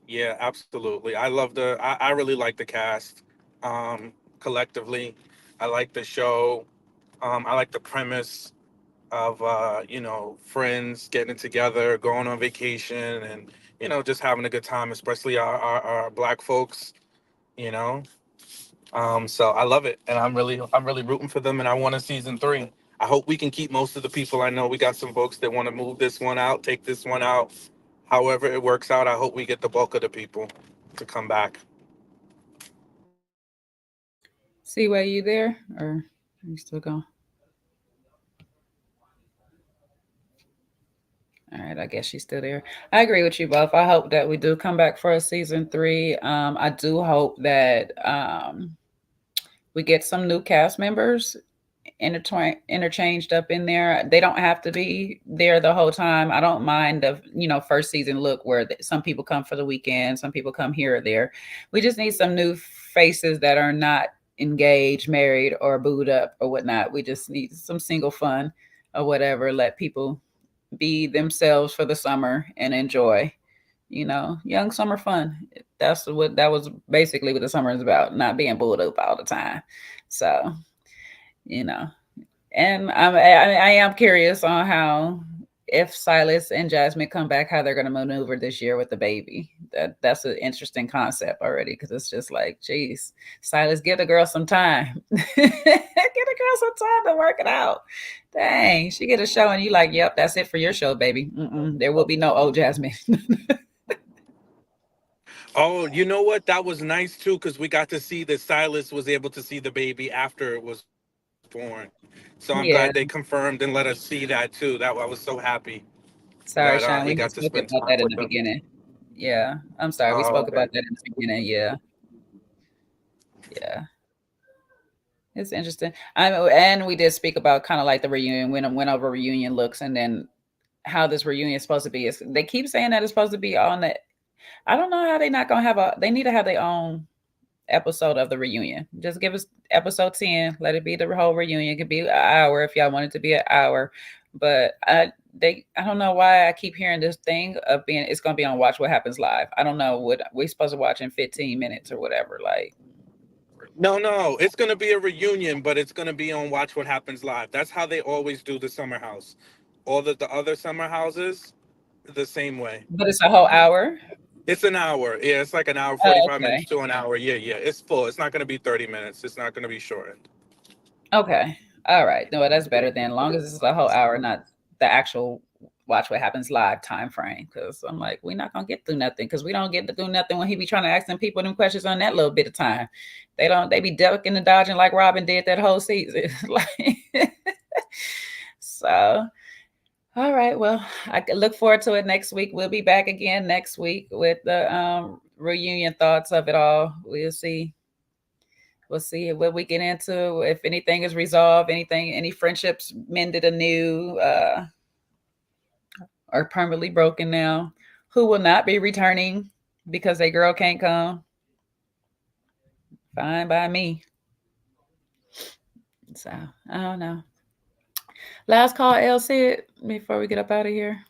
Yeah, absolutely. I really like the cast. Collectively, I like the show. I like the premise of friends getting together, going on vacation, and just having a good time, especially our black folks. You know, so I love it, and I'm really rooting for them, and I want a season three. I hope we can keep most of the people. I know we got some folks that want to move this one out, take this one out. However it works out, I hope we get the bulk of the people to come back. See why you there, or are you still going? All right, I guess she's still there. I agree with you both. I hope that we do come back for a season three. I do hope that we get some new cast members interchanged up in there. They don't have to be there the whole time. I don't mind the first season look where some people come for the weekend, some people come here or there. We just need some new faces that are not engaged, married, or booed up or whatnot. We just need some single fun or whatever. Let people be themselves for the summer and enjoy. Young summer fun. That's what that was basically what the summer is about, not being booed up all the time. So, you know, and I am curious on how if Silas and Jasmine come back, how they're going to maneuver this year with the baby. That's an interesting concept already because it's just like, geez, Silas, give the girl some time. Give the girl some time to work it out. Dang, she get a show and you like, yep, that's it for your show, baby. There will be no old Jasmine. Oh, you know what? That was nice too, because we got to see that Silas was able to see the baby after it was born. So I'm Yeah, glad they confirmed and let us see that too. That I was so happy sorry, that Sean. we We got to spoke spend about time that in with the them. beginning. Yeah, I'm sorry. We Oh, spoke okay. about that in the beginning. Yeah, yeah. It's interesting. And we did speak about kind of like the reunion, went over reunion looks, and then how this reunion is supposed to be. They keep saying that it's supposed to be on the. I don't know how they not gonna have a. They need to have their own episode of the reunion. Just give us episode 10. Let it be the whole reunion. It could be an hour if y'all want it to be an hour. But I don't know why I keep hearing this thing of being it's gonna be on Watch What Happens Live. I don't know what we supposed to watch in 15 minutes or whatever. Like No, it's gonna be a reunion, but it's gonna be on Watch What Happens Live. That's how they always do the summer house. All the other summer houses, the same way. But it's a whole hour. It's an hour. Yeah, it's like an hour, Oh, 45 minutes okay. to an hour. Yeah. It's full. It's not gonna be 30 minutes. It's not gonna be shortened. Okay. All right. No, that's better then. Long as it's a whole hour, not the actual Watch What Happens Live time frame. Because I'm like, we're not gonna get through nothing. Because we don't get to do nothing when he be trying to ask them people them questions on that little bit of time. They don't. They be ducking and dodging like Robin did that whole season. Like, so. All right. Well, I look forward to it next week. We'll be back again next week with the reunion thoughts of it all. We'll see. We'll see what we get into. If anything is resolved, any friendships mended anew, or permanently broken now. Who will not be returning because their girl can't come? Fine by me. So I don't know. Last call, LC, before we get up out of here.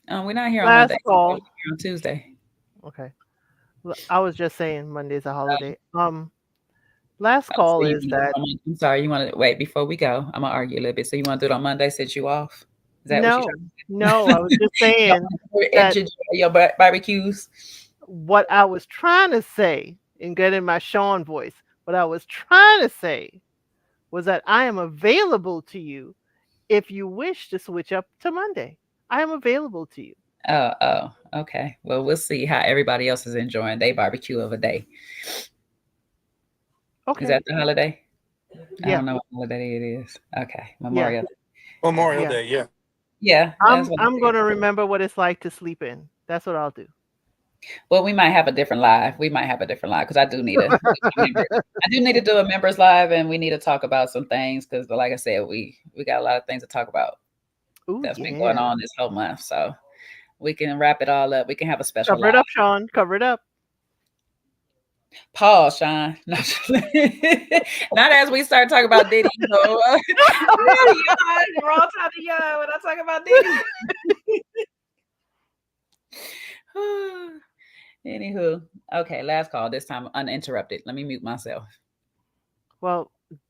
We're not here on Last Monday. call. We're here on Tuesday. Okay. I was just saying Monday's a holiday. Last call So is that. I'm sorry. You want to wait before we go? I'm gonna argue a little bit. So you want to do it on Monday since you off? Is that what you're trying to say? No, I was just saying that your barbecues. what I was trying to say, and getting my Sean voice, what I was trying to say was that I am available to you if you wish to switch up to Monday. I am available to you. Oh, okay. Well, we'll see how everybody else is enjoying their barbecue of a day. Okay. Is that the holiday? Yeah. I don't know what holiday it is. Okay. Memorial Day. Memorial Day, yeah. Yeah. I'm going to remember what it's like to sleep in. That's what I'll do. Well, we might have a different live. Because I do need to do a members live, and we need to talk about some things because, like I said, we got a lot of things to talk about. That's been going on this whole month. So we can wrap it all up. We can have a special Cover it up, Sean. Cover it up. Pause, Sean. Not as we start talking about Diddy. So, wrong time to yawn when I talk about Diddy. Anywho, okay, last call. This time uninterrupted. Let me mute myself. Well,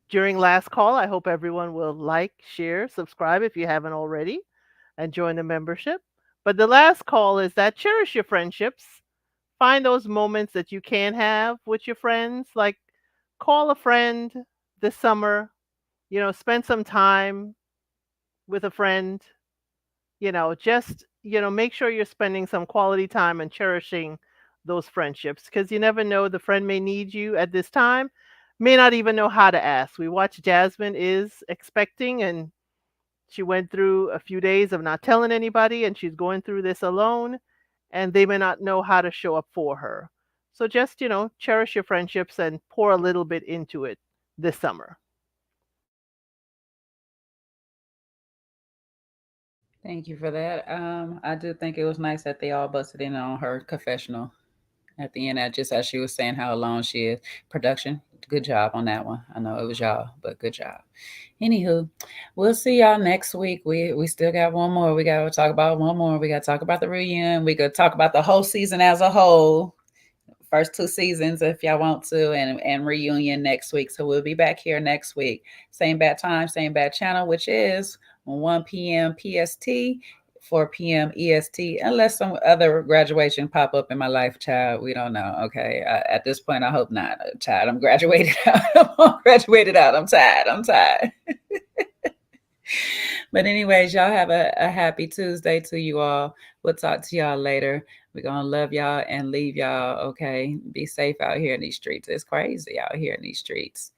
during last call, I hope everyone will like, share, subscribe if you haven't already, and join the membership. But the last call is that cherish your friendships. Find those moments that you can have with your friends. Like call a friend this summer, spend some time with a friend, just, make sure you're spending some quality time and cherishing those friendships because you never know, the friend may need you at this time, may not even know how to ask. We watched Jasmine is expecting and she went through a few days of not telling anybody and she's going through this alone and they may not know how to show up for her. So just, cherish your friendships and pour a little bit into it this summer. Thank you for that. I do think it was nice that they all busted in on her confessional at the end, just as she was saying how alone she is. Production, good job on that one. I know it was y'all, but good job. Anywho, we'll see y'all next week. We still got one more. We got to talk about one more. We got to talk about the reunion. We could talk about the whole season as a whole. First 2 seasons if y'all want to, and reunion next week. So we'll be back here next week. Same bad time, same bad channel, which is 1 p.m. PST, 4 p.m. EST, unless some other graduation pop up in my life, child. We don't know. Okay. At this point, I hope not, child. I'm graduated out. I'm tired. But anyways, y'all have a happy Tuesday to you all. We'll talk to y'all later. We're going to love y'all and leave y'all. Okay. Be safe out here in these streets. It's crazy out here in these streets.